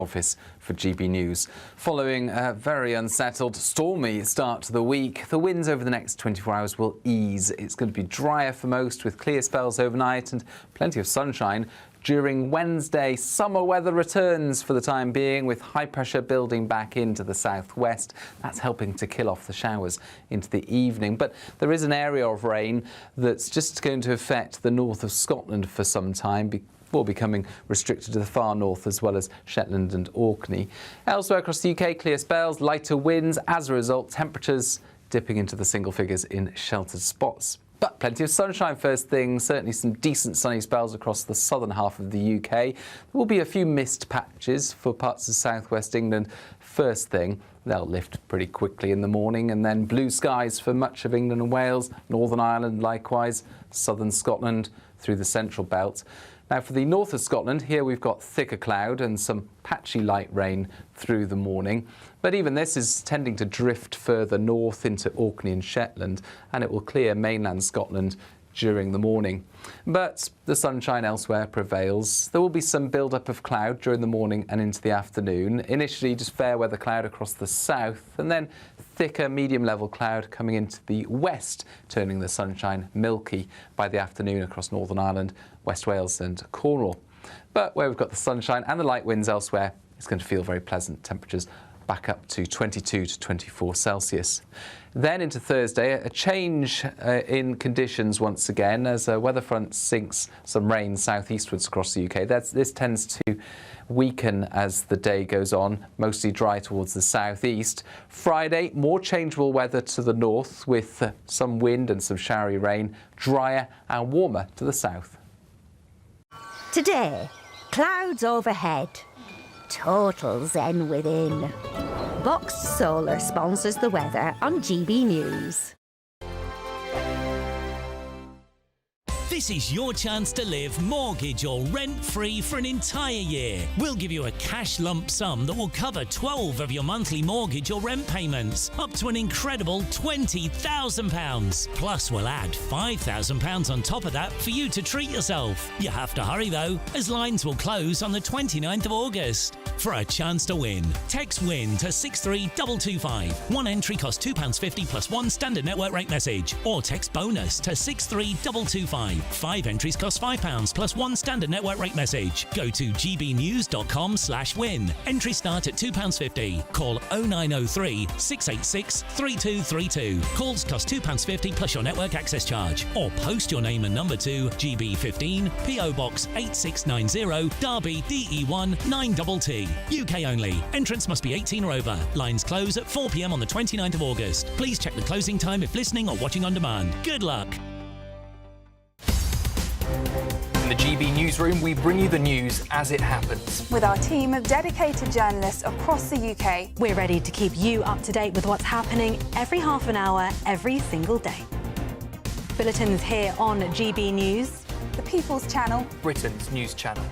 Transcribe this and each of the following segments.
Office for GB News. Following a very unsettled, stormy start to the week, the winds over the next 24 hours will ease. It's going to be drier for most, with clear spells overnight and plenty of sunshine. During Wednesday, summer weather returns for the time being, with high pressure building back into the southwest. That's helping to kill off the showers into the evening. But there is an area of rain that's just going to affect the north of Scotland for some time, before becoming restricted to the far north as well as Shetland and Orkney. Elsewhere across the UK, clear spells, lighter winds. As a result, temperatures dipping into the single figures in sheltered spots. But plenty of sunshine first thing, certainly some decent sunny spells across the southern half of the UK. There will be a few mist patches for parts of southwest England first thing. They'll lift pretty quickly in the morning, and then blue skies for much of England and Wales, Northern Ireland likewise, southern Scotland through the central belt. Now for the north of Scotland, here we've got thicker cloud and some patchy light rain through the morning. But even this is tending to drift further north into Orkney and Shetland, and it will clear mainland Scotland during the morning. But the sunshine elsewhere prevails. There will be some build-up of cloud during the morning and into the afternoon. Initially just fair weather cloud across the south, and then thicker medium-level cloud coming into the west, turning the sunshine milky by the afternoon across Northern Ireland, West Wales and Cornwall. But where we've got the sunshine and the light winds elsewhere, it's going to feel very pleasant. Temperatures back up to 22 to 24 Celsius. Then into Thursday, a change in conditions once again as a weather front sinks some rain southeastwards across the UK. This tends to weaken as the day goes on, mostly dry towards the southeast. Friday, more changeable weather to the north with some wind and some showery rain, drier and warmer to the south. Today, clouds overhead, total zen within. Boxed Solar sponsors the weather on GB News. This is your chance to live mortgage or rent-free for an entire year. We'll give you a cash lump sum that will cover 12 of your monthly mortgage or rent payments, up to an incredible £20,000. Plus, we'll add £5,000 on top of that for you to treat yourself. You have to hurry though, as lines will close on the 29th of August. For a chance to win, text WIN to 63225. One entry costs £2.50 plus one standard network rate message, or text BONUS to 63225. 5 entries cost £5 plus one standard network rate message. Go to gbnews.com/win. Entries start at £2.50. Call 0903 686 3232. Calls cost £2.50 plus your network access charge. Or post your name and number to GB15 PO Box 8690 Derby DE1 9TT. UK only. Entrance must be 18 or over. Lines close at 4 p.m. on the 29th of August. Please check the closing time if listening or watching on demand. Good luck. In the GB newsroom, we bring you the news as it happens. With our team of dedicated journalists across the UK, we're ready to keep you up to date with what's happening every half an hour, every single day. Bulletins here on GB News, the People's Channel, Britain's news channel.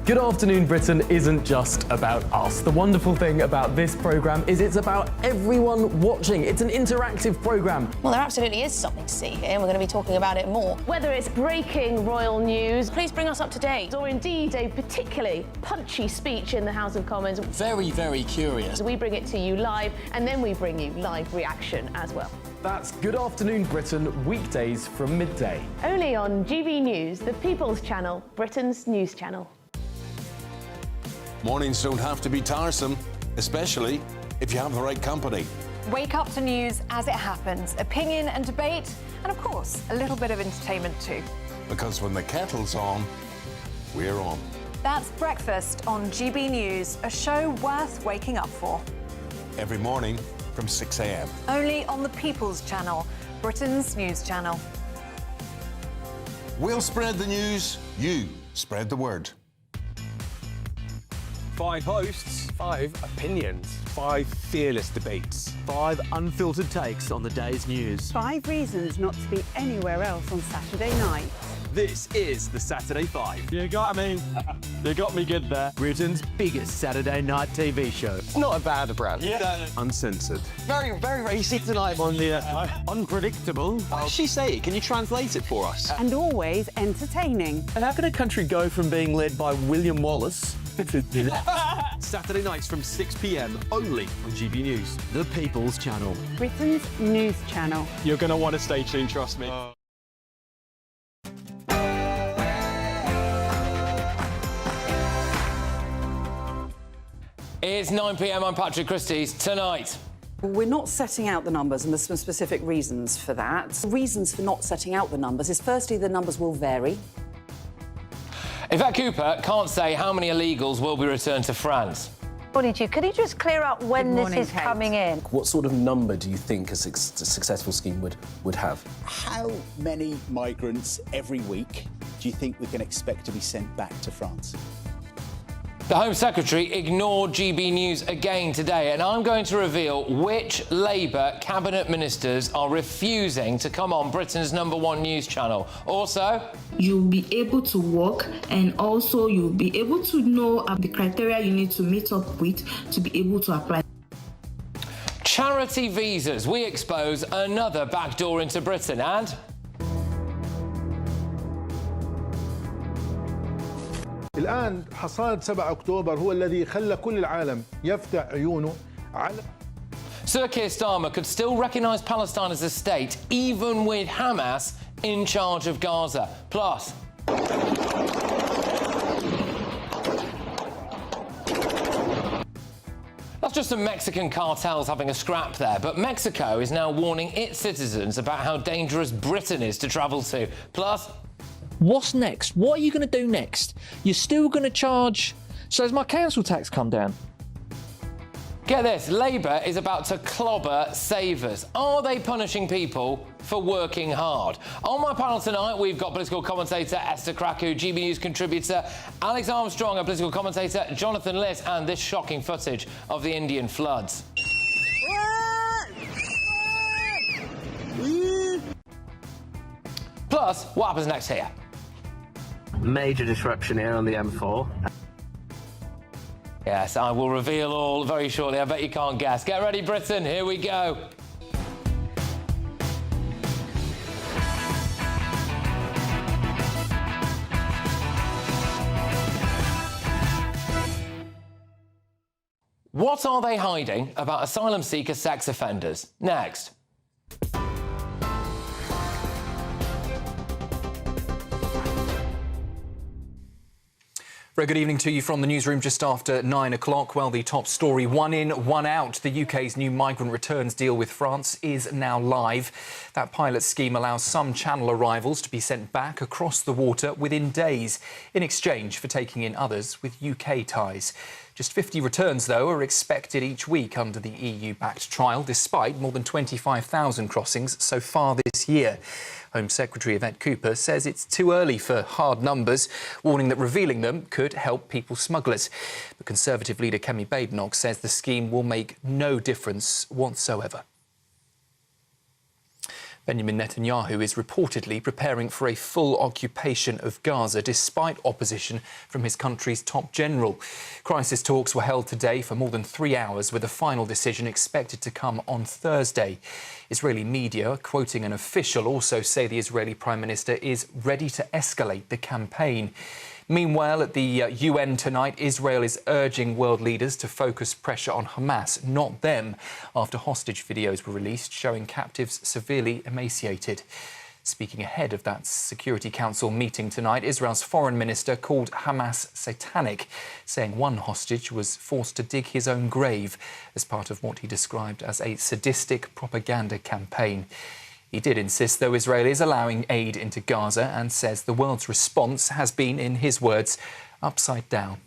Good Afternoon Britain isn't just about us. The wonderful thing about this programme is it's about everyone watching. It's an interactive programme. Well, there absolutely is something to see here, and we're going to be talking about it more. Whether it's breaking royal news, please bring us up to date, or indeed a particularly punchy speech in the House of Commons. Very, very curious. We bring it to you live, and then we bring you live reaction as well. That's Good Afternoon Britain, weekdays from midday. Only on GB News, the People's Channel, Britain's news channel. Mornings don't have to be tiresome, especially if you have the right company. Wake up to news as it happens, opinion and debate, and of course, a little bit of entertainment too. Because when the kettle's on, we're on. That's Breakfast on GB News, a show worth waking up for. Every morning from 6 a.m. Only on the People's Channel, Britain's news channel. We'll spread the news, you spread the word. 5 hosts, 5 opinions, 5 fearless debates, 5 unfiltered takes on the day's news. 5 reasons not to be anywhere else on Saturday night. This is the Saturday 5. You got me good there. Britain's biggest Saturday night TV show. It's not a bad brand. Yeah. Uncensored. Very, very racy tonight on the... unpredictable. What did she say? Can you translate it for us? And always entertaining. And how can a country go from being led by William Wallace Saturday nights from 6 p.m. only on GB News. The People's Channel. Britain's news channel. You're going to want to stay tuned, trust me. It's 9 p.m. I'm Patrick Christys. Tonight. We're not setting out the numbers, and there's some specific reasons for that. Reasons for not setting out the numbers is, firstly, the numbers will vary. Yvette Cooper can't say how many illegals will be returned to France. Morning to you. Could you just clear up when this is coming in? What sort of number do you think a successful scheme would have? How many migrants every week do you think we can expect to be sent back to France? The Home Secretary ignored GB News again today, and I'm going to reveal which Labour cabinet ministers are refusing to come on Britain's #1 news channel. Also, you'll be able to work, and also you'll be able to know the criteria you need to meet up with to be able to apply. Charity visas. We expose another backdoor into Britain, and الآن حصاد 7 أكتوبر هو الذي خلى كل العالم يفتح عيونه على Sir Keir Starmer could still recognise Palestine as a state, even with Hamas in charge of Gaza. Plus, that's just some Mexican cartels having a scrap there, but Mexico is now warning its citizens about how dangerous Britain is to travel to. Plus, what's next? What are you going to do next? You're still going to charge... So has my council tax come down? Get this, Labour is about to clobber savers. Are they punishing people for working hard? On my panel tonight, we've got political commentator Esther Kraku, GB News contributor Alex Armstrong, and political commentator Jonathan Litt, and this shocking footage of the Indian floods. Plus, what happens next here? Major disruption here on the M4. Yes, I will reveal all very shortly. I bet you can't guess. Get ready, Britain. Here we go. What are they hiding about asylum seeker sex offenders? Next. Very good evening to you from the newsroom just after 9 o'clock. Well, the top story, one in, one out. The UK's new migrant returns deal with France is now live. That pilot scheme allows some Channel arrivals to be sent back across the water within days in exchange for taking in others with UK ties. Just 50 returns, though, are expected each week under the EU-backed trial, despite more than 25,000 crossings so far this year. Home Secretary Yvette Cooper says it's too early for hard numbers, warning that revealing them could help people smugglers. But Conservative leader Kemi Badenoch says the scheme will make no difference whatsoever. Benjamin Netanyahu is reportedly preparing for a full occupation of Gaza despite opposition from his country's top general. Crisis talks were held today for more than 3 hours, with a final decision expected to come on Thursday. Israeli media, quoting an official, also say the Israeli Prime Minister is ready to escalate the campaign. Meanwhile, at the UN tonight, Israel is urging world leaders to focus pressure on Hamas, not them, after hostage videos were released showing captives severely emaciated. Speaking ahead of that Security Council meeting tonight, Israel's foreign minister called Hamas satanic, saying one hostage was forced to dig his own grave as part of what he described as a sadistic propaganda campaign. He did insist, though, Israel is allowing aid into Gaza and says the world's response has been, in his words, upside down.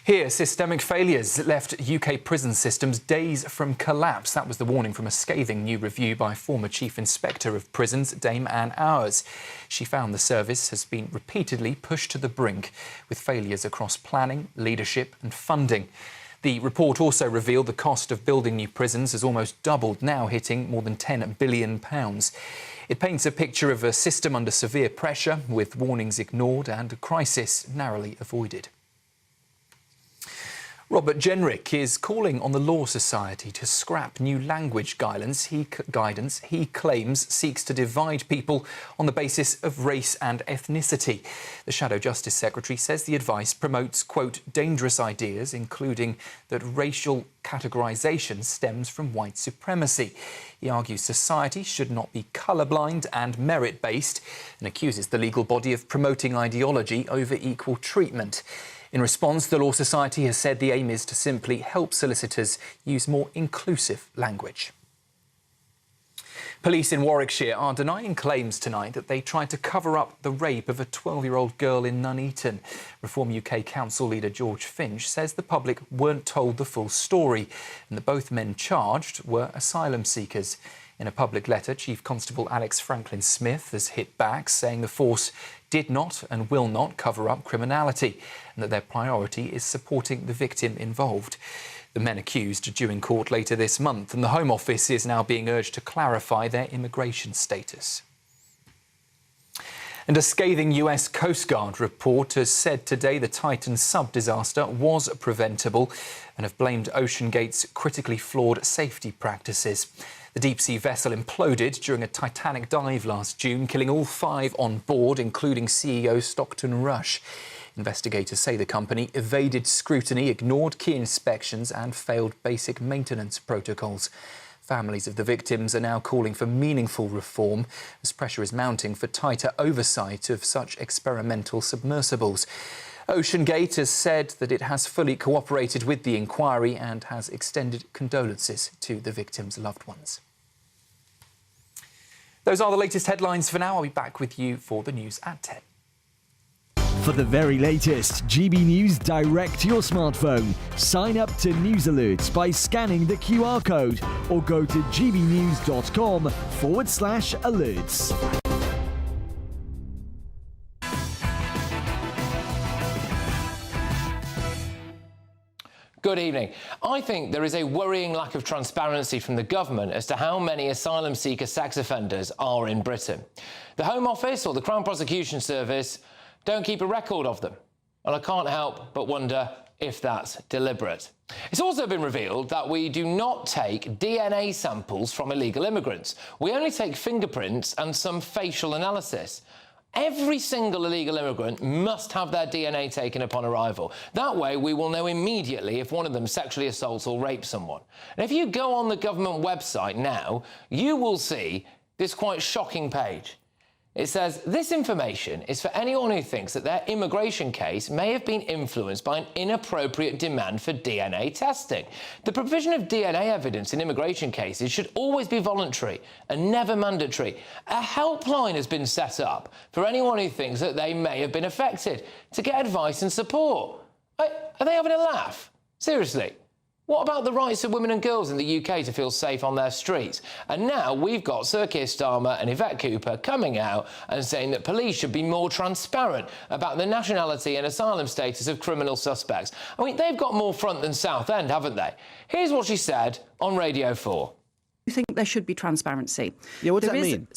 Here, systemic failures left UK prison systems days from collapse. That was the warning from a scathing new review by former Chief Inspector of Prisons, Dame Anne Hours. She found the service has been repeatedly pushed to the brink, with failures across planning, leadership and funding. The report also revealed the cost of building new prisons has almost doubled, now hitting more than £10 billion. It paints a picture of a system under severe pressure, with warnings ignored and a crisis narrowly avoided. Robert Jenrick is calling on the Law Society to scrap new language guidance he claims seeks to divide people on the basis of race and ethnicity. The Shadow Justice Secretary says the advice promotes, quote, dangerous ideas, including that racial categorisation stems from white supremacy. He argues society should not be colourblind and merit-based and accuses the legal body of promoting ideology over equal treatment. In response, the Law Society has said the aim is to simply help solicitors use more inclusive language. Police in Warwickshire are denying claims tonight that they tried to cover up the rape of a 12-year-old girl in Nuneaton. Reform UK Council leader George Finch says the public weren't told the full story and that both men charged were asylum seekers. In a public letter, Chief Constable Alex Franklin-Smith has hit back, saying the force did not and will not cover up criminality and that their priority is supporting the victim involved. The men accused are due in court later this month, and the Home Office is now being urged to clarify their immigration status. And a scathing US Coast Guard report has said today the Titan sub disaster was preventable and have blamed OceanGate's critically flawed safety practices. The deep-sea vessel imploded during a Titanic dive last June, killing all 5 on board, including CEO Stockton Rush. Investigators say the company evaded scrutiny, ignored key inspections and failed basic maintenance protocols. Families of the victims are now calling for meaningful reform as pressure is mounting for tighter oversight of such experimental submersibles. OceanGate has said that it has fully cooperated with the inquiry and has extended condolences to the victims' loved ones. Those are the latest headlines for now. I'll be back with you for the news at 10. For the very latest GB News direct to your smartphone, sign up to News Alerts by scanning the QR code or go to gbnews.com/alerts. Good evening. I think there is a worrying lack of transparency from the government as to how many asylum seeker sex offenders are in Britain. The Home Office or the Crown Prosecution Service don't keep a record of them, and I can't help but wonder if that's deliberate. It's also been revealed that we do not take DNA samples from illegal immigrants. We only take fingerprints and some facial analysis. Every single illegal immigrant must have their DNA taken upon arrival. That way, we will know immediately if one of them sexually assaults or rapes someone. And if you go on the government website now, you will see this quite shocking page. It says, this information is for anyone who thinks that their immigration case may have been influenced by an inappropriate demand for DNA testing. The provision of DNA evidence in immigration cases should always be voluntary and never mandatory. A helpline has been set up for anyone who thinks that they may have been affected to get advice and support. Are they having a laugh? Seriously? What about the rights of women and girls in the UK to feel safe on their streets? And now we've got Sir Keir Starmer and Yvette Cooper coming out and saying that police should be more transparent about the nationality and asylum status of criminal suspects. I mean, they've got more front than Southend, haven't they? Here's what she said on Radio 4. I think there should be transparency. Yeah, what does that mean?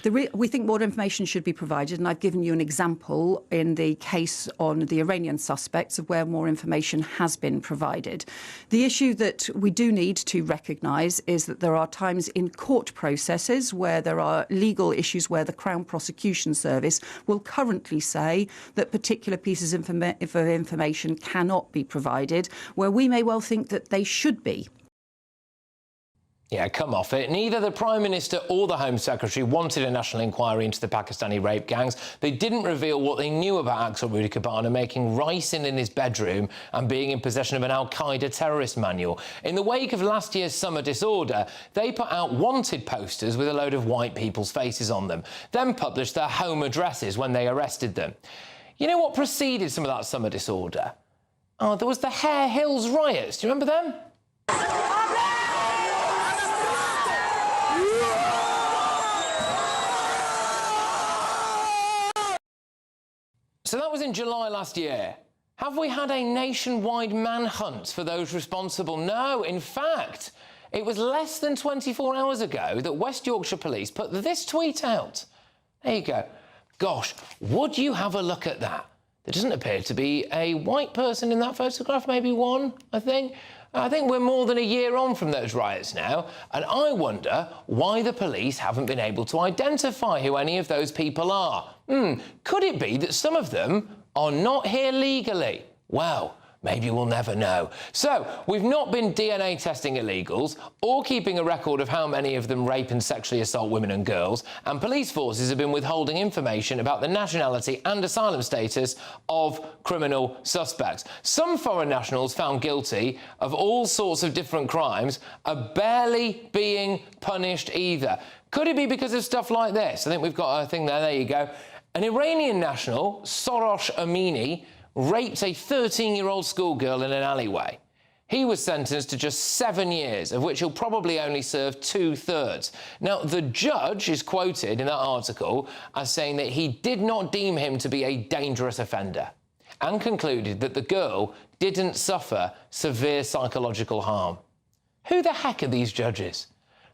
We think more information should be provided, and I've given you an example in the case on the Iranian suspects of where more information has been provided. The issue that we do need to recognise is that there are times in court processes where there are legal issues where the Crown Prosecution Service will currently say that particular pieces of information cannot be provided, where we may well think that they should be. Yeah, come off it. Neither the Prime Minister or the Home Secretary wanted a national inquiry into the Pakistani rape gangs. They didn't reveal what they knew about Axel Rudy Cabana making ricin in his bedroom and being in possession of an Al-Qaeda terrorist manual. In the wake of last year's summer disorder, they put out wanted posters with a load of white people's faces on them, then published their home addresses when they arrested them. You know what preceded some of that summer disorder? Oh, there was the Hare Hills riots. Do you remember them? So that was in July last year. Have we had a nationwide manhunt for those responsible? No, in fact, it was less than 24 hours ago that West Yorkshire Police put this tweet out. There you go. Gosh, would you have a look at that? there doesn't appear to be a white person in that photograph, maybe one, I think. I think we're more than a year on from those riots now, and I wonder why the police haven't been able to identify who any of those people are. Could it be that some of them are not here legally? Well, maybe we'll never know. So, we've not been DNA testing illegals or keeping a record of how many of them rape and sexually assault women and girls, and police forces have been withholding information about the nationality and asylum status of criminal suspects. Some foreign nationals found guilty of all sorts of different crimes are barely being punished either. Could it be because of stuff like this? I think we've got a thing there. There you go. An Iranian national, Soros Amini, raped a 13-year-old schoolgirl in an alleyway. He was sentenced to just 7 years, of which he'll probably only serve 2/3. Now, the judge is quoted in that article as saying that he did not deem him to be a dangerous offender and concluded that the girl didn't suffer severe psychological harm. Who the heck are these judges?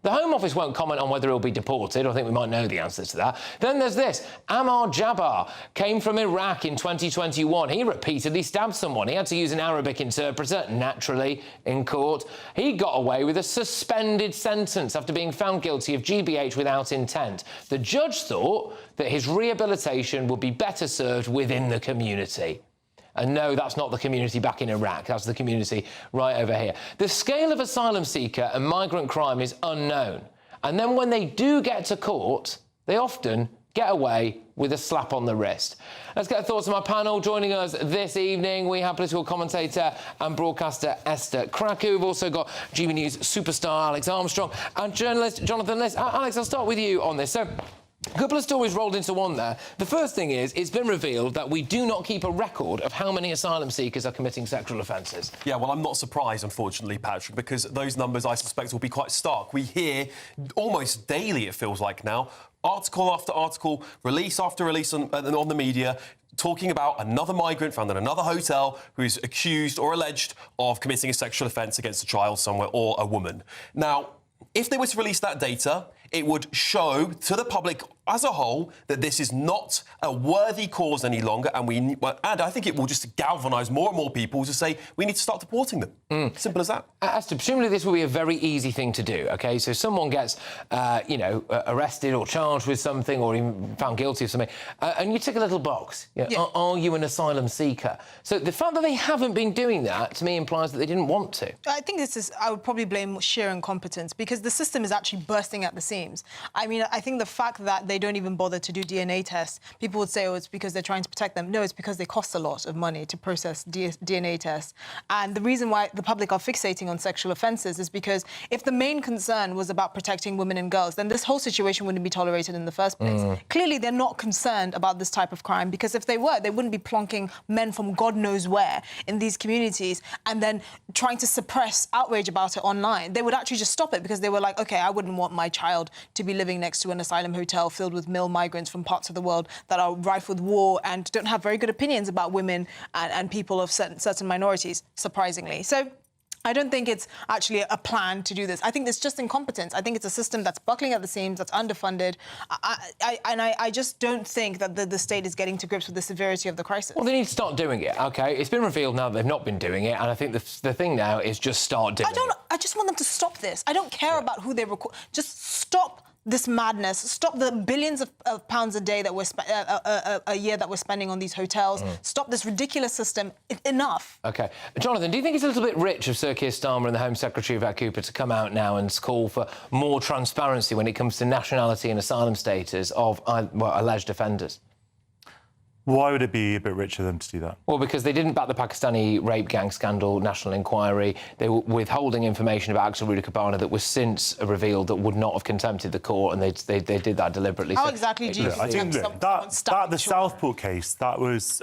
The Home Office won't comment on whether he'll be deported. I think we might know the answer to that. Then there's this. Ammar Jabbar came from Iraq in 2021. He repeatedly stabbed someone. He had to use an Arabic interpreter, naturally, in court. He got away with a suspended sentence after being found guilty of GBH without intent. The judge thought that his rehabilitation would be better served within the community. And no, that's not the community back in Iraq. That's the community right over here. The scale of asylum seeker and migrant crime is unknown. And then when they do get to court, they often get away with a slap on the wrist. Let's get thoughts on my panel. Joining us this evening, we have political commentator and broadcaster Esther Krakow. We've also got GB News superstar Alex Armstrong and journalist Jonathan Liss. Alex, I'll start with you on this. So, a couple of stories rolled into one there. The first thing is, it's been revealed that we do not keep a record of how many asylum seekers are committing sexual offences. Yeah, well, I'm not surprised, unfortunately, Patrick, because those numbers, I suspect, will be quite stark. We hear almost daily, it feels like now, article after article, release after release on the media, talking about another migrant found in another hotel who is accused or alleged of committing a sexual offence against a child somewhere or a woman. Now, if they were to release that data, it would show to the public as a whole that this is not a worthy cause any longer, and I think it will just galvanise more and more people to say we need to start deporting them. Simple as that. Esther, presumably this will be a very easy thing to do, OK? So someone gets, arrested or charged with something or even found guilty of something, and you tick a little box. Are you an asylum seeker? So the fact that they haven't been doing that, to me, implies that they didn't want to. I think I would probably blame sheer incompetence, because the system is actually bursting at the seams. I mean, I think the fact that they don't even bother to do DNA tests, people would say, oh, it's because they're trying to protect them. No, it's because they cost a lot of money to process DNA tests. And the reason why the public are fixating on sexual offences is because if the main concern was about protecting women and girls, then this whole situation wouldn't be tolerated in the first place. Clearly, they're not concerned about this type of crime, because if they were, they wouldn't be plonking men from God knows where in these communities and then trying to suppress outrage about it online. They would actually just stop it, because they were like, OK, I wouldn't want my child to be living next to an asylum hotel filled with male migrants from parts of the world that are rife with war and don't have very good opinions about women and people of certain minorities, surprisingly. So I don't think it's actually a plan to do this. I think it's just incompetence. I think it's a system that's buckling at the seams, that's underfunded. I just don't think that the state is getting to grips with the severity of the crisis. Well, they need to start doing it, OK? It's been revealed now that they've not been doing it, and I think the thing now is just start doing it. I just want them to stop this. I don't care about who they record. Just stop this madness. Stop the billions of pounds a day that we're a year that we're spending on these hotels. Stop this ridiculous system. Enough. OK. Jonathan, do you think it's a little bit rich of Sir Keir Starmer and the Home Secretary Vat Cooper to come out now and call for more transparency when it comes to nationality and asylum status of alleged offenders? Why would it be a bit rich of them to do that? Well, because they didn't back the Pakistani rape gang scandal national inquiry. They were withholding information about Axel Ruda Cabana that was since revealed that would not have contempted the court, and they did that deliberately. How exactly do you think the Southport case, that was...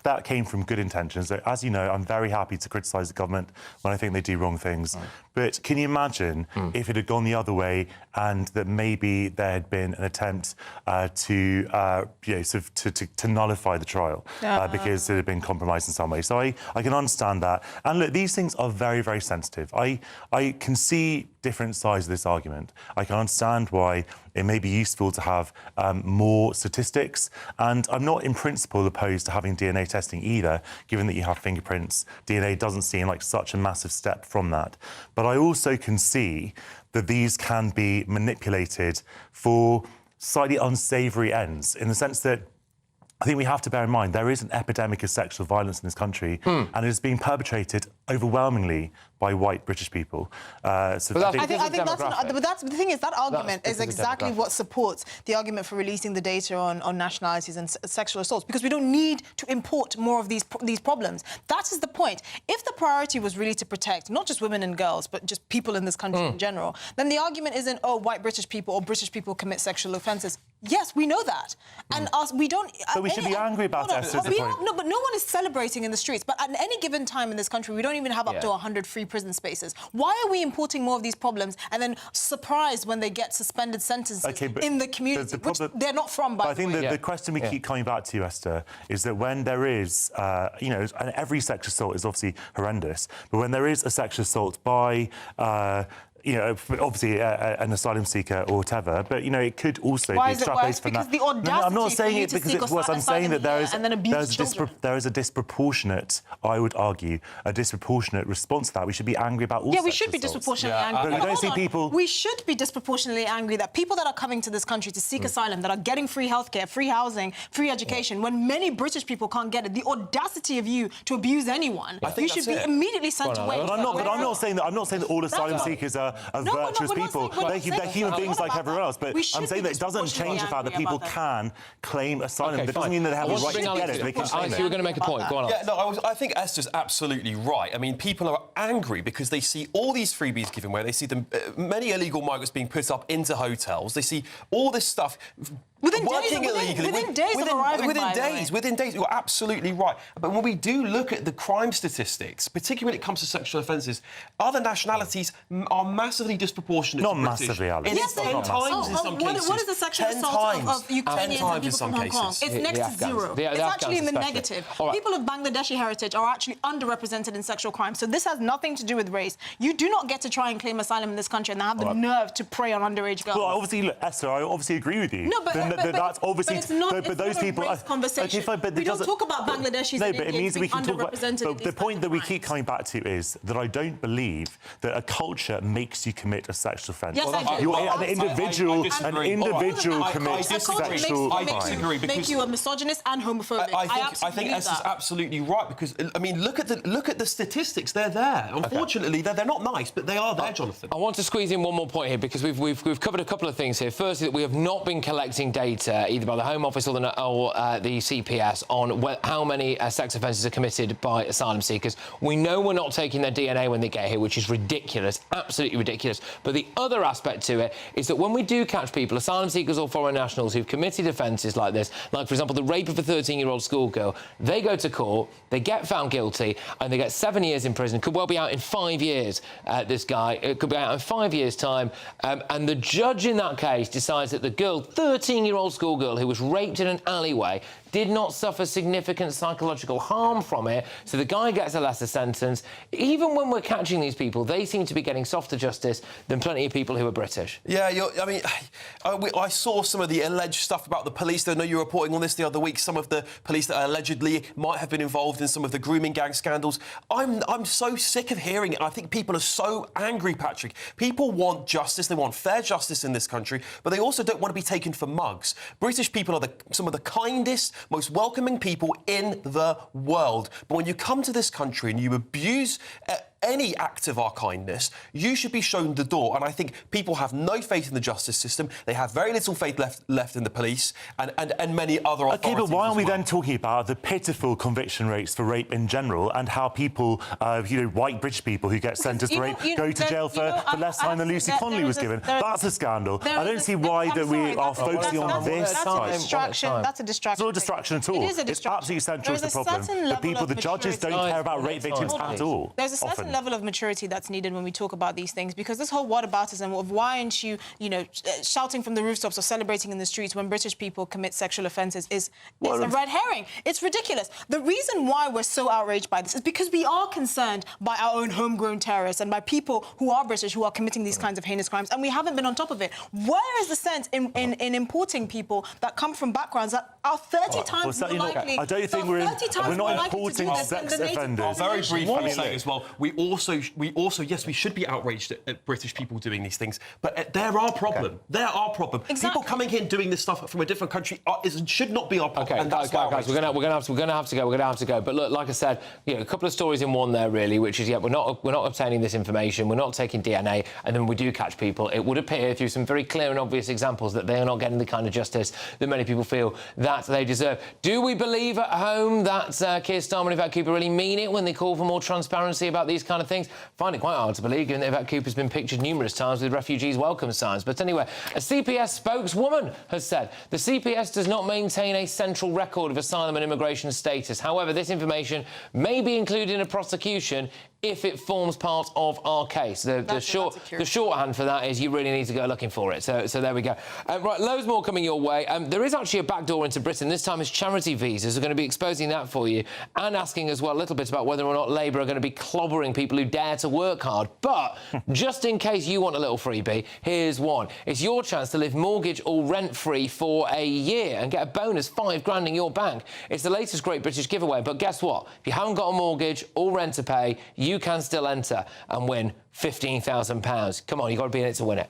that came from good intentions. As you know, I'm very happy to criticise the government when I think they do wrong things. But can you imagine if it had gone the other way and that maybe there had been an attempt to nullify the trial because it had been compromised in some way? So I can understand that. And look, these things are very, very sensitive. I can see different sides of this argument. I can understand why it may be useful to have more statistics. And I'm not in principle opposed to having DNA testing either, given that you have fingerprints. DNA doesn't seem like such a massive step from that. But I also can see that these can be manipulated for slightly unsavoury ends, in the sense that I think we have to bear in mind there is an epidemic of sexual violence in this country, and it is being perpetrated overwhelmingly by white British people. I think that's the thing is that argument is exactly what supports the argument for releasing the data on nationalities and sexual assaults, because we don't need to import more of these problems. That is the point. If the priority was really to protect not just women and girls, but just people in this country in general, then the argument isn't, oh, white British people or British people commit sexual offences. Yes, we know that, and we don't. But we should be angry about that. No, but no one is celebrating in the streets. But at any given time in this country, we don't even have up to 100 free prison spaces. Why are we importing more of these problems and then surprised when they get suspended sentences in the community, which they're not from, by the way? I think the question we keep coming back to, Esther, is that when there is, and every sexual assault is obviously horrendous, but when there is a sexual assault by obviously an asylum seeker or whatever, but it could also be extrapolated from that. Because the audacity I'm not saying for you it to because seek it's worse. I'm saying that there is a disproportionate, I would argue, a disproportionate response to that. We should be angry about all. Yeah, we should be disproportionately angry. But we don't see people. We should be disproportionately angry that people that are coming to this country to seek asylum, that are getting free healthcare, free housing, free education, when many British people can't get it, the audacity of you to abuse anyone, you should be immediately sent away. But I'm not saying that all asylum seekers are virtuous people. They're human beings like everyone else. But I'm saying that it doesn't change the fact that people can claim asylum. That doesn't mean that they have the right to get it. They can claim it. You were going to make a point. Go on. Yeah, no, I think Esther's absolutely right. I mean, people are angry because they see all these freebies given away. They see many illegal migrants being put up into hotels. They see all this stuff. Within days, you're absolutely right. But when we do look at the crime statistics, particularly when it comes to sexual offences, other nationalities are massively disproportionate. Not to British. massively, Alex. Yes, 10 times in some cases. What is the sexual assault of Ukrainians and people from Hong Kong? It's next to zero. It's actually in the negative. People of Bangladeshi heritage are actually underrepresented in sexual crime. So this has nothing to do with race. You do not get to try and claim asylum in this country and have the nerve to prey on underage girls. Well, obviously, look, Esther, I obviously agree with you. No, but that's obviously. But it's not. But those people. Conversation. We don't talk about Bangladeshis. No, but it means that we can talk about. But the point that we keep coming back to is that I don't believe that a culture makes you commit a sexual offence. Yes, I do. You're an individual commits sexual crime. I disagree because make you a misogynist and homophobic. I think Esther's absolutely right because I mean, look at the statistics. They're there. Unfortunately, they're not nice, but they are there, Jonathan. I want to squeeze in one more point here because we've covered a couple of things here. Firstly, that we have not been collecting data either by the Home Office or the CPS on how many sex offences are committed by asylum seekers. We know we're not taking their DNA when they get here, which is ridiculous, absolutely ridiculous. But the other aspect to it is that when we do catch people, asylum seekers or foreign nationals who've committed offences like this, like, for example, the rape of a 13-year-old schoolgirl, they go to court, they get found guilty, and they get 7 years in prison. Could well be out in 5 years, this guy. It could be out in 5 years' time. And the judge in that case decides that the girl, 13-year-old schoolgirl who was raped in an alleyway, did not suffer significant psychological harm from it, so the guy gets a lesser sentence. Even when we're catching these people, they seem to be getting softer justice than plenty of people who are British. Yeah, I saw some of the alleged stuff about the police. I know you were reporting on this the other week. Some of the police that allegedly might have been involved in some of the grooming gang scandals. I'm so sick of hearing it. I think people are so angry, Patrick. People want justice. They want fair justice in this country, but they also don't want to be taken for mugs. British people are some of the kindest, most welcoming people in the world. But when you come to this country and you abuse any act of our kindness, you should be shown the door. And I think people have no faith in the justice system. They have very little faith left in the police and many other authorities. OK, but why aren't we then talking about the pitiful conviction rates for rape in general and how people, white British people who get sentenced for rape go to jail for less time than Lucy Connolly was given? That's a scandal. I don't see why that we are focusing on this. That's a distraction. That's a distraction. It's not a distraction at all. It is a distraction. It's absolutely central to the problem. The judges don't care about rape victims at all. There's a certain certain level of maturity that's needed when we talk about these things, because this whole whataboutism of why aren't you, shouting from the rooftops or celebrating in the streets when British people commit sexual offences is a red herring. It's ridiculous. The reason why we're so outraged by this is because we are concerned by our own homegrown terrorists and by people who are British who are committing these kinds of heinous crimes, and we haven't been on top of it. Where is the sense in importing people that come from backgrounds that are 30 times more likely? I don't think we're not importing sex offenders. I'll very briefly say as well, we also, yes, we should be outraged at British people doing these things, but they're our problem. Okay. They're our problem. Exactly. People coming here and doing this stuff from a different country should not be our problem. Okay, and that's guys, we're gonna have to go. But look, like I said, a couple of stories in one there, really, which is we're not obtaining this information, we're not taking DNA, and then we do catch people. It would appear through some very clear and obvious examples that they are not getting the kind of justice that many people feel that they deserve. Do we believe at home that Keir Starmer and Yvette Cooper really mean it when they call for more transparency about these kind of things? I find it quite hard to believe, given that Yvette Cooper's been pictured numerous times with refugees welcome signs. But anyway, a CPS spokeswoman has said the CPS does not maintain a central record of asylum and immigration status. However, this information may be included in a prosecution if it forms part of our case. The shorthand for that is you really need to go looking for it. So there we go. Right, loads more coming your way. There is actually a backdoor into Britain. This time it's charity visas. We're going to be exposing that for you and asking as well a little bit about whether or not Labour are going to be clobbering people who dare to work hard. But just in case you want a little freebie, here's one. It's your chance to live mortgage or rent-free for a year and get a bonus $5,000 in your bank. It's the latest Great British giveaway. But guess what? If you haven't got a mortgage or rent to pay, you can still enter and win £15,000. Come on, you've got to be in it to win it.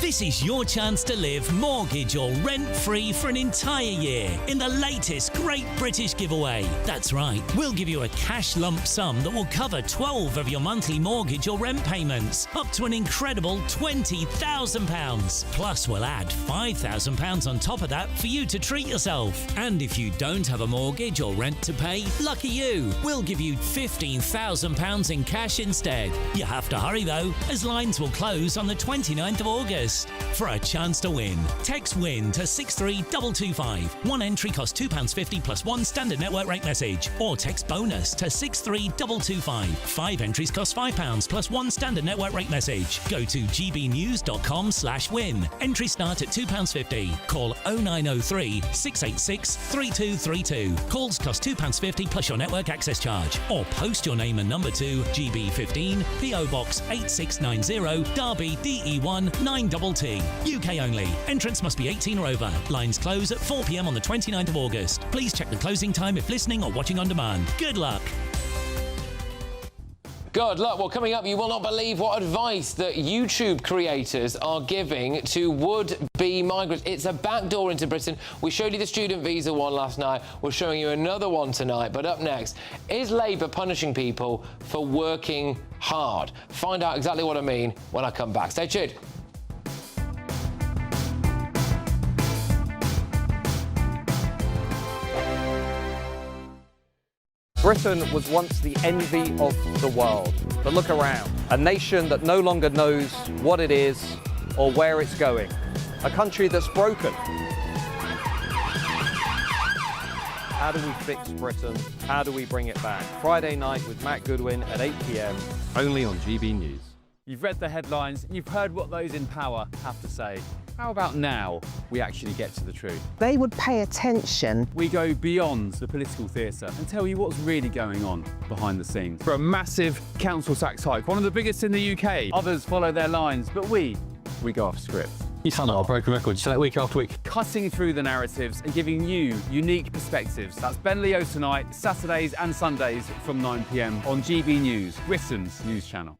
This is your chance to live mortgage or rent-free for an entire year in the latest Great British giveaway. That's right, we'll give you a cash lump sum that will cover 12 of your monthly mortgage or rent payments, up to an incredible £20,000. Plus, we'll add £5,000 on top of that for you to treat yourself. And if you don't have a mortgage or rent to pay, lucky you, we'll give you £15,000 in cash instead. You have to hurry though, as lines will close on the 29th of August. For a chance to win, text WIN to 63225. One entry costs £2.50 plus one standard network rate message. Or text BONUS to 63225. 5 entries cost £5 plus one standard network rate message. Go to gbnews.com/win. Entries start at £2.50. Call 0903 686 3232. Calls cost £2.50 plus your network access charge. Or post your name and number to GB15 PO Box 8690 Derby DE1 9TT. UK only. Entrance must be 18 or over. Lines close at 4 p.m. on the 29th of August. Please check the closing time if listening or watching on demand. Good luck. Good luck. Well, coming up, you will not believe what advice that YouTube creators are giving to would-be migrants. It's a backdoor into Britain. We showed you the student visa one last night. We're showing you another one tonight. But up next, is Labour punishing people for working hard? Find out exactly what I mean when I come back. Stay tuned. Britain was once the envy of the world. But look around. A nation that no longer knows what it is or where it's going. A country that's broken. How do we fix Britain? How do we bring it back? Friday night with Matt Goodwin at 8 p.m. only on GB News. You've read the headlines, you've heard what those in power have to say. How about now we actually get to the truth? They would pay attention. We go beyond the political theatre and tell you what's really going on behind the scenes. For a massive council tax hike, one of the biggest in the UK. Others follow their lines, but we go off script. You sound like a broken record. You say that week after week. Cutting through the narratives and giving you unique perspectives. That's Ben Leo tonight, Saturdays and Sundays from 9 p.m. on GB News, Britain's news channel.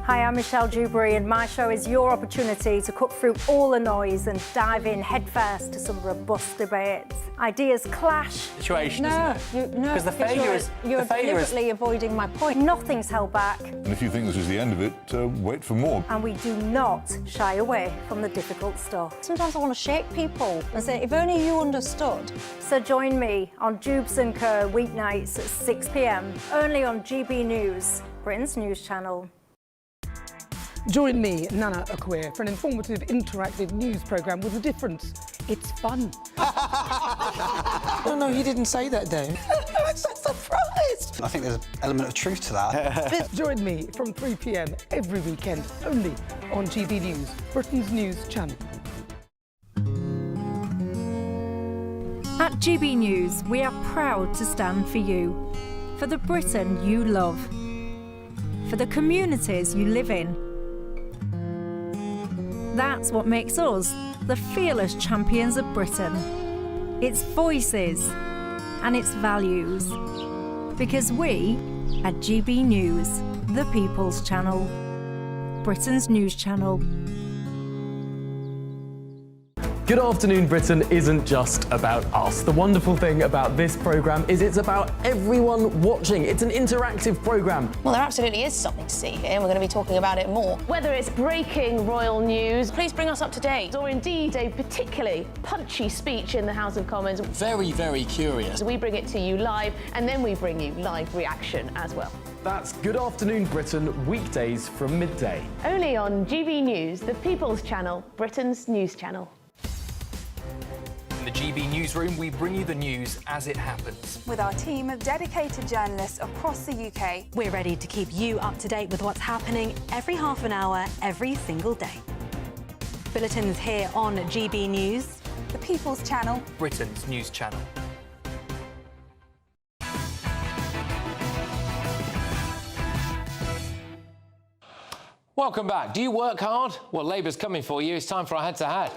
Hi, I'm Michelle Dewberry, and my show is your opportunity to cut through all the noise and dive in headfirst to some robust debates. Ideas clash. Situation, isn't it? Because the failure is... You're deliberately avoiding my point. Nothing's held back. And if you think this is the end of it, wait for more. And we do not shy away from the difficult stuff. Sometimes I want to shake people and say, if only you understood. So join me on Jubes & Co. weeknights at 6 p.m. only on GB News, Britain's news channel. Join me, Nana Akwe, for an informative, interactive news programme with a difference. It's fun. No, he didn't say that, Dave. I'm so surprised. I think there's an element of truth to that. Join me from 3 p.m. every weekend, only on GB News, Britain's news channel. At GB News, we are proud to stand for you, for the Britain you love, for the communities you live in. That's what makes us the fearless champions of Britain. Its voices and its values. Because we, at GB News, the People's Channel, Britain's news channel. Good Afternoon Britain isn't just about us. The wonderful thing about this programme is it's about everyone watching. It's an interactive programme. Well, there absolutely is something to see here, and we're going to be talking about it more. Whether it's breaking royal news, please bring us up to date, or indeed a particularly punchy speech in the House of Commons. Very, very curious. We bring it to you live, and then we bring you live reaction as well. That's Good Afternoon Britain, weekdays from midday. Only on GB News, the People's Channel, Britain's news channel. In the GB newsroom, we bring you the news as it happens. With our team of dedicated journalists across the UK. We're ready to keep you up to date with what's happening every half an hour, every single day. Bulletins here on GB News, the People's Channel, Britain's news channel. Welcome back. Do you work hard? Well, Labour's coming for you. It's time for our head-to-head.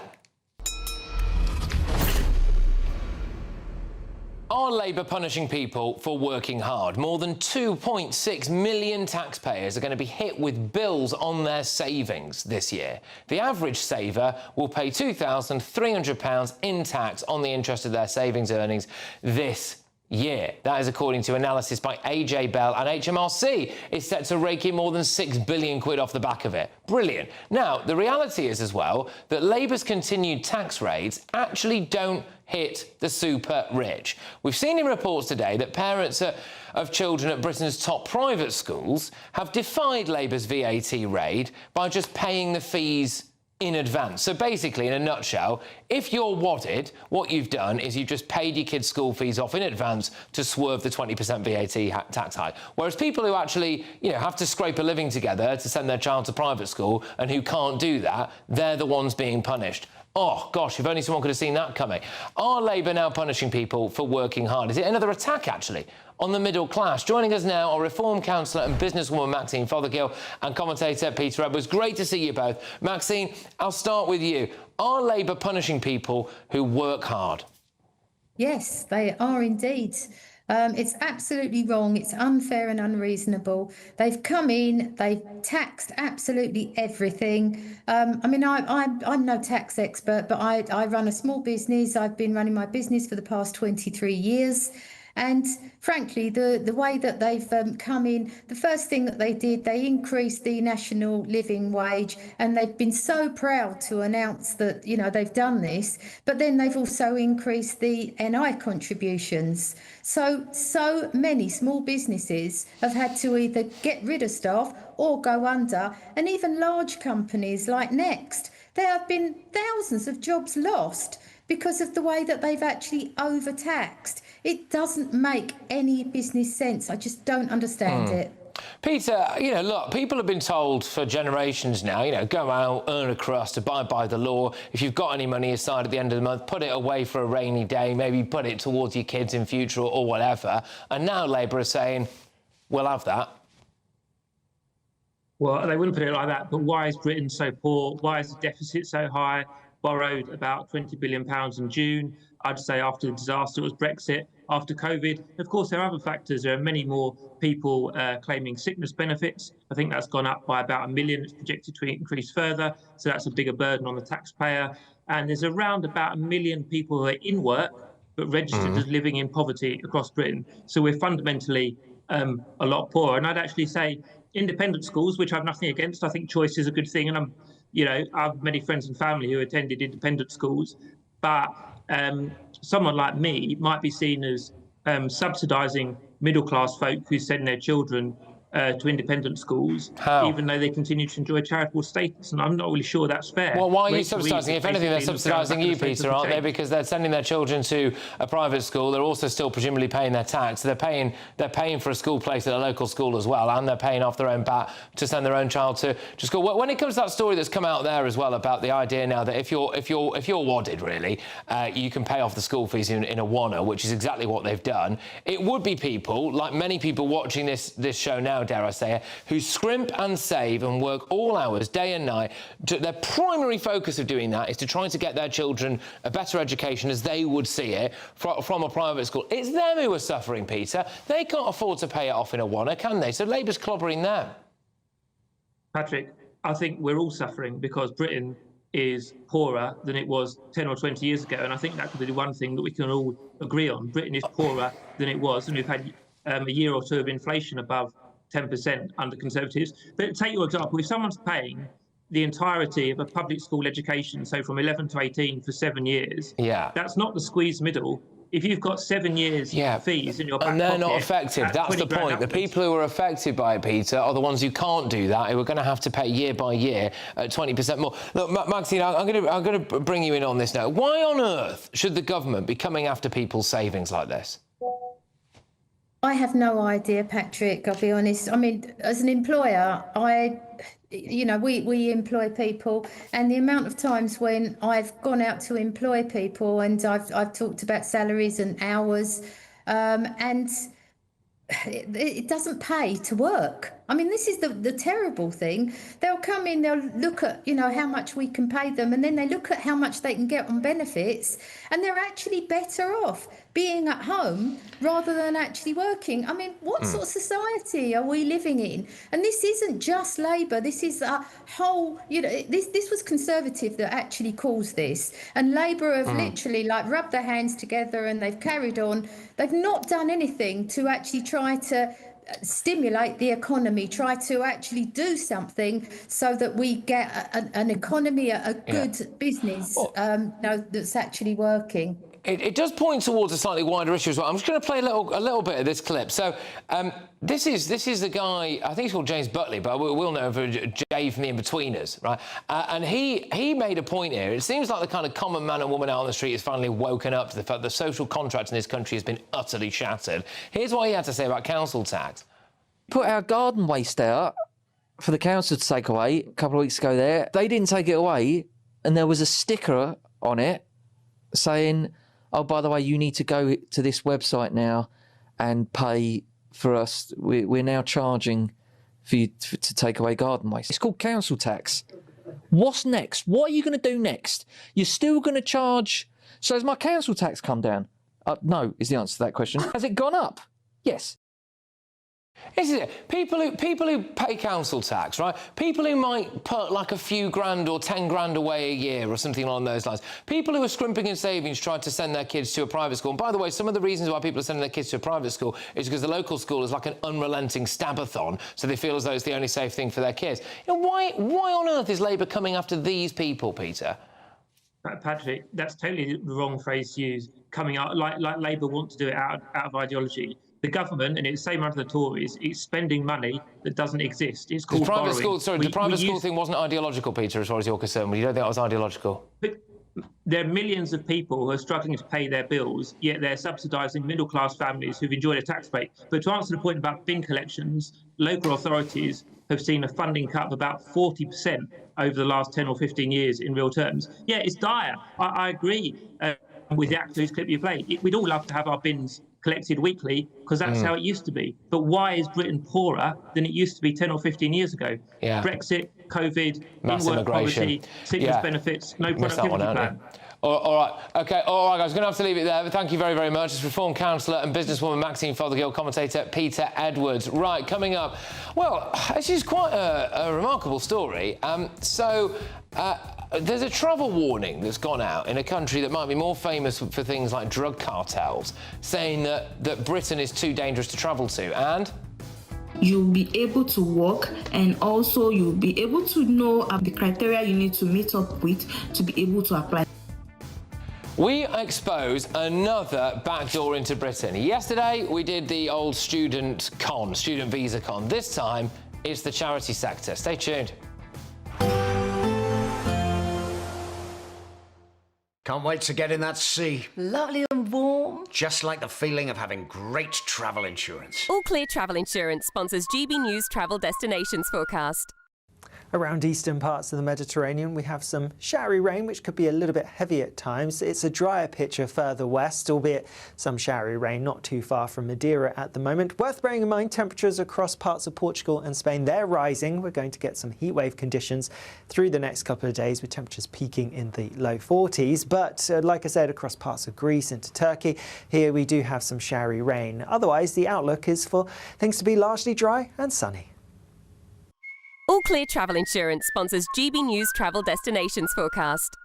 Are Labour punishing people for working hard? More than 2.6 million taxpayers are going to be hit with bills on their savings this year. The average saver will pay £2,300 in tax on the interest of their savings earnings this year. That is according to analysis by AJ Bell, and HMRC is set to rake in more than £6 billion off the back of it. Brilliant. Now, the reality is as well that Labour's continued tax raids actually don't hit the super rich. We've seen in reports today that parents of children at Britain's top private schools have defied Labour's VAT raid by just paying the fees in advance. So basically, in a nutshell, if you're wadded, what you've done is you've just paid your kids' school fees off in advance to swerve the 20% VAT tax hike. Whereas people who actually, have to scrape a living together to send their child to private school and who can't do that, they're the ones being punished. Oh, gosh, if only someone could have seen that coming. Are Labour now punishing people for working hard? Is it another attack, actually, on the middle class? Joining us now are Reform councillor and businesswoman Maxine Fothergill and commentator Peter Edwards. Great to see you both. Maxine, I'll start with you. Are Labour punishing people who work hard? Yes, they are indeed. It's absolutely wrong. It's unfair and unreasonable. They've come in, they've taxed absolutely everything. I'm no tax expert, but I run a small business. I've been running my business for the past 23 years. And frankly, the way that they've come in, the first thing that they did, they increased the national living wage, and they've been so proud to announce that, they've done this, but then they've also increased the NI contributions. So many small businesses have had to either get rid of staff or go under, and even large companies like Next, there have been thousands of jobs lost because of the way that they've actually overtaxed. It doesn't make any business sense. I just don't understand it. Peter, look, people have been told for generations now, go out, earn a crust, abide by the law. If you've got any money aside at the end of the month, put it away for a rainy day, maybe put it towards your kids in future or whatever. And now Labour is saying, we'll have that. Well, they wouldn't put it like that, but why is Britain so poor? Why is the deficit so high? Borrowed about £20 billion in June. I'd say after the disaster, it was Brexit. After COVID, of course, there are other factors. There are many more people claiming sickness benefits. I think that's gone up by about 1 million. It's projected to increase further. So that's a bigger burden on the taxpayer. And there's around about 1 million people who are in work, but registered as living in poverty across Britain. So we're fundamentally a lot poorer. And I'd actually say independent schools, which I have nothing against. I think choice is a good thing. And I have many friends and family who attended independent schools, but someone like me might be seen as subsidising middle-class folk who send their children to independent schools, How? even though they continue to enjoy charitable status, and I'm not really sure that's fair. Well, why are you Rachel Reeves subsidising? If anything, they're basically looked subsidising down you, the back of the Peter, centre aren't they? change. Because they're sending their children to a private school. They're also still presumably paying their tax. They're paying for a school place at a local school as well, and they're paying off their own back to send their own child to school. When it comes to that story that's come out there as well about the idea now that if you're wadded, really, you can pay off the school fees in a wanna, which is exactly what they've done. It would be people, like many people watching this show now, dare I say it, who scrimp and save and work all hours, day and night. Their primary focus of doing that is to try to get their children a better education, as they would see it, from a private school. It's them who are suffering, Peter. They can't afford to pay it off in a wanna, can they? So Labour's clobbering them. Patrick, I think we're all suffering because Britain is poorer than it was 10 or 20 years ago, and I think that could be the one thing that we can all agree on. Britain is poorer than it was, and we've had a year or two of inflation above 10% under Conservatives. But take your example, if someone's paying the entirety of a public school education, so from 11 to 18 for 7 years, that's not the squeezed middle. If you've got 7 years fees in your back and they're pocket, not affected. That's the point. The people who are affected by it, Peter, are the ones who can't do that, who are going to have to pay year by year at 20% more. Look, Maxine, I'm going to bring you in on this now. Why on earth should the government be coming after people's savings like this? I have no idea, Patrick, I'll be honest. I mean, as an employer, we employ people, and the amount of times when I've gone out to employ people and I've talked about salaries and hours, and it doesn't pay to work. I mean, this is the terrible thing. They'll come in, they'll look at, how much we can pay them, and then they look at how much they can get on benefits, and they're actually better off being at home rather than actually working. I mean, what sort of society are we living in? And this isn't just Labour. This is a whole, this was Conservative that actually caused this. And Labour have literally rubbed their hands together and they've carried on. They've not done anything to actually try to stimulate the economy, try to actually do something so that we get an economy, a good business that's actually working. It does point towards a slightly wider issue as well. I'm just going to play a little bit of this clip. So this is the guy, I think he's called James Butley, but we'll know him for Jay from the In-Betweeners, right? And he made a point here. It seems like the kind of common man and woman out on the street has finally woken up to the fact the social contract in this country has been utterly shattered. Here's what he had to say about council tax. Put our garden waste out for the council to take away a couple of weeks ago there. They didn't take it away, and there was a sticker on it saying, oh, by the way, you need to go to this website now and pay for us. We're now charging for you to take away garden waste. It's called council tax. What's next? What are you going to do next? You're still going to charge... So has my council tax come down? No, is the answer to that question. Has it gone up? Yes. This is it. People who pay council tax, right? People who might put like a few grand or 10 grand away a year or something along those lines. People who are scrimping in savings trying to send their kids to a private school. And by the way, some of the reasons why people are sending their kids to a private school is because the local school is like an unrelenting stabathon, so they feel as though it's the only safe thing for their kids. Why on earth is Labour coming after these people, Peter? Patrick, that's totally the wrong phrase to use. Coming out like Labour want to do it out of ideology. The government, and it's the same under the Tories, is spending money that doesn't exist. It's called borrowing. The private school thing wasn't ideological, Peter, as far as you're concerned. You don't think that was ideological? But there are millions of people who are struggling to pay their bills, yet they're subsidising middle-class families who've enjoyed a tax break. But to answer the point about bin collections, local authorities have seen a funding cut of about 40% over the last 10 or 15 years in real terms. Yeah, it's dire. I agree with the actor whose clip you played. We'd all love to have our bins collected weekly because that's how it used to be. But why is Britain poorer than it used to be 10 or 15 years ago? Brexit, COVID, in-work poverty, sickness benefits, no productivity plan. All right, OK, all right, guys, we're going to have to leave it there, but thank you very, very much. It's Reform councillor and businesswoman Maxine Fothergill, commentator Peter Edwards. Right, coming up, well, this is quite a remarkable story. There's a travel warning that's gone out in a country that might be more famous for things like drug cartels, saying that Britain is too dangerous to travel to, and... You'll be able to work, and also you'll be able to know the criteria you need to meet up with to be able to apply. We expose another backdoor into Britain. Yesterday, we did the old student visa con. This time, it's the charity sector. Stay tuned. Can't wait to get in that sea. Lovely and warm. Just like the feeling of having great travel insurance. All Clear Travel Insurance sponsors GB News travel destinations forecast. Around eastern parts of the Mediterranean, we have some showery rain, which could be a little bit heavy at times. It's a drier picture further west, albeit some showery rain not too far from Madeira at the moment. Worth bearing in mind, temperatures across parts of Portugal and Spain, they're rising. We're going to get some heatwave conditions through the next couple of days, with temperatures peaking in the low 40s. But like I said, across parts of Greece into Turkey, here we do have some showery rain. Otherwise, the outlook is for things to be largely dry and sunny. All Clear Travel Insurance sponsors GB News travel destinations forecast.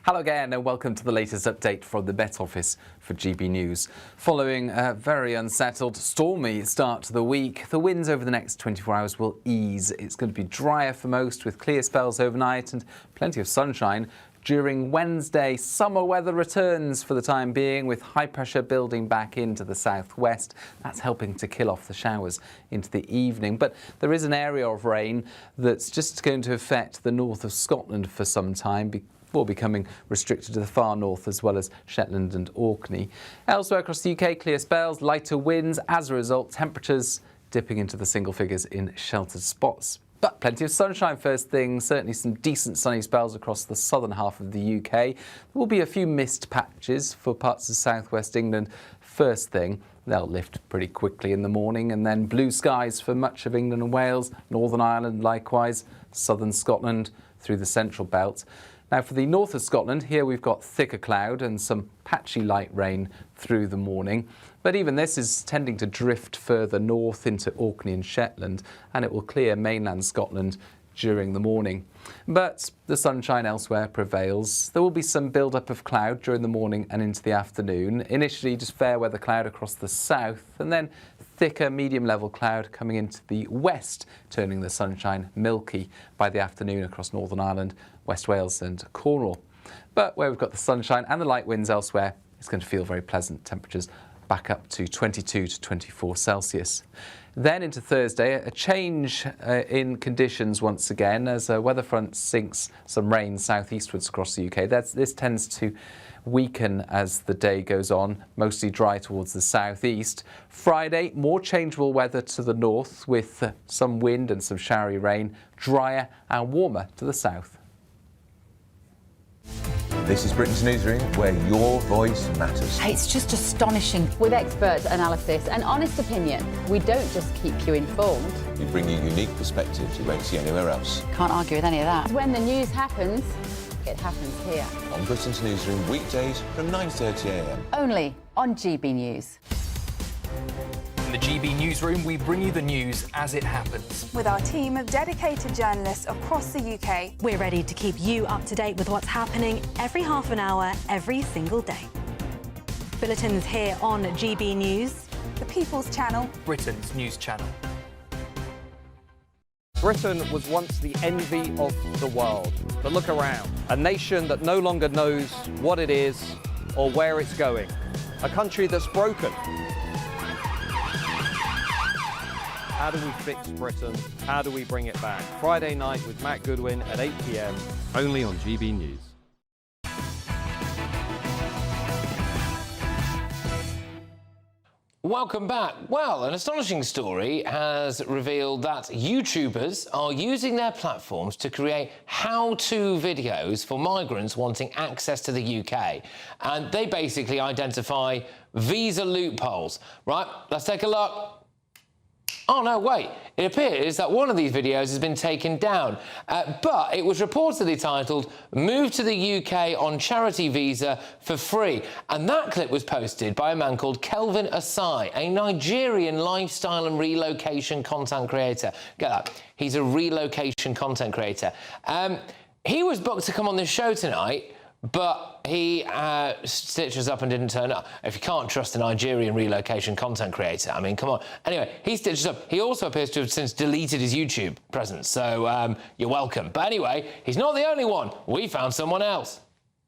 Hello again and welcome to the latest update from the Met Office for GB News. Following a very unsettled, stormy start to the week, the winds over the next 24 hours will ease. It's going to be drier for most, with clear spells overnight and plenty of sunshine. During Wednesday, summer weather returns for the time being, with high pressure building back into the southwest. That's helping to kill off the showers into the evening. But there is an area of rain that's just going to affect the north of Scotland for some time, before becoming restricted to the far north as well as Shetland and Orkney. Elsewhere across the UK, clear spells, lighter winds. As a result, temperatures dipping into the single figures in sheltered spots. But plenty of sunshine first thing, certainly some decent sunny spells across the southern half of the UK. There will be a few mist patches for parts of southwest England first thing. They'll lift pretty quickly in the morning, and then blue skies for much of England and Wales, Northern Ireland likewise, southern Scotland through the central belt. Now for the north of Scotland, here we've got thicker cloud and some patchy light rain through the morning. But even this is tending to drift further north into Orkney and Shetland, and it will clear mainland Scotland during the morning. But the sunshine elsewhere prevails. There will be some build-up of cloud during the morning and into the afternoon. Initially just fair weather cloud across the south, and then thicker medium-level cloud coming into the west, turning the sunshine milky by the afternoon across Northern Ireland, West Wales and Cornwall. But where we've got the sunshine and the light winds elsewhere, it's going to feel very pleasant. Temperatures back up to 22 to 24 Celsius. Then into Thursday, a change in conditions once again as a weather front sinks some rain southeastwards across the UK. This tends to weaken as the day goes on, mostly dry towards the southeast. Friday, more changeable weather to the north with some wind and some showery rain, drier and warmer to the south. This is Britain's Newsroom, where your voice matters. It's just astonishing. With expert analysis and honest opinion, we don't just keep you informed. We bring you unique perspectives you won't see anywhere else. Can't argue with any of that. When the news happens, it happens here. On Britain's Newsroom, weekdays from 9:30 a.m. Only on GB News. In the GB Newsroom, we bring you the news as it happens. With our team of dedicated journalists across the UK. We're ready to keep you up to date with what's happening every half an hour, every single day. Bulletins here on GB News. The People's Channel. Britain's news channel. Britain was once the envy of the world. But look around. A nation that no longer knows what it is or where it's going. A country that's broken. How do we fix Britain? How do we bring it back? Friday night with Matt Goodwin at 8 p.m. Only on GB News. Welcome back. Well, an astonishing story has revealed that YouTubers are using their platforms to create how-to videos for migrants wanting access to the UK. And they basically identify visa loopholes. Right, let's take a look. Oh, no, wait. It appears that one of these videos has been taken down, but it was reportedly titled, "Move to the UK on charity visa for free." And that clip was posted by a man called Kelvin Asai, a Nigerian lifestyle and relocation content creator. Get that? He's a relocation content creator. He was booked to come on this show tonight, but he stitches up and didn't turn up. If you can't trust a Nigerian relocation content creator, I mean, come on. Anyway, he stitches up. He also appears to have since deleted his YouTube presence, so you're welcome. But anyway, he's not the only one. We found someone else.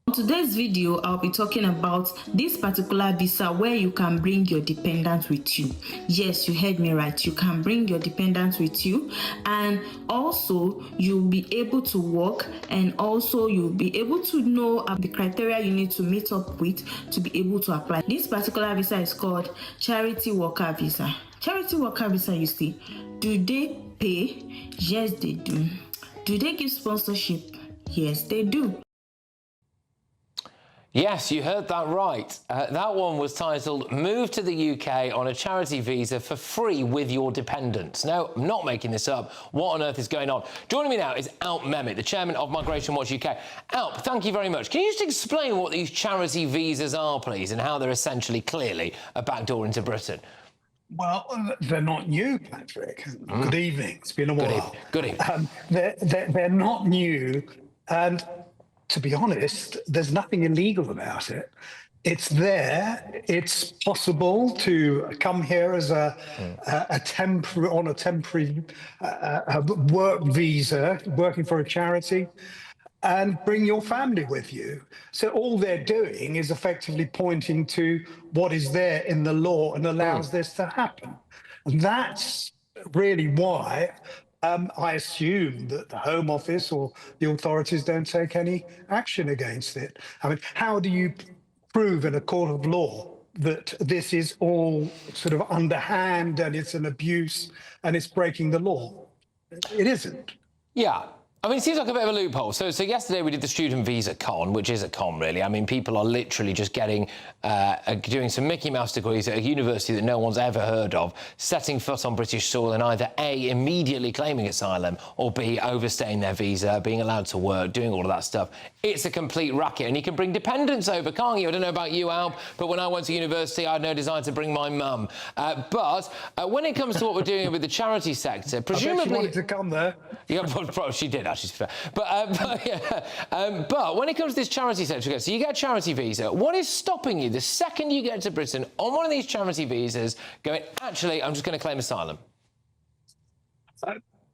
In today's video, I'll be talking about this particular visa where you can bring your dependents with you. Yes, you heard me right. You can bring your dependents with you, and also you'll be able to work, and also you'll be able to know the criteria you need to meet up with to be able to apply. This particular visa is called Charity Worker Visa. Charity Worker Visa, you see, do they pay? Yes, they do. Do they give sponsorship? Yes, they do. Yes, you heard that right. That one was titled Move to the UK on a charity visa for free with your dependents. No, I'm not making this up. What on earth is going on? Joining me now is Alp Mehmet, the chairman of Migration Watch UK. Alp, thank you very much. Can you just explain what these charity visas are, please, and how they're essentially clearly a backdoor into Britain? Well, they're not new, Patrick. Good evening. It's been a while. Good evening. They're not new, and to be honest, there's nothing illegal about it. It's there. It's possible to come here as a temporary work visa, working for a charity, and bring your family with you. So all they're doing is effectively pointing to what is there in the law and allows this to happen. And that's really why I assume that the Home Office or the authorities don't take any action against it. I mean, how do you prove in a court of law that this is all sort of underhand and it's an abuse and it's breaking the law? It isn't. Yeah. I mean, it seems like a bit of a loophole. So yesterday we did the student visa con, which is a con, really. I mean, people are literally just getting, doing some Mickey Mouse degrees at a university that no one's ever heard of, setting foot on British soil and either A, immediately claiming asylum, or B, overstaying their visa, being allowed to work, doing all of that stuff. It's a complete racket, and you can bring dependents over, can't you? I don't know about you, Alp, but when I went to university, I had no desire to bring my mum. But when it comes to what we're doing with the charity sector, presumably... I bet she wanted to come there. Yeah, probably she did, actually, to be fair. But when it comes to this charity sector, so you get a charity visa. What is stopping you the second you get to Britain on one of these charity visas going, actually, I'm just going to claim asylum?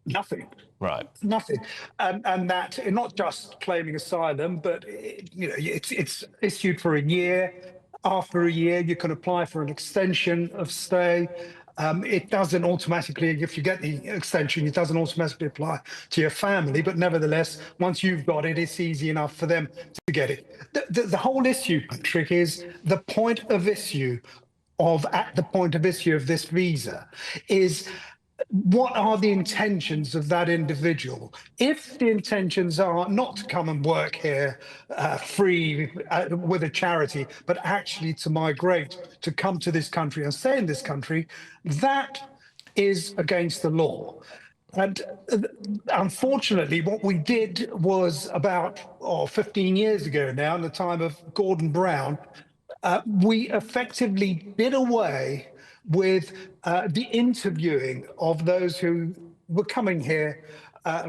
Nothing. Right. Nothing. And that, not just claiming asylum, but it's issued for a year. After a year, you can apply for an extension of stay. It doesn't automatically, if you get the extension, it doesn't automatically apply to your family. But nevertheless, once you've got it, it's easy enough for them to get it. The whole issue, Patrick, is the point of issue of this visa is, what are the intentions of that individual? If the intentions are not to come and work here free with a charity, but actually to migrate, to come to this country and stay in this country, that is against the law. And unfortunately, what we did was about 15 years ago now, in the time of Gordon Brown, we effectively did away with the interviewing of those who were coming here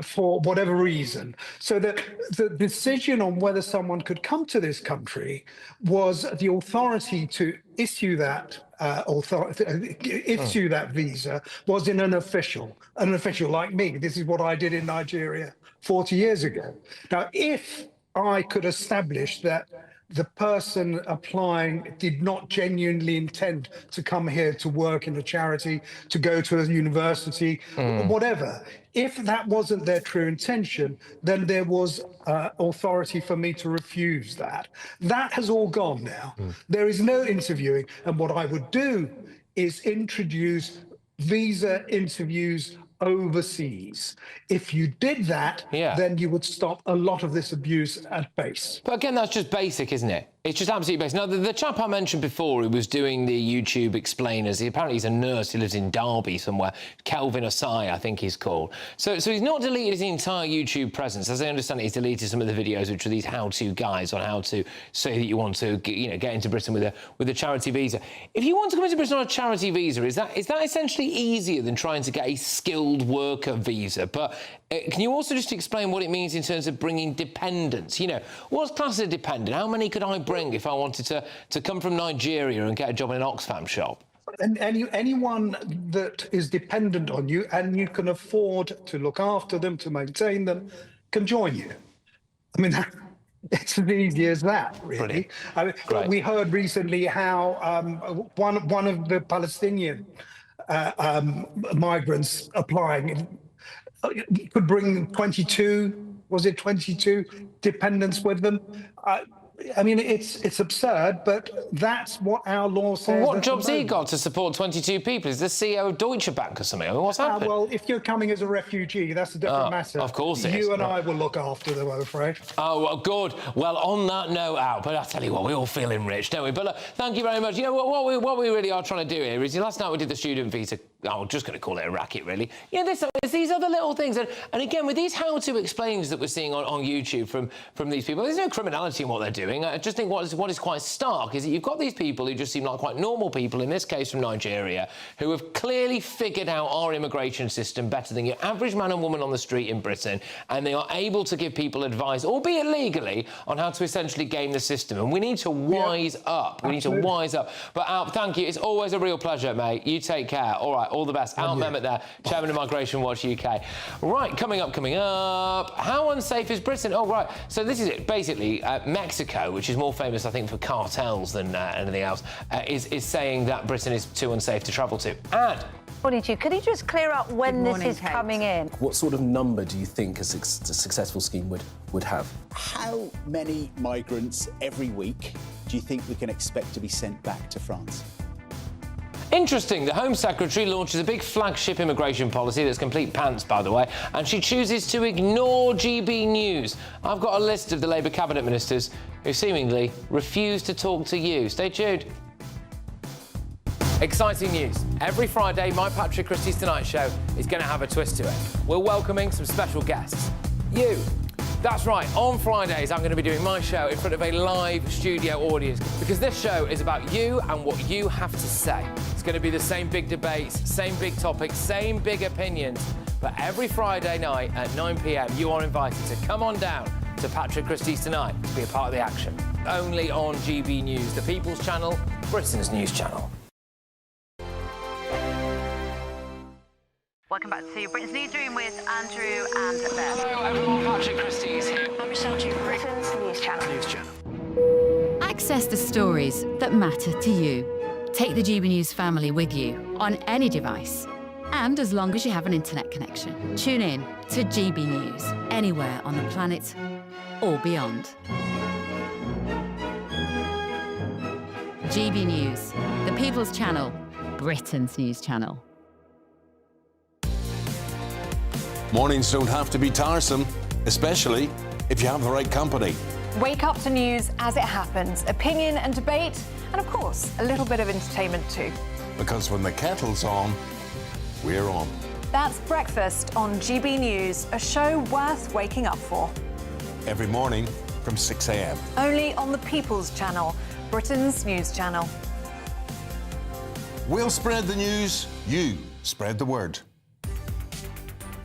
for whatever reason. So that the decision on whether someone could come to this country was the authority to issue that that visa was in an official like me. This is what I did in Nigeria 40 years ago. Now, if I could establish that the person applying did not genuinely intend to come here to work in a charity, to go to a university, whatever. If that wasn't their true intention, then there was authority for me to refuse that. That has all gone now. There is no interviewing. And what I would do is introduce visa interviews overseas. If you did that, then you would stop a lot of this abuse at base. But again, that's just basic, isn't it? It's just absolutely basic. Now, the chap I mentioned before who was doing the YouTube explainers, apparently he's a nurse who lives in Derby somewhere, Kelvin Osai, I think he's called. So he's not deleted his entire YouTube presence. As I understand it, he's deleted some of the videos, which are these how-to guides on how to say that you want to, get into Britain with a charity visa. If you want to come into Britain on a charity visa, is that essentially easier than trying to get a skilled worker visa? But Can you also just explain what it means in terms of bringing dependents? You know, what's classed as a dependent? How many could I bring if I wanted to come from Nigeria and get a job in an Oxfam shop? And anyone that is dependent on you and you can afford to look after them, to maintain them, can join you. I mean, it's as easy as that, really. I mean, we heard recently how one of the Palestinian migrants applying could bring 22 dependents with them. I mean, it's absurd, but that's what our law says. Well, what job's he got to support 22 people? Is the CEO of Deutsche Bank or something? I mean, what's happened? Well, if you're coming as a refugee, that's a different matter. Of course it is. You and I will look after them, I'm afraid. Oh, well, good. Well, on that note, Al, but I tell you what, we all feel enriched, don't we? But look, thank you very much. You know, what we really are trying to do here is, last night we did the student visa. I'm just going to call it a racket, really. You know, there's these other little things. And again, with these how-to explains that we're seeing on YouTube from these people, there's no criminality in what they're doing. I just think what is quite stark is that you've got these people who just seem like quite normal people, in this case from Nigeria, who have clearly figured out our immigration system better than your average man and woman on the street in Britain, and they are able to give people advice, albeit legally, on how to essentially game the system. And we need to wise up. We need to wise up. But Al, thank you. It's always a real pleasure, mate. You take care. All right. All the best. Al Mehmet there, Chairman of Migration Watch UK. Right, coming up. How unsafe is Britain? Oh, right. So this is it. Basically, Mexico, which is more famous, I think, for cartels than anything else, is saying that Britain is too unsafe to travel to. And... Morning to you. Could you just clear up when this is coming in? What sort of number do you think a successful scheme would have? How many migrants every week do you think we can expect to be sent back to France? Interesting, the Home Secretary launches a big flagship immigration policy that's complete pants, by the way, and she chooses to ignore GB News. I've got a list of the Labour Cabinet Ministers who seemingly refuse to talk to you. Stay tuned. Exciting news. Every Friday, my Patrick Christys Tonight Show is going to have a twist to it. We're welcoming some special guests. You. That's right, on Fridays I'm going to be doing my show in front of a live studio audience, because this show is about you and what you have to say. It's going to be the same big debates, same big topics, same big opinions, but every Friday night at 9 p.m. you are invited to come on down to Patrick Christys Tonight to be a part of the action. Only on GB News, the People's Channel, Britain's news channel. Welcome back to Britain's Newsroom with Andrew and Beth. Hello everyone, Patrick Christys here. I'm Michelle Jude, Britain's news channel. Access the stories that matter to you. Take the GB News family with you on any device. And as long as you have an internet connection, tune in to GB News anywhere on the planet or beyond. GB News, the People's Channel, Britain's news channel. Mornings don't have to be tiresome, especially if you have the right company. Wake up to news as it happens, opinion and debate, and of course, a little bit of entertainment too. Because when the kettle's on, we're on. That's Breakfast on GB News, a show worth waking up for. Every morning from 6 a.m. Only on the People's Channel, Britain's news channel. We'll spread the news, you spread the word.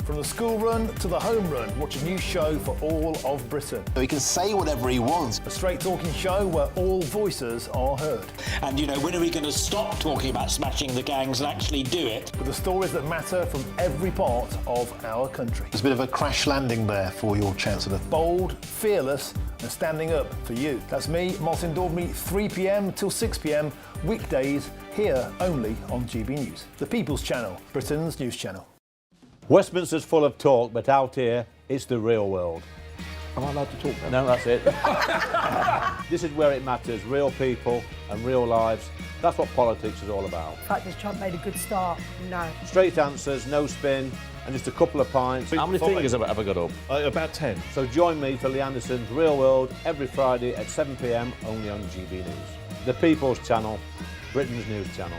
From the school run to the home run, watch a new show for all of Britain. He can say whatever he wants. A straight-talking show where all voices are heard. And, you know, when are we going to stop talking about smashing the gangs and actually do it? With the stories that matter from every part of our country. There's a bit of a crash landing there for your Chancellor. Bold, fearless and standing up for you. That's me, Martin Daubney, 3 p.m. till 6 p.m, weekdays, here only on GB News. The People's Channel, Britain's news channel. Westminster's full of talk, but out here, it's the real world. Am I allowed to talk No, now? that's it. This is where it matters, real people and real lives. That's what politics is all about. In fact, has Trump made a good start? No. Straight answers, no spin, and just a couple of pints. How many fingers have I ever got up? About 10. So join me for Lee Anderson's Real World every Friday at 7 p.m, only on GB News. The People's Channel, Britain's news channel.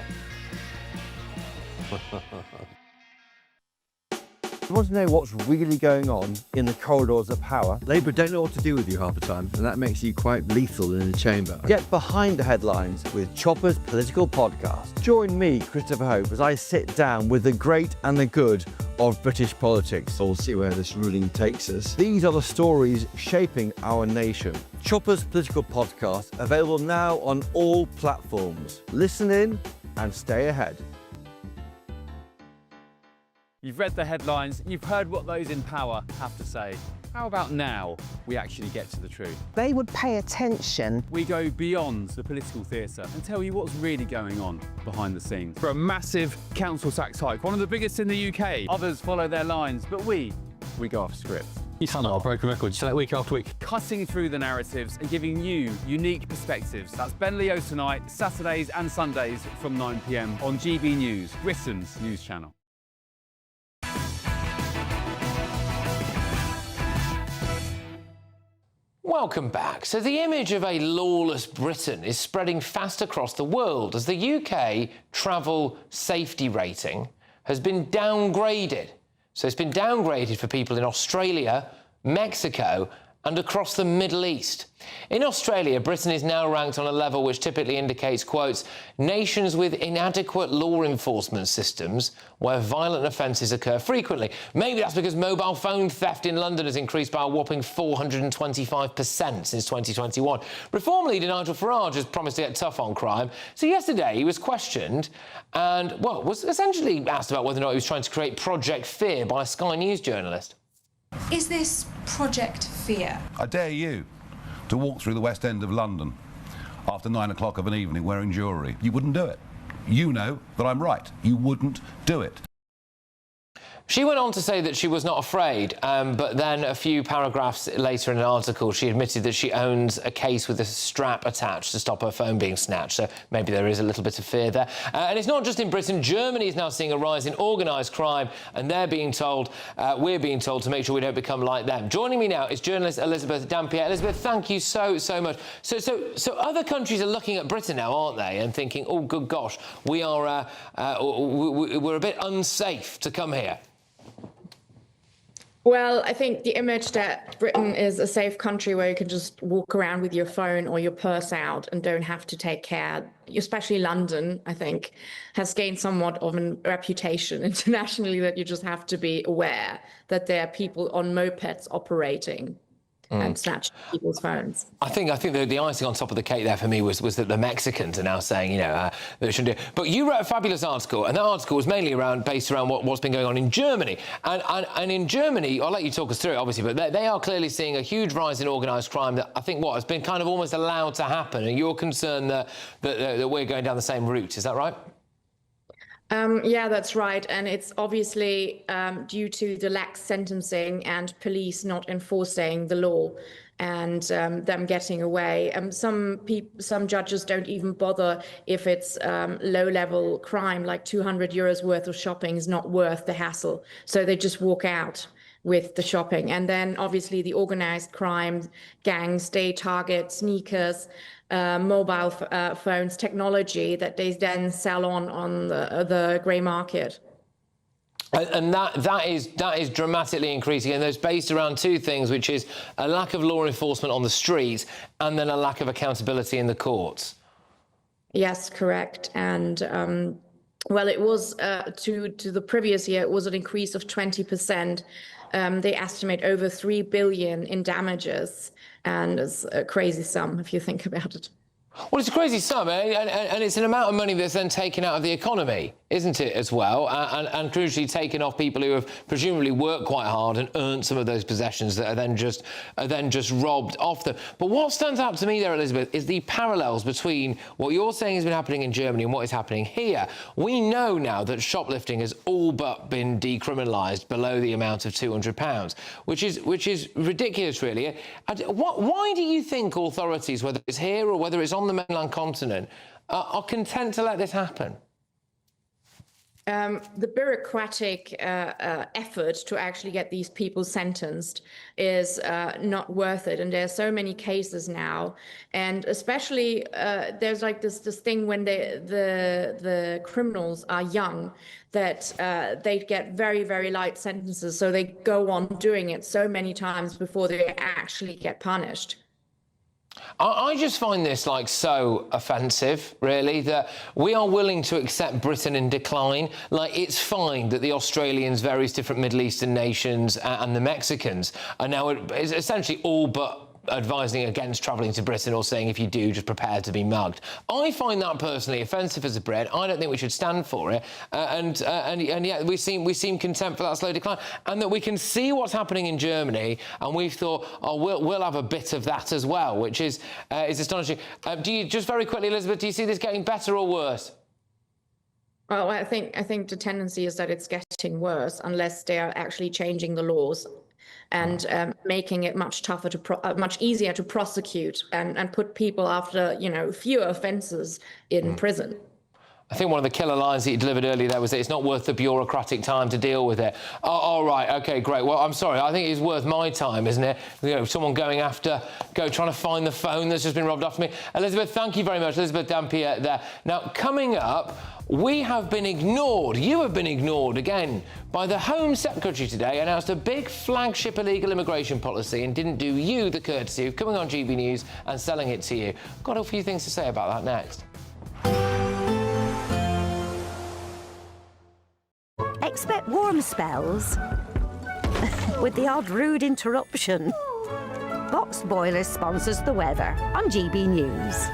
You want to know what's really going on in the corridors of power? Labour don't know what to do with you half the time, and that makes you quite lethal in the chamber. Get behind the headlines with Chopper's Political Podcast. Join me, Christopher Hope, as I sit down with the great and the good of British politics. We'll see where this ruling takes us. These are the stories shaping our nation. Chopper's political podcast, available now on all platforms. Listen in and stay ahead. You've read the headlines, you've heard what those in power have to say. How about now we actually get to the truth? They would pay attention. We go beyond the political theatre and tell you what's really going on behind the scenes. For a massive council tax hike, one of the biggest in the UK. Others follow their lines, but we go off script. You sound like a broken record, you say that week after week. Cutting through the narratives and giving you unique perspectives. That's Ben Leo tonight, Saturdays and Sundays from 9 p.m. on GB News, Britain's news channel. Welcome back. So the image of a lawless Britain is spreading fast across the world as the UK travel safety rating has been downgraded. So it's been downgraded for people in Australia, Mexico, and across the Middle East. In Australia, Britain is now ranked on a level which typically indicates, quotes, nations with inadequate law enforcement systems where violent offences occur frequently. Maybe that's because mobile phone theft in London has increased by a whopping 425% since 2021. Reform leader Nigel Farage has promised to get tough on crime. So yesterday he was questioned and, well, was essentially asked about whether or not he was trying to create Project Fear by a Sky News journalist. Is this Project Fear? I dare you to walk through the West End of London after 9 o'clock of an evening wearing jewellery. You wouldn't do it. You know that I'm right. You wouldn't do it. She went on to say that she was not afraid, but then a few paragraphs later in an article, she admitted that she owns a case with a strap attached to stop her phone being snatched, so maybe there is a little bit of fear there. And it's not just in Britain. Germany is now seeing a rise in organised crime, and they're being told, we're being told to make sure we don't become like them. Joining me now is journalist Elizabeth Dampier. Elizabeth, thank you so much. So other countries are looking at Britain now, aren't they, and thinking, oh, good gosh, we are, we're a bit unsafe to come here. Well, I think the image that Britain is a safe country where you can just walk around with your phone or your purse out and don't have to take care, especially London, I think, has gained somewhat of a reputation internationally that you just have to be aware that there are people on mopeds operating and snatch people's phones. I think the icing on top of the cake there for me was that the Mexicans are now saying, you know, that they shouldn't do it. But you wrote a fabulous article, and that article was mainly based around what's been going on in Germany. And in Germany, I'll let you talk us through it, obviously, but they are clearly seeing a huge rise in organised crime that I think has been kind of almost allowed to happen. And you're concerned that we're going down the same route. Is that right? Yeah, that's right. And it's obviously due to the lax sentencing and police not enforcing the law and them getting away. Some judges don't even bother if it's low-level crime, like 200 euros worth of shopping is not worth the hassle. So they just walk out with the shopping. And then obviously the organized crime gangs, they target sneakers, mobile phones, technology that they then sell on the grey market. And that is dramatically increasing, and those based around two things, which is a lack of law enforcement on the streets and then a lack of accountability in the courts. Yes, correct. And well, it was to the previous year, it was an increase of 20%. They estimate over 3 billion in damages, and it's a crazy sum if you think about it. Well, it's a crazy sum, and it's an amount of money that's then taken out of the economy, isn't it, as well? And crucially taken off people who have presumably worked quite hard and earned some of those possessions that are then just robbed off them. But what stands out to me there, Elizabeth, is the parallels between what you're saying has been happening in Germany and what is happening here. We know now that shoplifting has all but been decriminalised below the amount of £200, which is ridiculous, really. Why do you think authorities, whether it's here or whether it's on the mainland continent, are content to let this happen? The bureaucratic effort to actually get these people sentenced is not worth it. And there are so many cases now. And especially there's like this thing when the criminals are young, that they get very, very light sentences. So they go on doing it so many times before they actually get punished. I just find this like so offensive, really, that we are willing to accept Britain in decline. Like, it's fine that the Australians, various different Middle Eastern nations and the Mexicans are now essentially all but advising against travelling to Britain, or saying if you do, just prepare to be mugged. I find that personally offensive as a Brit. I don't think we should stand for it, and yet we seem content for that slow decline, and that we can see what's happening in Germany, and we've thought, oh, we'll have a bit of that as well, which is astonishing. Do you, just very quickly, Elizabeth, do you see this getting better or worse? Well, I think the tendency is that it's getting worse unless they are actually changing the laws and making it much tougher much easier to prosecute and put people after, fewer offences in prison. I think one of the killer lines that you delivered earlier there was that it's not worth the bureaucratic time to deal with it. Oh, right, OK, great. Well, I'm sorry, I think it's worth my time, isn't it? Someone trying to find the phone that's just been robbed off me. Elizabeth, thank you very much. Elizabeth Dampier there. Now, coming up, we have been ignored. You have been ignored again by the Home Secretary today. Announced a big flagship illegal immigration policy and didn't do you the courtesy of coming on GB News and selling it to you. Got a few things to say about that next. Expect warm spells with the odd rude interruption. Box Boilers sponsors the weather on GB News.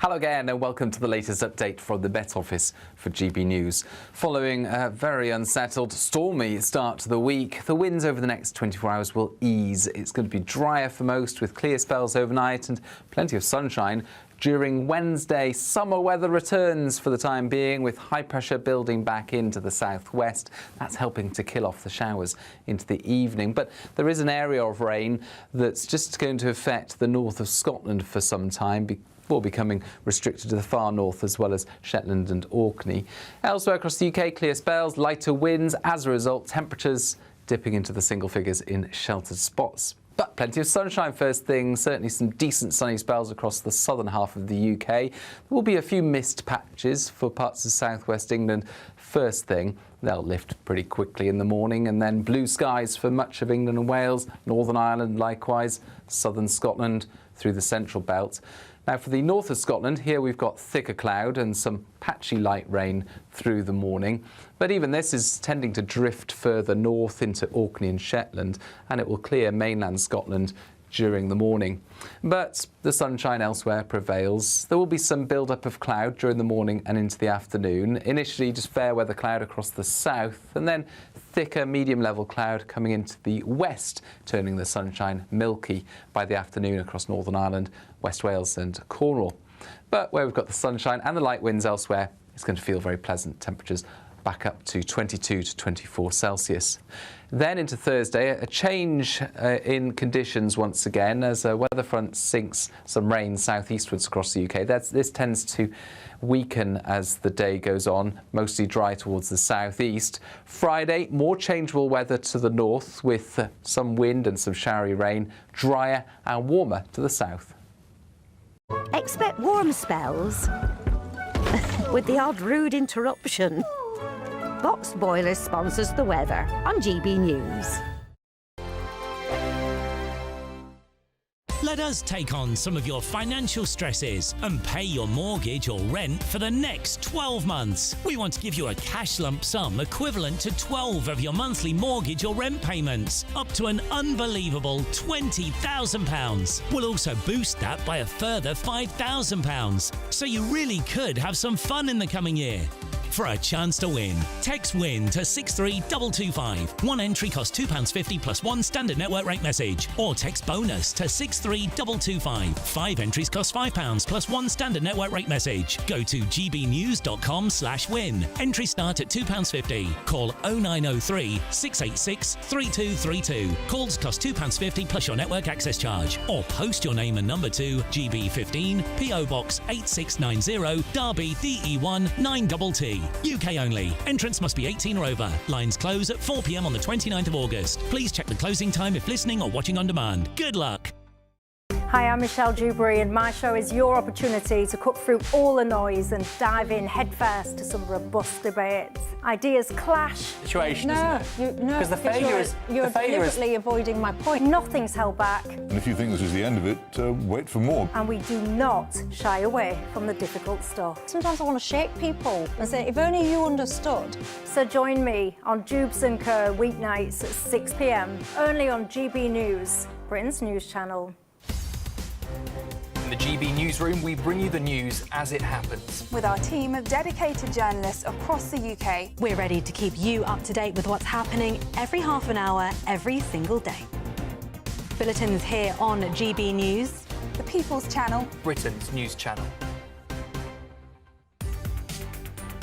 Hello again and welcome to the latest update from the Met Office for GB News. Following a very unsettled, stormy start to the week, the winds over the next 24 hours will ease. It's going to be drier for most, with clear spells overnight and plenty of sunshine. During Wednesday, summer weather returns for the time being, with high pressure building back into the southwest. That's helping to kill off the showers into the evening. But there is an area of rain that's just going to affect the north of Scotland for some time, before becoming restricted to the far north as well as Shetland and Orkney. Elsewhere across the UK, clear spells, lighter winds. As a result, temperatures dipping into the single figures in sheltered spots. But plenty of sunshine first thing, certainly some decent sunny spells across the southern half of the UK. There will be a few mist patches for parts of southwest England first thing. They'll lift pretty quickly in the morning, and then blue skies for much of England and Wales, Northern Ireland likewise, southern Scotland through the central belt. Now for the north of Scotland, here we've got thicker cloud and some patchy light rain through the morning. But even this is tending to drift further north into Orkney and Shetland, and it will clear mainland Scotland during the morning. But the sunshine elsewhere prevails. There will be some build-up of cloud during the morning and into the afternoon. Initially just fair weather cloud across the south, and then thicker medium-level cloud coming into the west, turning the sunshine milky by the afternoon across Northern Ireland, West Wales and Cornwall. But where we've got the sunshine and the light winds elsewhere, it's going to feel very pleasant. Temperatures back up to 22 to 24 Celsius. Then into Thursday, a change in conditions once again as a weather front sinks some rain southeastwards across the UK. This tends to weaken as the day goes on, mostly dry towards the southeast. Friday, more changeable weather to the north with some wind and some showery rain, drier and warmer to the south. Expect warm spells with the odd rude interruption. Box Boilers sponsors the weather on GB News. Let us take on some of your financial stresses and pay your mortgage or rent for the next 12 months. We want to give you a cash lump sum equivalent to 12 of your monthly mortgage or rent payments, up to an unbelievable £20,000. We'll also boost that by a further £5,000, so you really could have some fun in the coming year. For a chance to win, text WIN to 63225. One entry costs £2.50 plus one standard network rate message. Or text BONUS to 63225. 5 entries cost £5 plus one standard network rate message. Go to gbnews.com/win. Entries start at £2.50. Call 0903 686 3232. Calls cost £2.50 plus your network access charge. Or post your name and number to GB15 PO Box 8690 Derby DE1 9TT. UK only. Entrance must be 18 or over. Lines close at 4 p.m. on the 29th of August. Please check the closing time if listening or watching on demand. Good luck. Hi, I'm Michelle Dewberry, and my show is your opportunity to cut through all the noise and dive in headfirst to some robust debates. Ideas clash. Situation, No, isn't it? no, Because the failure is you're deliberately avoiding my point. Nothing's held back, And if you think this is the end of it, wait for more. and we do not shy away from the difficult stuff. Sometimes I want to shake people and say, if only you understood. So join me on Jubes and Co weeknights at 6 p.m. only on GB News, Britain's news channel. In the GB newsroom, we bring you the news as it happens. With our team of dedicated journalists across the UK, we're ready to keep you up to date with what's happening every half an hour, every single day. Bulletins here on GB News, the People's Channel, Britain's news channel.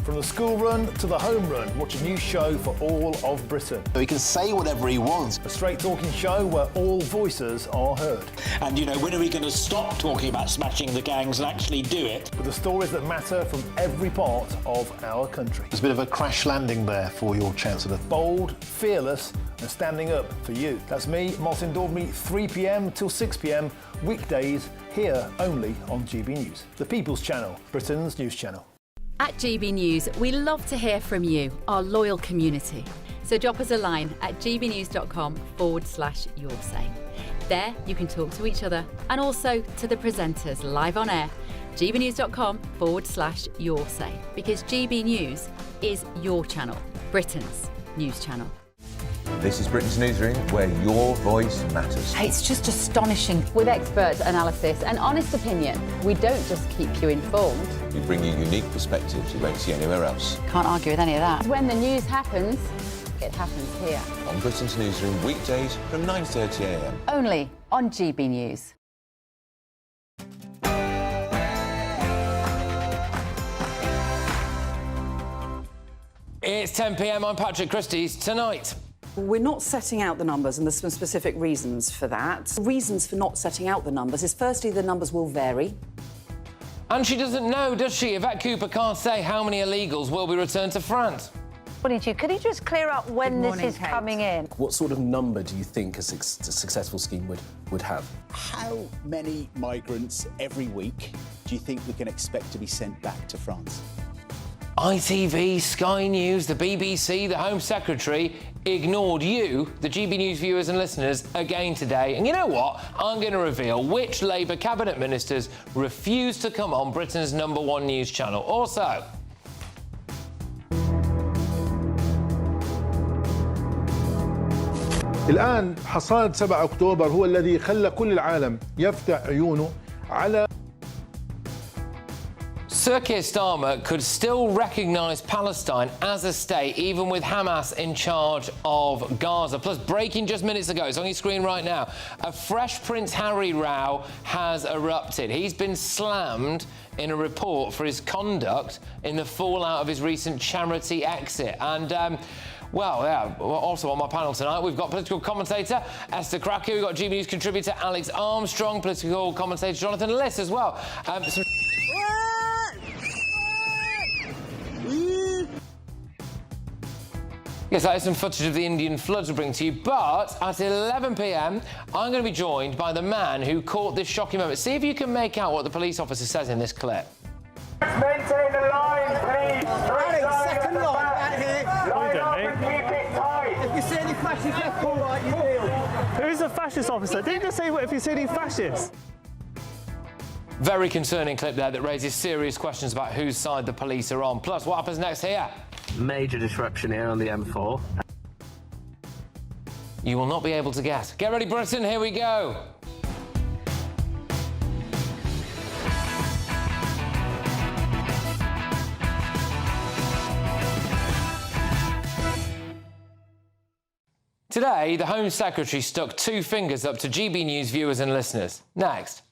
From the school run to the home run, watch a new show for all of Britain. He can say whatever he wants. A straight talking show where all voices are heard. And, you know, when are we going to stop talking about smashing the gangs and actually do it? With the stories that matter from every part of our country. There's a bit of a crash landing there for your Chancellor. Bold, fearless and standing up for you. That's me, Martin Daubney, 3 p.m. till 6 p.m. weekdays here only on GB News. The People's Channel, Britain's news channel. At GB News, we love to hear from you, our loyal community. So drop us a line at gbnews.com/yoursay. There you can talk to each other and also to the presenters live on air. gbnews.com/yoursay, because GB News is your channel, Britain's news channel. This is Britain's Newsroom, where your voice matters. It's just astonishing. With expert analysis and honest opinion, we don't just keep you informed. We bring you unique perspectives you won't see anywhere else. Can't argue with any of that. When the news happens, it happens here. On Britain's Newsroom, weekdays from 9:30 a.m. Only on GB News. It's 10 p.m. I'm Patrick Christys. Tonight, we're not setting out the numbers, and there's some specific reasons for that. Reasons for not setting out the numbers is, firstly, the numbers will vary. And she doesn't know, does she? Yvette Cooper can't say how many illegals will be returned to France. Could you just clear up when this is coming in? What sort of number do you think a successful scheme would have? How many migrants every week do you think we can expect to be sent back to France? ITV, Sky News, the BBC, the Home Secretary ignored you, the GB News viewers and listeners, again today. And you know what? I'm going to reveal which Labour cabinet ministers refused to come on Britain's #1 news channel. Also, الآن حصاد 7 أكتوبر هو الذي خلى كل العالم يفتح عيونه على Sir Keir Starmer could still recognise Palestine as a state, even with Hamas in charge of Gaza. Plus, breaking just minutes ago, it's on your screen right now, a fresh Prince Harry row has erupted. He's been slammed in a report for his conduct in the fallout of his recent charity exit. And, also on my panel tonight, we've got political commentator Esther Krakow, we've got GB News contributor Alex Armstrong, political commentator Jonathan Liss as well. Yes, that is some footage of the Indian floods we'll bring to you, but at 11 p.m, I'm going to be joined by the man who caught this shocking moment. See if you can make out what the police officer says in this clip. Maintain the line, please. Alex, second line out here. Line up and keep it tight. If you see any fascists left or right, you deal. Who's a fascist officer? Didn't you say if you see any fascists? Very concerning clip there that raises serious questions about whose side the police are on. Plus, what happens next here? Major disruption here on the M4. You will not be able to guess. Get ready, Britain, here we go. Today, the Home Secretary stuck 2 fingers up to GB News viewers and listeners. Next.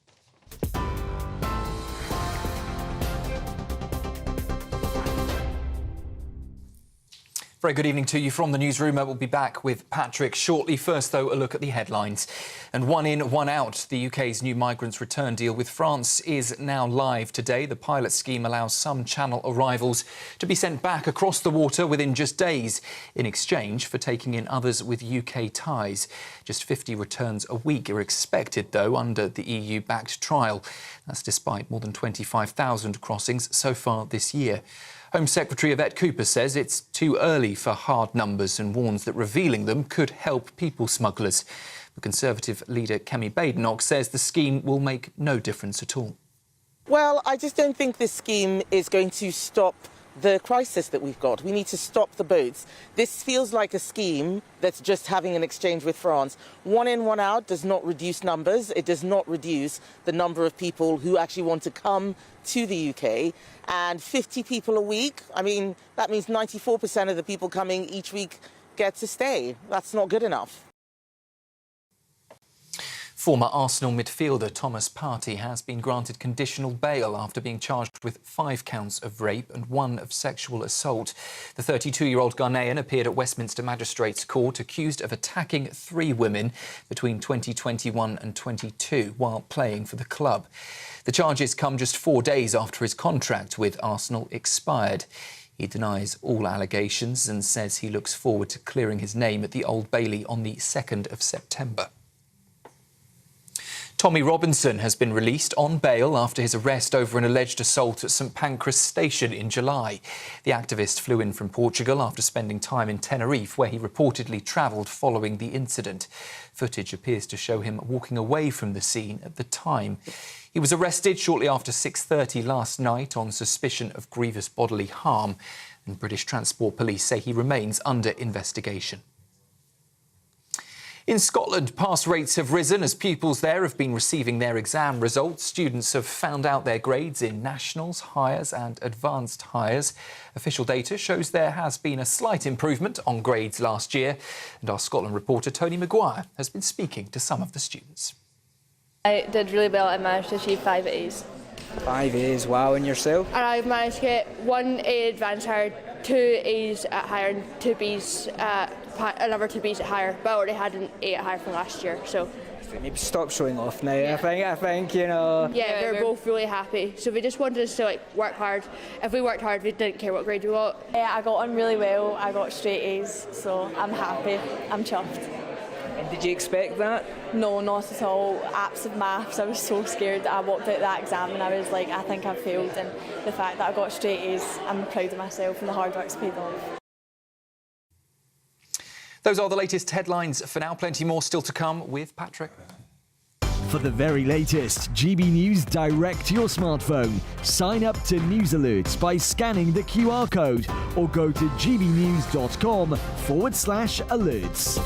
Very good evening to you from the newsroom. We'll be back with Patrick shortly. First, though, a look at the headlines. And one in, one out. The UK's new migrants return deal with France is now live today. The pilot scheme allows some Channel arrivals to be sent back across the water within just days in exchange for taking in others with UK ties. Just 50 returns a week are expected, though, under the EU-backed trial. That's despite more than 25,000 crossings so far this year. Home Secretary Yvette Cooper says it's too early for hard numbers and warns that revealing them could help people smugglers. The Conservative leader Kemi Badenoch says the scheme will make no difference at all. Well, I just don't think this scheme is going to stop the crisis that we've got. We need to stop the boats. This feels like a scheme that's just having an exchange with France. 1 in, 1 out does not reduce numbers. It does not reduce the number of people who actually want to come to the UK. And 50 people a week, I mean, that means 94% of the people coming each week get to stay. That's not good enough. Former Arsenal midfielder Thomas Partey has been granted conditional bail after being charged with 5 counts of rape and 1 of sexual assault. The 32-year-old Ghanaian appeared at Westminster Magistrates Court accused of attacking 3 women between 2021 and 22 while playing for the club. The charges come just 4 days after his contract with Arsenal expired. He denies all allegations and says he looks forward to clearing his name at the Old Bailey on the 2nd of September. Tommy Robinson has been released on bail after his arrest over an alleged assault at St Pancras Station in July. The activist flew in from Portugal after spending time in Tenerife, where he reportedly travelled following the incident. Footage appears to show him walking away from the scene at the time. He was arrested shortly after 6:30 last night on suspicion of grievous bodily harm, and British Transport Police say he remains under investigation. In Scotland, pass rates have risen as pupils there have been receiving their exam results. Students have found out their grades in nationals, highers and advanced highers. Official data shows there has been a slight improvement on grades last year. And our Scotland reporter Tony Maguire has been speaking to some of the students. I did really well. I managed to achieve 5 A's. 5 A's, wow, and yourself? And I've managed to get 1 A advanced higher, 2 A's at higher and 2 B's another 2 B's at higher, but I already had an A at higher from last year, so. Maybe stop showing off now, yeah. I think, you know. Yeah, we're both really happy, so we just wanted us to work hard. If we worked hard, we didn't care what grade we got. Yeah, I got on really well, I got straight A's, so I'm happy, I'm chuffed. And did you expect that? No, not at all. Apps of maths, I was so scared that I walked out that exam and I was like, I think I've failed, and the fact that I got straight A's, I'm proud of myself and the hard work's paid off. Those are the latest headlines for now. Plenty more still to come with Patrick. For the very latest GB News direct to your smartphone, sign up to News Alerts by scanning the QR code or go to gbnews.com/alerts.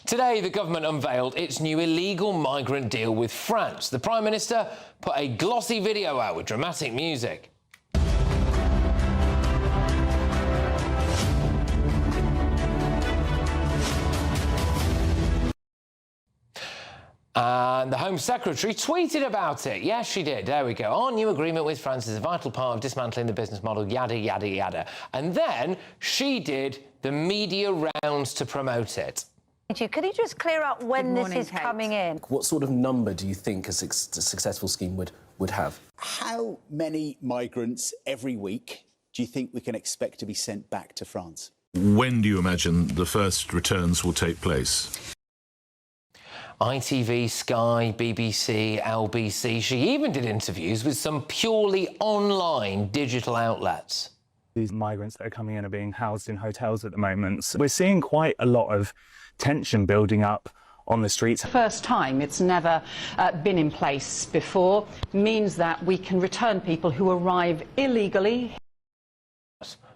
Today, the government unveiled its new illegal migrant deal with France. The Prime Minister put a glossy video out with dramatic music. And the Home Secretary tweeted about it. Yes, she did. There we go. Our new agreement with France is a vital part of dismantling the business model, yada, yada, yada. And then she did the media rounds to promote it. Could you just clear up when this is coming in? What sort of number do you think a successful scheme would have? How many migrants every week do you think we can expect to be sent back to France? When do you imagine the first returns will take place? ITV, Sky, BBC, LBC. She even did interviews with some purely online digital outlets. These migrants that are coming in are being housed in hotels at the moment. So we're seeing quite a lot of tension building up on the streets. First time, it's never been in place before, means that we can return people who arrive illegally.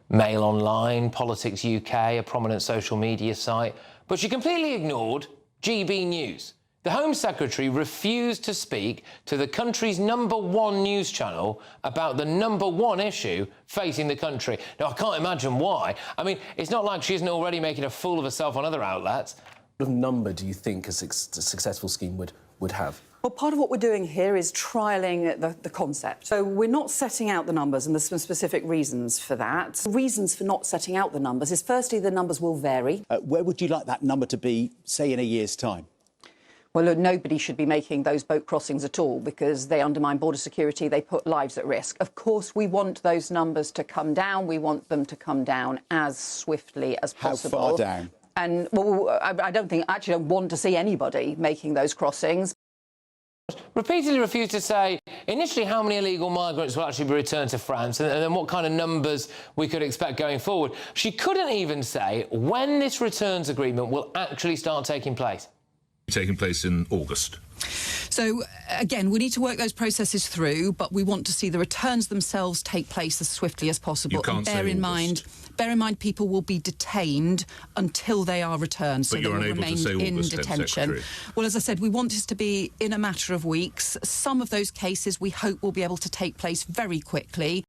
Mail Online, Politics UK, a prominent social media site, but she completely ignored GB News. The Home Secretary refused to speak to the country's #1 news channel about the #1 issue facing the country. Now, I can't imagine why. I mean, it's not like she isn't already making a fool of herself on other outlets. What sort of number do you think a successful scheme would have? Well, part of what we're doing here is trialling the concept. So we're not setting out the numbers, and there's some specific reasons for that. The reasons for not setting out the numbers is, firstly, the numbers will vary. Where would you like that number to be, say, in a year's time? Well, look, nobody should be making those boat crossings at all because they undermine border security, they put lives at risk. Of course, we want those numbers to come down. We want them to come down as swiftly as possible. How far down? And well, I actually don't want to see anybody making those crossings. Repeatedly refused to say initially how many illegal migrants will actually be returned to France and then what kind of numbers we could expect going forward. She couldn't even say when this returns agreement will actually start taking place. Taking place in August. So, again, we need to work those processes through, but we want to see the returns themselves take place as swiftly as possible. You can't bear in mind, people will be detained until they are returned, so but they you're will unable remain to say in August, Head detention. Secretary. Well, as I said, we want this to be in a matter of weeks. Some of those cases we hope will be able to take place very quickly.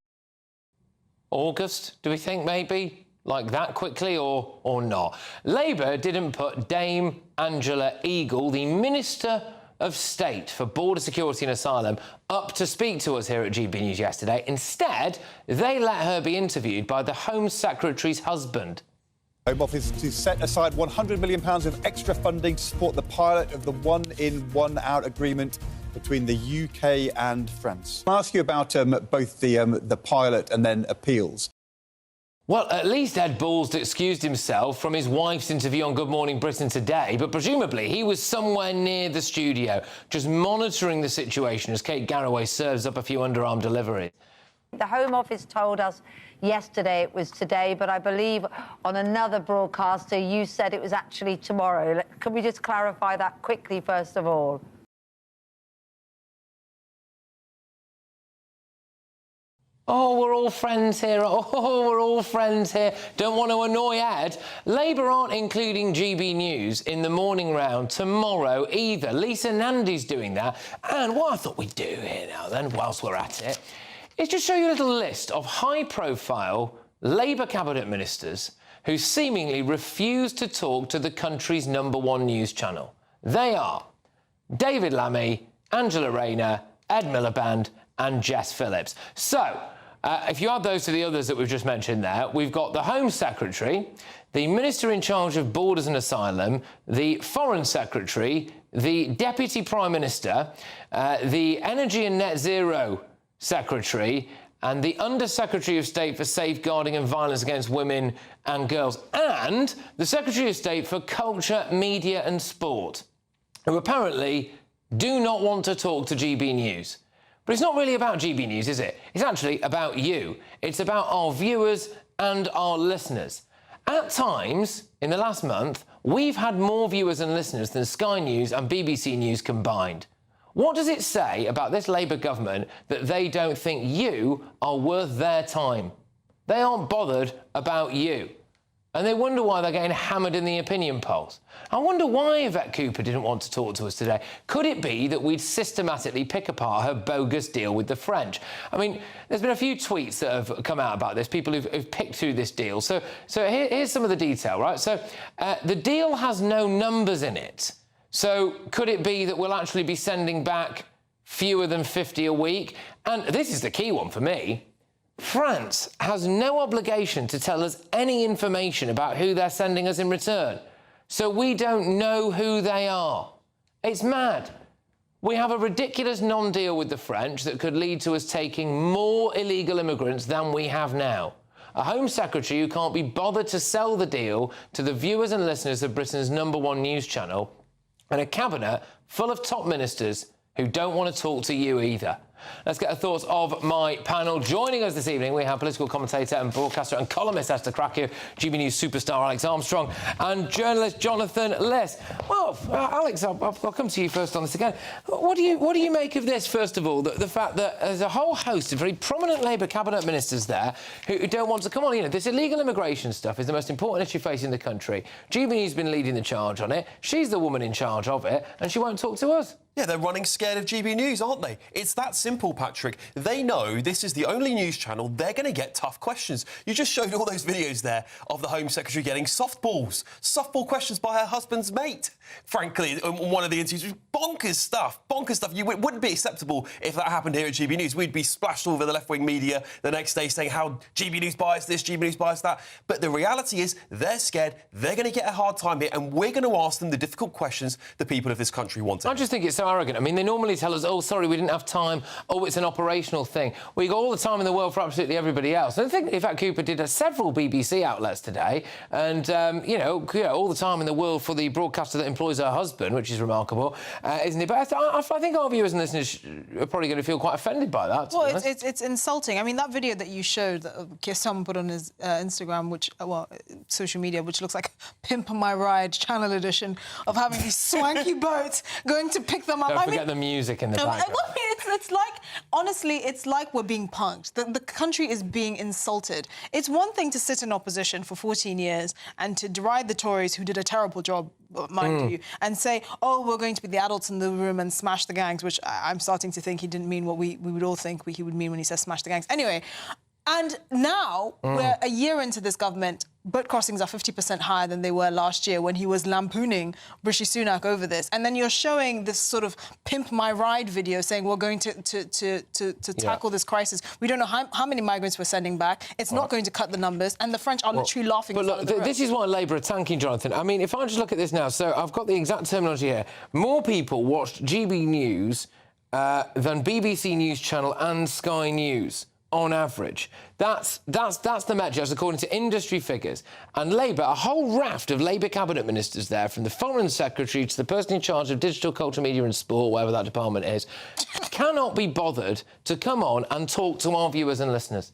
August, do we think maybe? Like that quickly or not? Labour didn't put Dame Angela Eagle, the Minister of State for Border Security and Asylum, up to speak to us here at GB News yesterday. Instead, they let her be interviewed by the Home Secretary's husband. Home Office to set aside £100 million of extra funding to support the pilot of the one-in, one-out agreement between the UK and France. I'll ask you about both the pilot and then appeals. Well, at least Ed Balls excused himself from his wife's interview on Good Morning Britain today, but presumably he was somewhere near the studio, just monitoring the situation as Kate Garraway serves up a few underarm deliveries. The Home Office told us yesterday it was today, but I believe on another broadcaster you said it was actually tomorrow. Can we just clarify that quickly, first of all? Oh, we're all friends here. Oh, we're all friends here. Don't want to annoy Ed. Labour aren't including GB News in the morning round tomorrow either. Lisa Nandy's doing that. And what I thought we'd do here now then, whilst we're at it, is just show you a little list of high-profile Labour cabinet ministers who seemingly refuse to talk to the country's #1 news channel. They are David Lammy, Angela Rayner, Ed Miliband and Jess Phillips. So, if you add those to the others that we've just mentioned there, we've got the Home Secretary, the Minister in charge of Borders and Asylum, the Foreign Secretary, the Deputy Prime Minister, the Energy and Net Zero Secretary, and the Under-Secretary of State for Safeguarding and Violence Against Women and Girls, and the Secretary of State for Culture, Media and Sport, who apparently do not want to talk to GB News. But it's not really about GB News, is it? It's actually about you. It's about our viewers and our listeners. At times, in the last month, we've had more viewers and listeners than Sky News and BBC News combined. What does it say about this Labour government that they don't think you are worth their time? They aren't bothered about you. And they wonder why they're getting hammered in the opinion polls. I wonder why Yvette Cooper didn't want to talk to us today. Could it be that we'd systematically pick apart her bogus deal with the French? I mean, there's been a few tweets that have come out about this, people who've picked through this deal. So here's some of the detail, right? So the deal has no numbers in it. So could it be that we'll actually be sending back fewer than 50 a week? And this is the key one for me. France has no obligation to tell us any information about who they're sending us in return. So we don't know who they are. It's mad. We have a ridiculous non-deal with the French that could lead to us taking more illegal immigrants than we have now. A Home Secretary who can't be bothered to sell the deal to the viewers and listeners of Britain's #1 news channel, and a cabinet full of top ministers who don't want to talk to you either. Let's get the thoughts of my panel. Joining us this evening, we have political commentator and broadcaster and columnist Esther Krakow, GB News superstar Alex Armstrong, and journalist Jonathan Liss. Well, Alex, I'll come to you first on this again. What do you make of this, first of all, the fact that there's a whole host of very prominent Labour cabinet ministers there who don't want to come on? You know, this illegal immigration stuff is the most important issue facing the country. GB News has been leading the charge on it. She's the woman in charge of it, and she won't talk to us. Yeah, they're running scared of GB News, aren't they? It's that simple, Patrick. They know this is the only news channel. They're going to get tough questions. You just showed all those videos there of the Home Secretary getting softball questions by her husband's mate. Frankly, one of the interviews was bonkers stuff. It wouldn't be acceptable if that happened here at GB News. We'd be splashed all over the left-wing media the next day saying how GB News biased this, GB News biased that. But the reality is they're scared. They're going to get a hard time here, and we're going to ask them the difficult questions the people of this country want. I just think it's so arrogant. I mean, they normally tell us, oh, sorry, we didn't have time oh, it's an operational thing. Well, you've got all the time in the world for absolutely everybody else. And I think, in fact, Cooper did several BBC outlets today, and, you know, all the time in the world for the broadcaster that employs her husband, which is remarkable, isn't it? But I think our viewers and listeners are probably going to feel quite offended by that. Well, it's insulting. I mean, that video that you showed that someone put on his Instagram, which, social media, which looks like Pimp My Ride Channel Edition of having these swanky boats going to pick them up. Don't forget the music in the background. It's like, honestly, it's like we're being punked. The country is being insulted. It's one thing to sit in opposition for 14 years and to deride the Tories, who did a terrible job, mind you, and say, oh, we're going to be the adults in the room and smash the gangs, which I'm starting to think he didn't mean what we would all think he would mean when he says smash the gangs. Anyway, and now we're a year into this government. Boat crossings are 50% higher than they were last year when he was lampooning Rishi Sunak over this. And then you're showing this sort of Pimp My Ride video saying we're going to tackle this crisis. We don't know how many migrants we're sending back. It's not going to cut the numbers. And the French are literally laughing. But look, this is why Labour are tanking, Jonathan. I mean, if I just look at this now, so I've got the exact terminology here. More people watched GB News than BBC News Channel and Sky News. On average. That's the metric, according to industry figures. And Labour, a whole raft of Labour cabinet ministers there, from the Foreign Secretary to the person in charge of digital, culture, media and sport, whatever that department is, cannot be bothered to come on and talk to our viewers and listeners.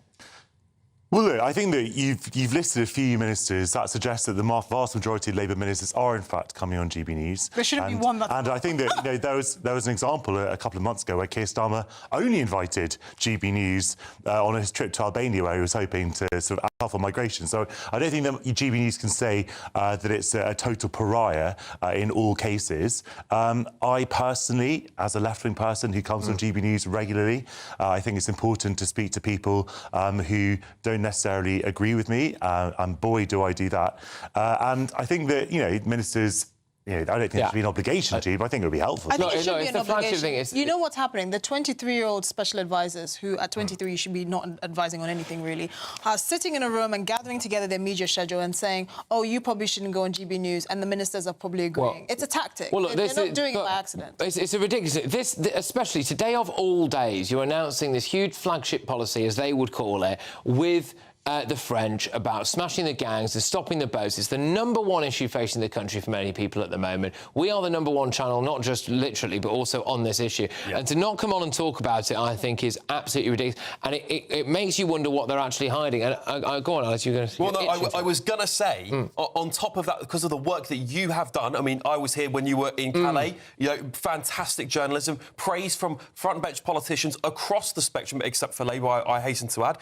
Well, look, I think that you've listed a few ministers that suggest that the vast majority of Labour ministers are, in fact, coming on GB News. There shouldn't be one that's... And I think that there was an example a couple of months ago where Keir Starmer only invited GB News on his trip to Albania, where he was hoping to sort of alpha migration. So I don't think that GB News can say that it's a total pariah in all cases. I personally, as a left-wing person who comes on GB News regularly, I think it's important to speak to people who don't necessarily agree with me, and boy, do I do that. And I think that, ministers... I don't think there should be an obligation to, but I think it would be helpful. I think it should be an obligation. You know what's happening? The 23-year-old special advisors, who at 23 should be not advising on anything really, are sitting in a room and gathering together their media schedule and saying, oh, you probably shouldn't go on GB News, and the ministers are probably agreeing. It's a tactic. Well, look, they're not doing it by accident. It's a ridiculous... especially today of all days, you're announcing this huge flagship policy, as they would call it, with... the French about smashing the gangs and stopping the boats. It's the #1 issue facing the country for many people at the moment. We are the #1 channel, not just literally, but also on this issue. Yeah. And to not come on and talk about it, I think, is absolutely ridiculous. And it makes you wonder what they're actually hiding. And go on, Alex, you're going to... Well, no, I was going to say, on top of that, because of the work that you have done, I mean, I was here when you were in Calais, fantastic journalism, praise from front-bench politicians across the spectrum, except for Labour, I hasten to add.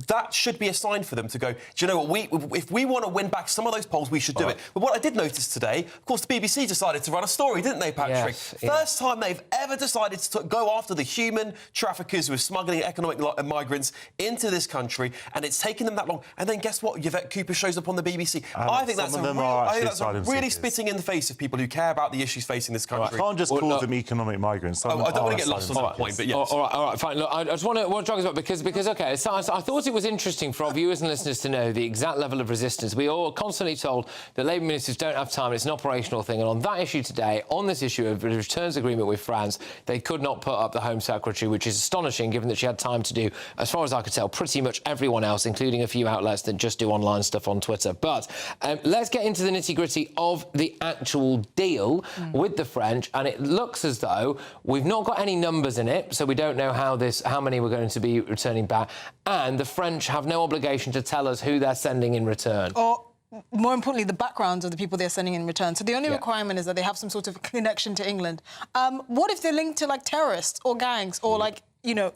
That should be a sign for them to go, do you know what, if we want to win back some of those polls, we should do it. But what I did notice today, of course, the BBC decided to run a story, didn't they, Patrick? Yes, First time they've ever decided to go after the human traffickers who are smuggling economic migrants into this country, and it's taken them that long. And then guess what? Yvette Cooper shows up on the BBC. I think that's really spitting in the face of people who care about the issues facing this country. I can't just call them economic migrants. I don't want to get lost on that point, but yes. All right, fine. Look, I just want to talk about because OK, so I thought it was interesting for our viewers and listeners to know the exact level of resistance. We are constantly told that Labour ministers don't have time, it's an operational thing, and on that issue today, on this issue of the returns agreement with France, they could not put up the Home Secretary, which is astonishing given that she had time to do, as far as I could tell, pretty much everyone else, including a few outlets that just do online stuff on Twitter. But let's get into the nitty-gritty of the actual deal with the French, and it looks as though we've not got any numbers in it, so we don't know how many we're going to be returning back, and the French have no obligation to tell us who they're sending in return. Or, more importantly, the backgrounds of the people they're sending in return. So the only requirement is that they have some sort of connection to England. What if they're linked to, like, terrorists or gangs or, like,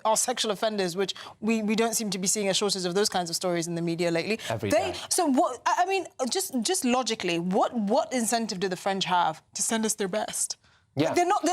our sexual offenders, which we don't seem to be seeing a shortage of those kinds of stories in the media lately. Every day. So what? I mean, just logically, what incentive do the French have to send us their best? Yeah. They're not...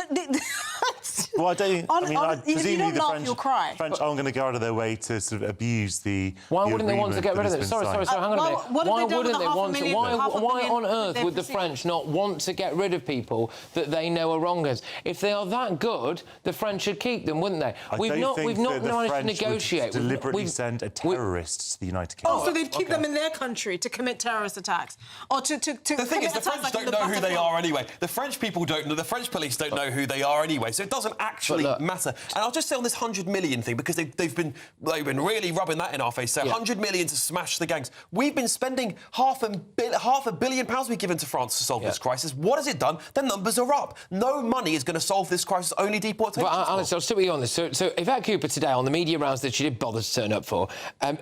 Well, I don't... presumably the French aren't going to go out of their way to sort of abuse the... Why wouldn't they want to get rid of them? Sorry, hang on a minute. Why wouldn't they want to... Why on earth would the French not want to get rid of people that they know are wrongers? If they are that good, the French should keep them, wouldn't they? We've not managed to negotiate. Deliberately send a terrorist to the United Kingdom. Oh, so they'd keep them in their country to commit terrorist attacks, or to the thing is, the French don't know who they are anyway. The French people don't know. The French police don't know who they are anyway. So it doesn't actually matter. And I'll just say on this 100 million thing, because they've been really rubbing that in our face. So 100 million to smash the gangs. We've been spending half a billion pounds we've given to France to solve this crisis. What has it done? The numbers are up. No money is going to solve this crisis, only deportation. Well, Alex, I'll stick with you on this. So Yvette Cooper today, on the media rounds that she did bother to turn up for,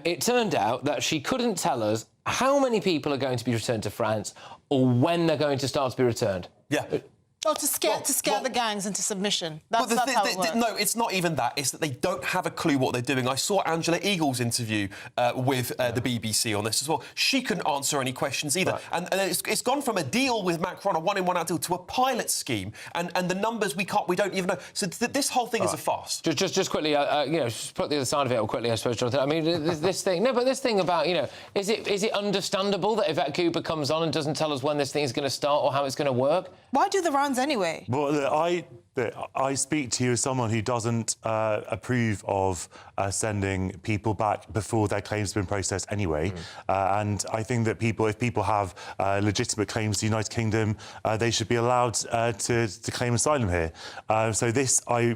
it turned out that she couldn't tell us how many people are going to be returned to France or when they're going to start to be returned. Yeah. Oh, to scare the gangs into submission. That's how it works. No, it's not even that. It's that they don't have a clue what they're doing. I saw Angela Eagle's interview with the BBC on this as well. She couldn't answer any questions either. Right. And it's gone from a deal with Macron, a one-in, one-out deal, to a pilot scheme. And the numbers we don't even know. So this whole thing is a farce. Just quickly, just put the other side of it quickly, I suppose, Jonathan. I mean, this thing about, is it understandable that Yvette Cooper comes on and doesn't tell us when this thing is going to start or how it's going to work? Why do the rounds anyway? Well, I speak to you as someone who doesn't approve of sending people back before their claims have been processed anyway. And I think that if people have legitimate claims to the United Kingdom, they should be allowed to claim asylum here. So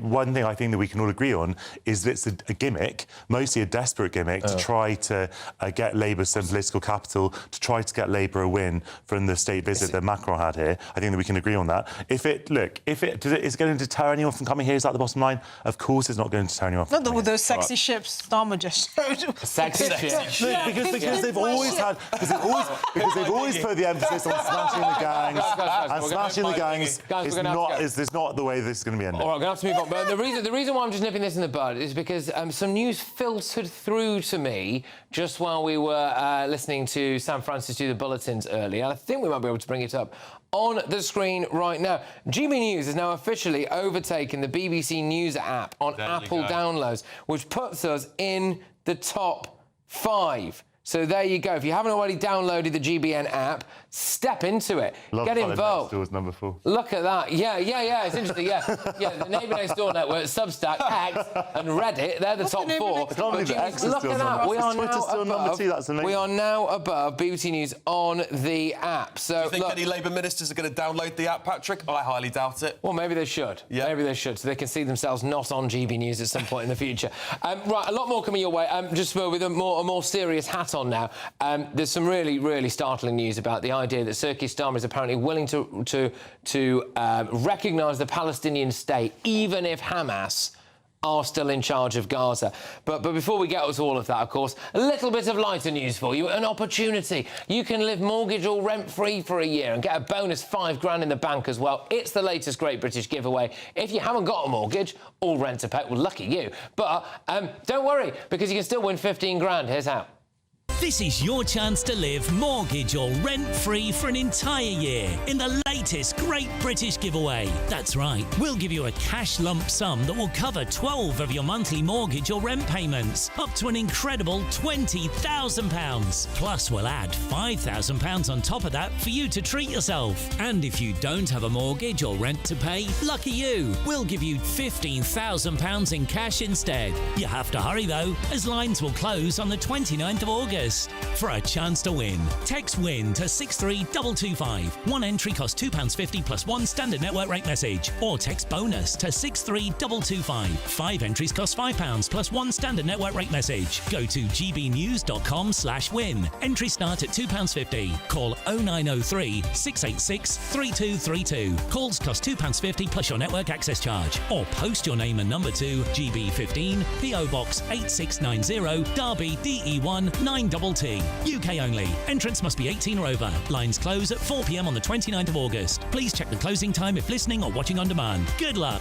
one thing I think that we can all agree on is that it's a gimmick, mostly a desperate gimmick, to try to get Labour some political capital, to try to get Labour a win from the state visit that Macron had here. I think that we can agree on that. Is it going to deter anyone from coming here? Is that the bottom line? Of course it's not going to deter anyone from coming with those sexy ships Starmer just showed. Sexy ships? No, because they've always put the emphasis on smashing the gangs. And smashing the gangs is not the way this is going to be ended. All right, we're going to have to move on. But the reason why I'm just nipping this in the bud is because some news filtered through to me just while we were listening to Sam Francis do the bulletins earlier. I think we might be able to bring it up on the screen right now. GB News has now officially overtaken the BBC News app on Apple downloads, which puts us in the top 5. So there you go. If you haven't already downloaded the GBN app, step into it. Get involved. Next Door's number 4. Look at that. Yeah. It's interesting. The Neighbour Next Door network, Substack, X, and Reddit. They're the top 4. I can't believe X is look still at that. We are now still number 2. That's amazing. We are now above BBC News on the app. So, do you think any Labour ministers are going to download the app, Patrick? I highly doubt it. Well, maybe they should. Yeah. Maybe they should, so they can see themselves not on GB News at some point in the future. Right, a lot more coming your way. Just with a more serious hat on now. There's some really, really startling news about the idea that Sir Keir Starmer is apparently willing to recognise the Palestinian state, even if Hamas are still in charge of Gaza. But before we get to all of that, of course, a little bit of lighter news for you, an opportunity. You can live mortgage or rent-free for a year and get a bonus $5,000 in the bank as well. It's the latest Great British giveaway. If you haven't got a mortgage or rent to pay, well, lucky you. But don't worry, because you can still win $15,000. Here's how. This is your chance to live mortgage or rent-free for an entire year in the latest Great British Giveaway. That's right, we'll give you a cash lump sum that will cover 12 of your monthly mortgage or rent payments, up to an incredible £20,000. Plus, we'll add £5,000 on top of that for you to treat yourself. And if you don't have a mortgage or rent to pay, lucky you, we'll give you £15,000 in cash instead. You have to hurry though, as lines will close on the 29th of August. For a chance to win, text WIN to 63225. One entry costs £2.50 plus one standard network rate message. Or text BONUS to 63225. 5 entries cost £5 plus one standard network rate message. Go to gbnews.com/win. Entries start at £2.50. Call 0903 686 3232. Calls cost £2.50 plus your network access charge. Or post your name and number to GB15 PO Box 8690 Derby DE1 9TT. UK only. Entrance must be 18 or over. Lines close at 4 p.m. on the 29th of August. Please check the closing time if listening or watching on demand. Good luck.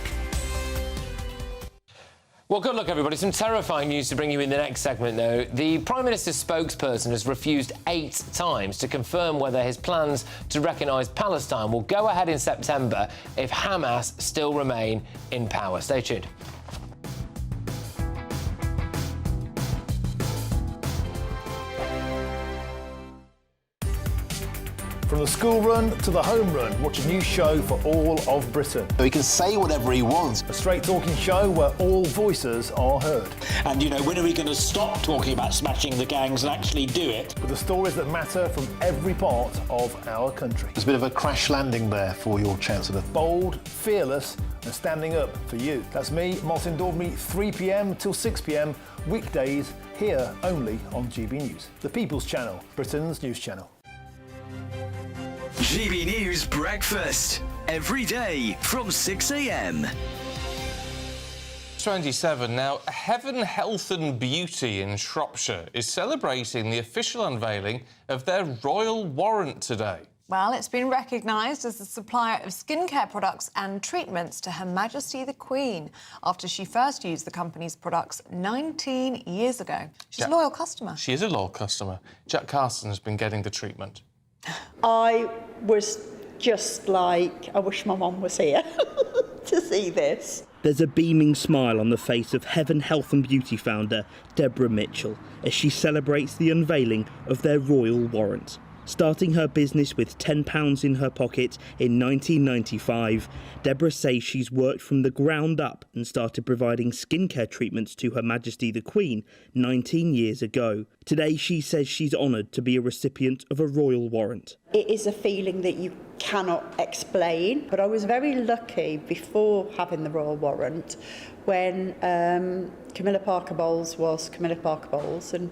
Well, good luck, everybody. Some terrifying news to bring you in the next segment, though. The Prime Minister's spokesperson has refused 8 times to confirm whether his plans to recognise Palestine will go ahead in September if Hamas still remain in power. Stay tuned. From the school run to the home run, watch a new show for all of Britain. So he can say whatever he wants. A straight-talking show where all voices are heard. And, you know, when are we going to stop talking about smashing the gangs and actually do it? With the stories that matter from every part of our country. There's a bit of a crash landing there for your Chancellor. Bold, fearless and standing up for you. That's me, Martin Daubney, 3 p.m. till 6 p.m, weekdays, here only on GB News. The People's Channel, Britain's news channel. GB News Breakfast, every day from 6 a.m. 27 now. Heaven, Health and Beauty in Shropshire is celebrating the official unveiling of their royal warrant today. Well, it's been recognised as the supplier of skincare products and treatments to Her Majesty the Queen after she first used the company's products 19 years ago. She's a loyal customer. She is a loyal customer. Jack Carson has been getting the treatment. I was just like, I wish my mum was here to see this. There's a beaming smile on the face of Heaven, Health and Beauty founder Deborah Mitchell as she celebrates the unveiling of their royal warrant. Starting her business with £10 in her pocket in 1995, Deborah says she's worked from the ground up and started providing skincare treatments to Her Majesty the Queen 19 years ago. Today she says she's honoured to be a recipient of a royal warrant. It is a feeling that you cannot explain, but I was very lucky before having the royal warrant when Camilla Parker Bowles was Camilla Parker Bowles, and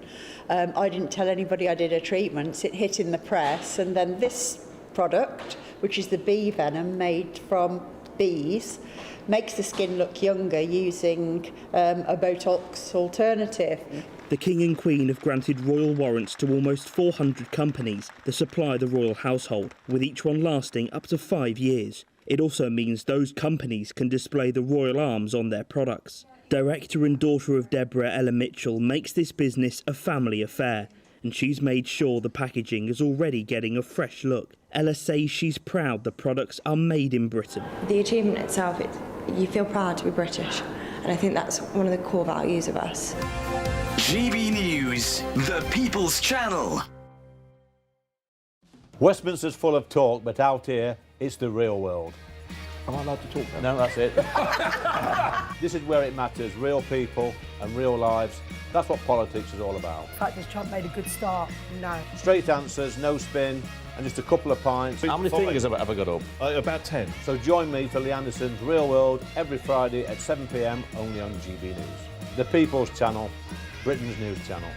I didn't tell anybody I did her treatments. It hit in the press, and then this product, which is the bee venom made from bees, makes the skin look younger using a Botox alternative. The King and Queen have granted royal warrants to almost 400 companies that supply the royal household, with each one lasting up to 5 years. It also means those companies can display the royal arms on their products. Director and daughter of Deborah, Ella Mitchell, makes this business a family affair, and she's made sure the packaging is already getting a fresh look. Ella says she's proud the products are made in Britain. The achievement itself, you feel proud to be British, and I think that's one of the core values of us. GB News, the People's Channel. Westminster's full of talk, but out here, it's the real world. Am I allowed to talk now? No, that's it. This is where it matters, real people and real lives. That's what politics is all about. The fact that Trump made a good start, no. Straight answers, no spin, and just a couple of pints. How many fingers have I got up? About 10. So join me for Lee Anderson's Real World every Friday at 7 p.m, only on GB News. The People's Channel, Britain's news channel.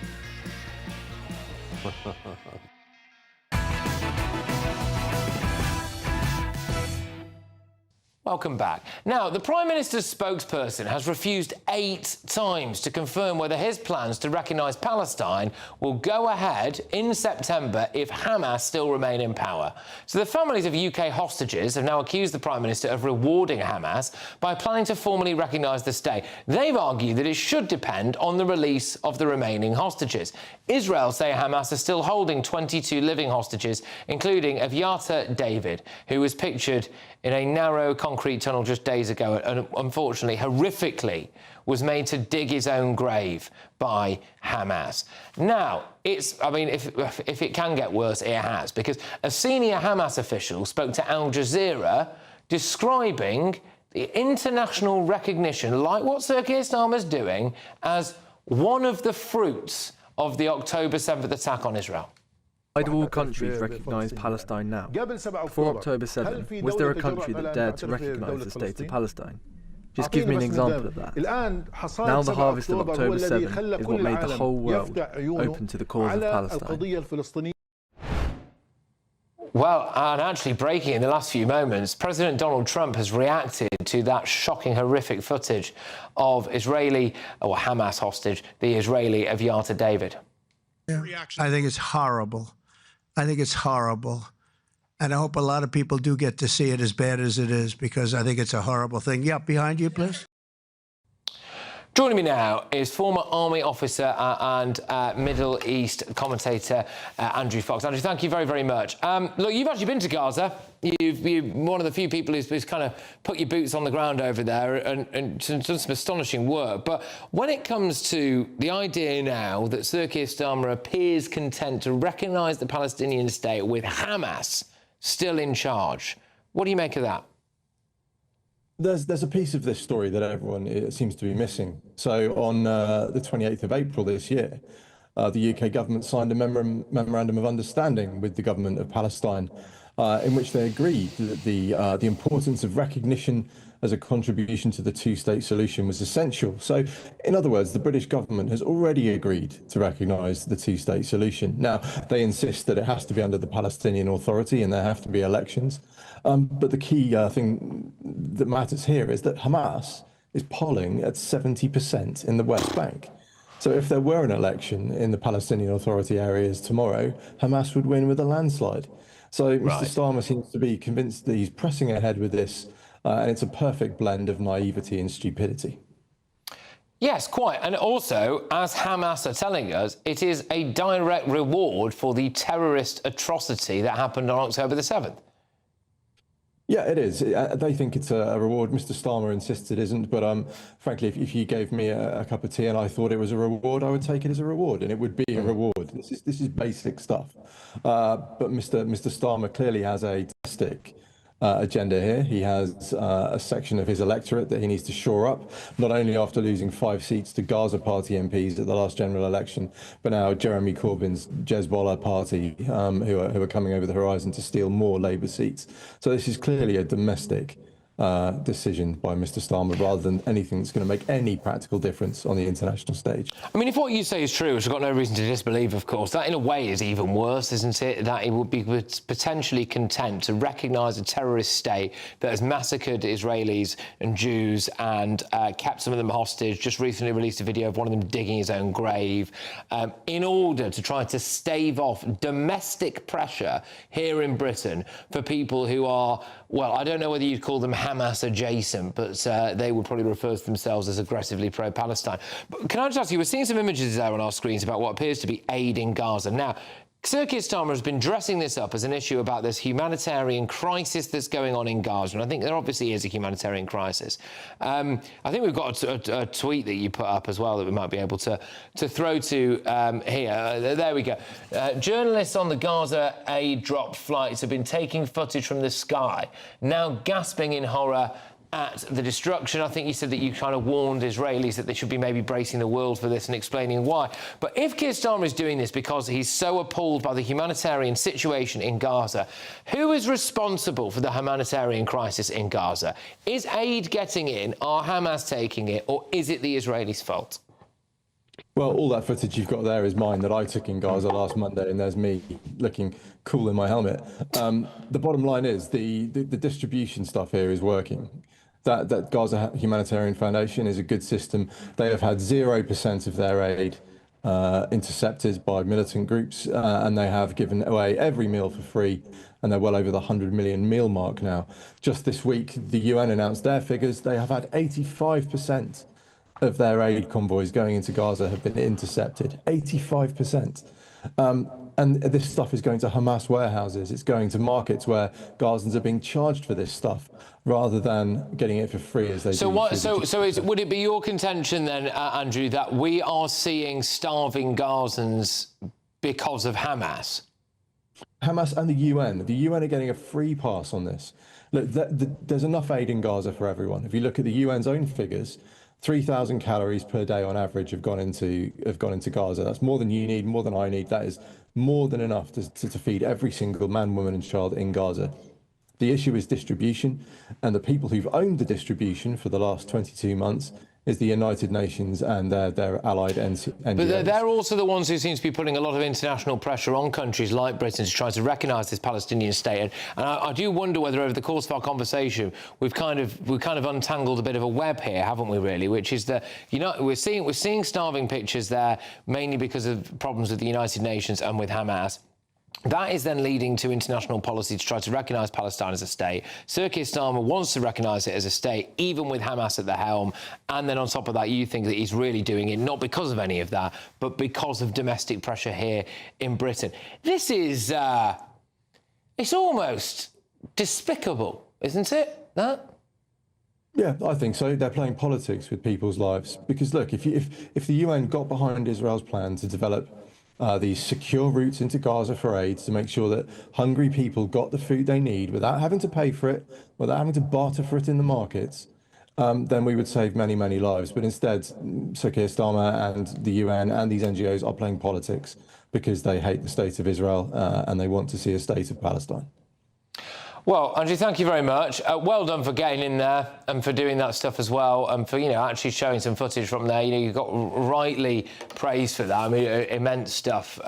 Welcome back. Now, the Prime Minister's spokesperson has refused 8 times to confirm whether his plans to recognise Palestine will go ahead in September if Hamas still remain in power. So the families of UK hostages have now accused the Prime Minister of rewarding Hamas by planning to formally recognise the state. They've argued that it should depend on the release of the remaining hostages. Israel say Hamas are still holding 22 living hostages, including Aviata David, who was pictured in a narrow concrete tunnel just days ago and unfortunately, horrifically, was made to dig his own grave by Hamas. Now, if it can get worse, it has, because a senior Hamas official spoke to Al Jazeera describing the international recognition, like what Sir Keir Starmer's doing, as one of the fruits of the October 7th attack on Israel. Why do all countries recognise Palestine now? Before October 7, was there a country that dared to recognise the state of Palestine? Just give me an example of that. Now the harvest of October 7 is what made the whole world open to the cause of Palestine. Well, and actually breaking in the last few moments, President Donald Trump has reacted to that shocking, horrific footage of Hamas hostage, the Israeli Aviata David. I think it's horrible. I think it's horrible. And I hope a lot of people do get to see it as bad as it is, because I think it's a horrible thing. Yeah, behind you, please. Joining me now is former Army officer and Middle East commentator Andrew Fox. Andrew, thank you very, very much. Look, you've actually been to Gaza. You're one of the few people who's kind of put your boots on the ground over there and done some astonishing work. But when it comes to the idea now that Sir Keir Starmer appears content to recognise the Palestinian state with Hamas still in charge. What do you make of that? There's a piece of this story that everyone seems to be missing. So on the 28th of April this year, the UK government signed a memorandum of understanding with the government of Palestine, in which they agreed that the importance of recognition as a contribution to the two-state solution was essential. So, in other words, the British government has already agreed to recognise the two-state solution. Now, they insist that it has to be under the Palestinian Authority and there have to be elections. But the key thing that matters here is that Hamas is polling at 70% in the West Bank. So if there were an election in the Palestinian Authority areas tomorrow, Hamas would win with a landslide. So Mr. Starmer seems to be convinced that he's pressing ahead with this, and it's a perfect blend of naivety and stupidity. Yes, quite. And also, as Hamas are telling us, it is a direct reward for the terrorist atrocity that happened on October the 7th. Yeah, it is. They think it's a reward. Mr. Starmer insists it isn't. But frankly, if you gave me a cup of tea and I thought it was a reward, I would take it as a reward, and it would be a reward. This is basic stuff. But Mr. Starmer clearly has a domestic agenda here. He has a section of his electorate that he needs to shore up, not only after losing 5 seats to Gaza Party MPs at the last general election, but now Jeremy Corbyn's Hezbollah party, who are coming over the horizon to steal more Labour seats. So this is clearly a domestic decision by Mr. Starmer rather than anything that's going to make any practical difference on the international stage. I mean, if what you say is true, which I've got no reason to disbelieve, of course, that in a way is even worse, isn't it? That he would be potentially content to recognise a terrorist state that has massacred Israelis and Jews and kept some of them hostage, just recently released a video of one of them digging his own grave, in order to try to stave off domestic pressure here in Britain for people who are, well, I don't know whether you'd call them Hamas adjacent, but they would probably refer to themselves as aggressively pro-Palestine. But can I just ask you, we're seeing some images there on our screens about what appears to be aid in Gaza. Now, Sir Keir Starmer has been dressing this up as an issue about this humanitarian crisis that's going on in Gaza, and I think there obviously is a humanitarian crisis. I think we've got a tweet that you put up as well that we might be able to throw to here. There we go. Journalists on the Gaza aid-dropped flights have been taking footage from the sky, now gasping in horror at the destruction. I think you said that you kind of warned Israelis that they should be maybe bracing the world for this and explaining why. But if Keir Starmer is doing this because he's so appalled by the humanitarian situation in Gaza, who is responsible for the humanitarian crisis in Gaza? Is aid getting in? Are Hamas taking it? Or is it the Israelis' fault? Well, all that footage you've got there is mine that I took in Gaza last Monday, and there's me looking cool in my helmet. The bottom line is the distribution stuff here is working. That Gaza Humanitarian Foundation is a good system. They have had 0% of their aid intercepted by militant groups, and they have given away every meal for free, and they're well over the 100 million meal mark now. Just this week, the UN announced their figures. They have had 85% of their aid convoys going into Gaza have been intercepted. 85%. And this stuff is going to Hamas warehouses. It's going to markets where Gazans are being charged for this stuff rather than getting it for free as they do. Would it be your contention then, Andrew, that we are seeing starving Gazans because of Hamas? Hamas and the UN. The UN are getting a free pass on this. Look, there's enough aid in Gaza for everyone. If you look at the UN's own figures, 3,000 calories per day on average have gone into Gaza. That's more than you need, more than I need. That is more than enough to feed every single man, woman and child in Gaza. The issue is distribution, and the people who've owned the distribution for the last 22 months is the United Nations and their allied NGOs. But they're also the ones who seem to be putting a lot of international pressure on countries like Britain to try to recognise this Palestinian state. And I do wonder whether over the course of our conversation we've kind of untangled a bit of a web here, haven't we? Really, which is that we're seeing starving pictures there mainly because of problems with the United Nations and with Hamas. That is then leading to international policy to try to recognise Palestine as a state. Sir Keir Starmer wants to recognise it as a state, even with Hamas at the helm. And then on top of that, you think that he's really doing it not because of any of that, but because of domestic pressure here in Britain. This is, it's almost despicable, isn't it? That? Yeah, I think so. They're playing politics with people's lives. Because look, if the UN got behind Israel's plan to develop these secure routes into Gaza for aid to make sure that hungry people got the food they need without having to pay for it, without having to barter for it in the markets, then we would save many, many lives. But instead, Sir Keir Starmer and the UN and these NGOs are playing politics because they hate the state of Israel and they want to see a state of Palestine. Well, Andrew, thank you very much. Well done for getting in there and for doing that stuff as well, and for, actually showing some footage from there. You got rightly praised for that. I mean, immense stuff,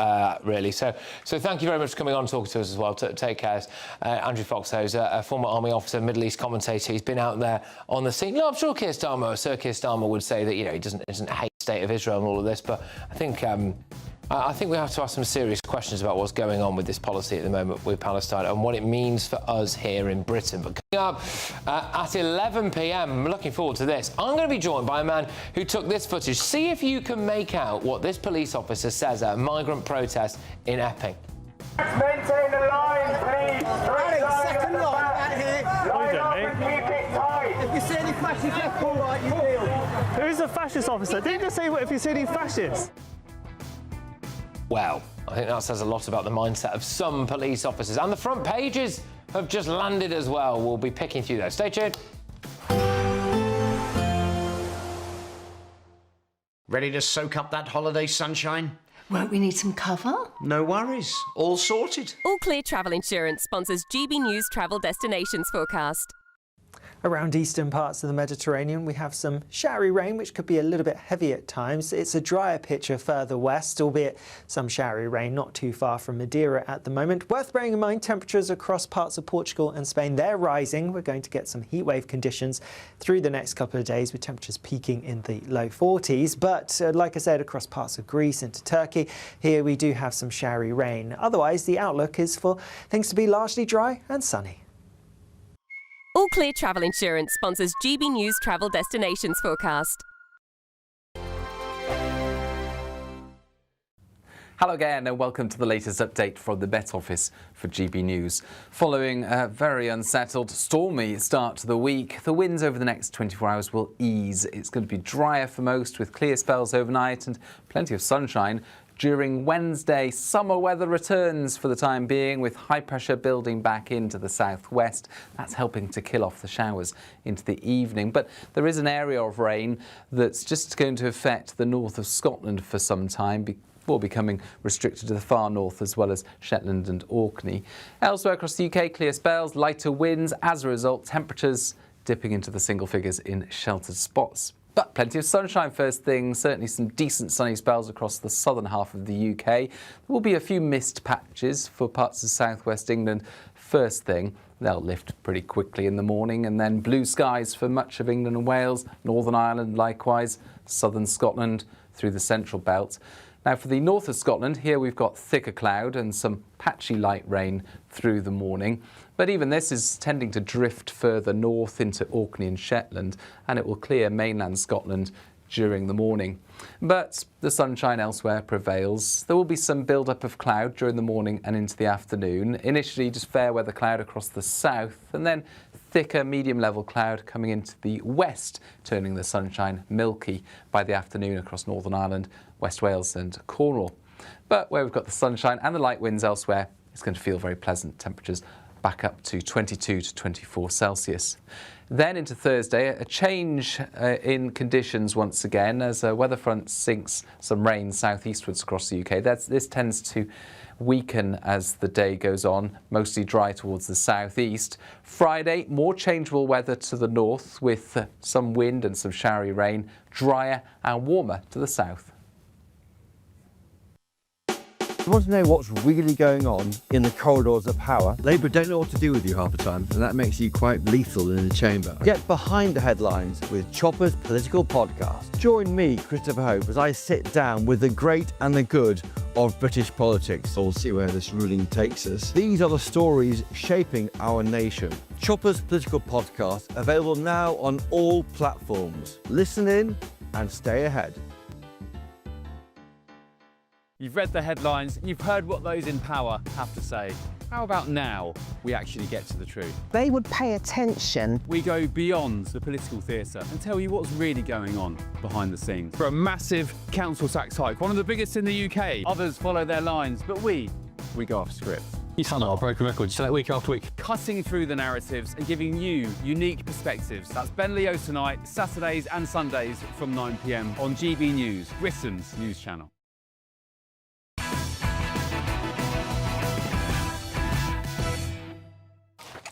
really. So thank you very much for coming on and talking to us as well. Take care. Andrew Foxhouse, a former Army officer, Middle East commentator. He's been out there on the scene. No, I'm sure Sir Keir Starmer would say that, he doesn't hate the state of Israel and all of this, but I think we have to ask some serious questions about what's going on with this policy at the moment with Palestine and what it means for us here in Britain. But coming up at 11 p.m, I'm looking forward to this. I'm going to be joined by a man who took this footage. See if you can make out what this police officer says at a migrant protest in Epping. Maintain the line, please. Alex, second line out here. Keep it tight. If you see any fascists left or right, you deal. Who is a fascist officer? Didn't you just say if you see any fascists? Well, I think that says a lot about the mindset of some police officers. And the front pages have just landed as well. We'll be picking through those. Stay tuned. Ready to soak up that holiday sunshine? Won't we need some cover? No worries. All sorted. All Clear Travel Insurance sponsors GB News Travel Destinations Forecast. Around eastern parts of the Mediterranean, we have some showery rain, which could be a little bit heavy at times. It's a drier picture further west, albeit some showery rain not too far from Madeira at the moment. Worth bearing in mind, temperatures across parts of Portugal and Spain, they're rising. We're going to get some heatwave conditions through the next couple of days, with temperatures peaking in the low 40s. But like I said, across parts of Greece into Turkey, here we do have some showery rain. Otherwise, the outlook is for things to be largely dry and sunny. All Clear Travel Insurance sponsors GB News Travel Destinations Forecast. Hello again and welcome to the latest update from the Met Office for GB News. Following a very unsettled, stormy start to the week, the winds over the next 24 hours will ease. It's going to be drier for most, with clear spells overnight and plenty of sunshine. During Wednesday, summer weather returns for the time being, with high pressure building back into the southwest. That's helping to kill off the showers into the evening. But there is an area of rain that's just going to affect the north of Scotland for some time, before becoming restricted to the far north as well as Shetland and Orkney. Elsewhere across the UK, clear spells, lighter winds. As a result, temperatures dipping into the single figures in sheltered spots. But plenty of sunshine first thing, certainly some decent sunny spells across the southern half of the UK. There will be a few mist patches for parts of southwest England first thing. They'll lift pretty quickly in the morning, and then blue skies for much of England and Wales, Northern Ireland likewise, southern Scotland through the central belt. Now for the north of Scotland, here we've got thicker cloud and some patchy light rain through the morning. But even this is tending to drift further north into Orkney and Shetland, and it will clear mainland Scotland during the morning. But the sunshine elsewhere prevails. There will be some build-up of cloud during the morning and into the afternoon. Initially just fair weather cloud across the south, and then thicker medium-level cloud coming into the west, turning the sunshine milky by the afternoon across Northern Ireland, West Wales and Cornwall. But where we've got the sunshine and the light winds elsewhere, it's going to feel very pleasant. Temperatures back up to 22 to 24 Celsius. Then into Thursday, a change in conditions once again as a weather front sinks some rain southeastwards across the UK. This tends to weaken as the day goes on, mostly dry towards the southeast. Friday, more changeable weather to the north with some wind and some showery rain, drier and warmer to the south. You want to know what's really going on in the corridors of power? Labour don't know what to do with you half the time, and that makes you quite lethal in the chamber. Get behind the headlines with Chopper's Political Podcast. Join me, Christopher Hope, as I sit down with the great and the good of British politics. We'll see where this ruling takes us. These are the stories shaping our nation. Chopper's Political Podcast, available now on all platforms. Listen in and stay ahead. You've read the headlines, you've heard what those in power have to say. How about now we actually get to the truth? They would pay attention. We go beyond the political theatre and tell you what's really going on behind the scenes. For a massive council tax hike, one of the biggest in the UK. Others follow their lines, but we go off script. You sound like a broken record. You say that week after week. Cutting through the narratives and giving you unique perspectives. That's Ben Leo tonight, Saturdays and Sundays from 9 p.m. on GB News, Britain's news channel.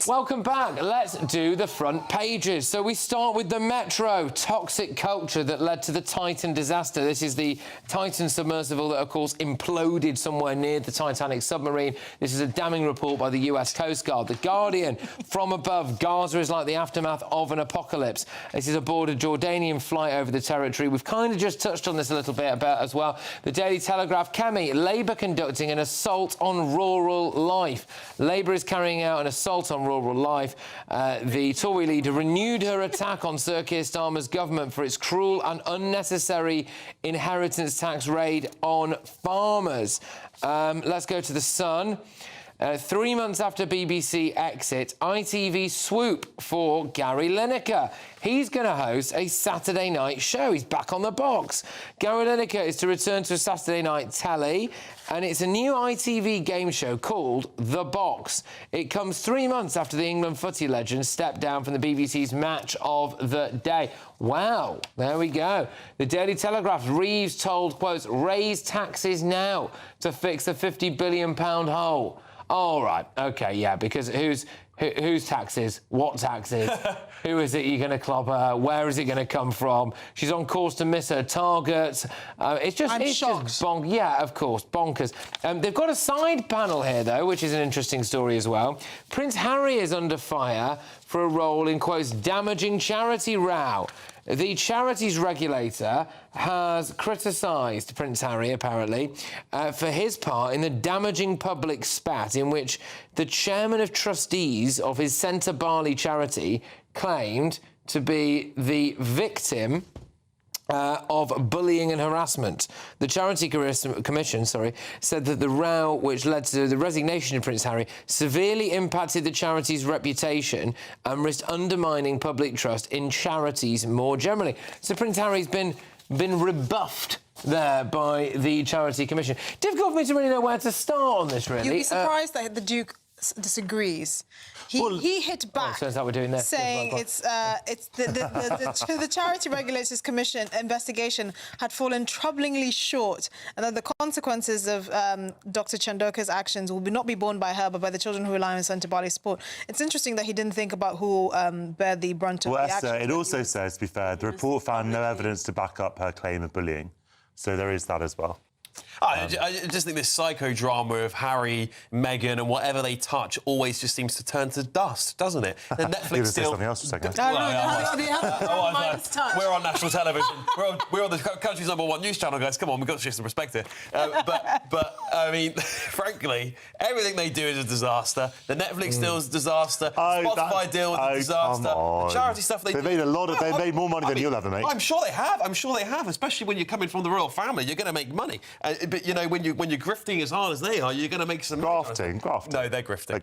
Welcome back. Let's do the front pages. So we start with the Metro, toxic culture that led to the Titan disaster. This is the Titan submersible that, of course, imploded somewhere near the Titanic submarine. This is a damning report by the US Coast Guard. The Guardian, from above, Gaza is like the aftermath of an apocalypse. This is aboard a Jordanian flight over the territory. We've kind of just touched on this a little bit about as well. The Daily Telegraph, Kemi, Labour conducting an assault on rural life. Labour is carrying out an assault on rural life. The Tory leader renewed her attack on Sir Keir Starmer's government for its cruel and unnecessary inheritance tax raid on farmers. Let's go to The Sun. 3 months after BBC exit, ITV swoop for Gary Lineker. He's going to host a Saturday night show. He's back on the box. Gary Lineker is to return to a Saturday night telly, and it's a new ITV game show called The Box. It comes 3 months after the England footy legend stepped down from the BBC's Match of the Day. Wow, there we go. The Daily Telegraph, Reeves told, quotes, raise taxes now to fix a £50 billion hole. All right, OK, yeah, because whose taxes? What taxes? Who is it you're going to clobber? Where is it going to come from? She's on course to miss her target. It's just bonkers. Yeah, of course, bonkers. They've got a side panel here, though, which is an interesting story as well. Prince Harry is under fire for a role in, quotes, damaging charity row. The charities regulator has criticised Prince Harry, apparently, for his part in the damaging public spat in which the chairman of trustees of his Centre Barley charity claimed to be the victim of bullying and harassment. The Charity Commission, said that the row, which led to the resignation of Prince Harry, severely impacted the charity's reputation and risked undermining public trust in charities more generally. So Prince Harry's been rebuffed there by the Charity Commission. Difficult for me to really know where to start on this, really. You'd be surprised that the Duke disagrees. He hit back, turns out we're doing this. Saying the Charity Regulators Commission investigation had fallen troublingly short, and that the consequences of Dr. Chandoka's actions will not be borne by her, but by the children who rely on Centre Barley support. It's interesting that he didn't think about who bear the brunt of the action. It also says, to be fair, the report found no evidence to back up her claim of bullying. So there is that as well. I just think this psychodrama of Harry, Meghan and whatever they touch always just seems to turn to dust, doesn't it? And Netflix still... something else for a second. We're on national television. We're on the country's #1 news channel, guys. Come on, we've got to show some perspective. But I mean, frankly, everything they do is a disaster. The Netflix deal is a disaster. Spotify deal is a disaster. The charity stuff They've made more money than you'll ever make. I'm sure they have, especially when you're coming from the royal family. You're going to make money. But, you know, when you're grifting as hard as they are, you're going to make some grafting. No, they're grifting.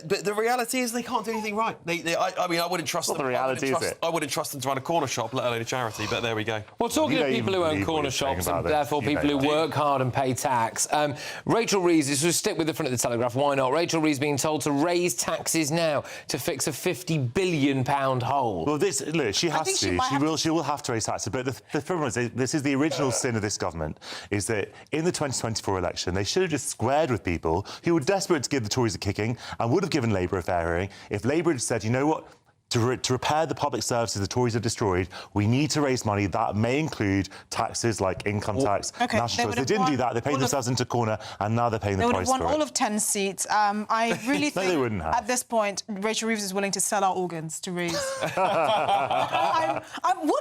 But the reality is they can't do anything right. I mean, I wouldn't trust them. The reality is it? I wouldn't trust them to run a corner shop, let alone a charity, but there we go. Well, talking of people who own corner shops and therefore people who work hard and pay tax, Rachel Reeves, this will stick with the front of the Telegraph, why not? Rachel Reeves being told to raise taxes now to fix a £50 billion hole. Well, she has to. She will have to raise taxes. But the problem is, this is the original sin of this government, is that in the 2024 election, they should have just squared with people who were desperate to give the Tories a kicking and would have given Labour a fair hearing if Labour had said, you know what, to repair the public services the Tories have destroyed, we need to raise money. That may include taxes like income tax, national insurance. They didn't do that. They paid themselves into a corner, and now they're paying the price for it. They would have won all of 10 seats. I really think they wouldn't have. At this point, Rachel Reeves is willing to sell our organs to raise. What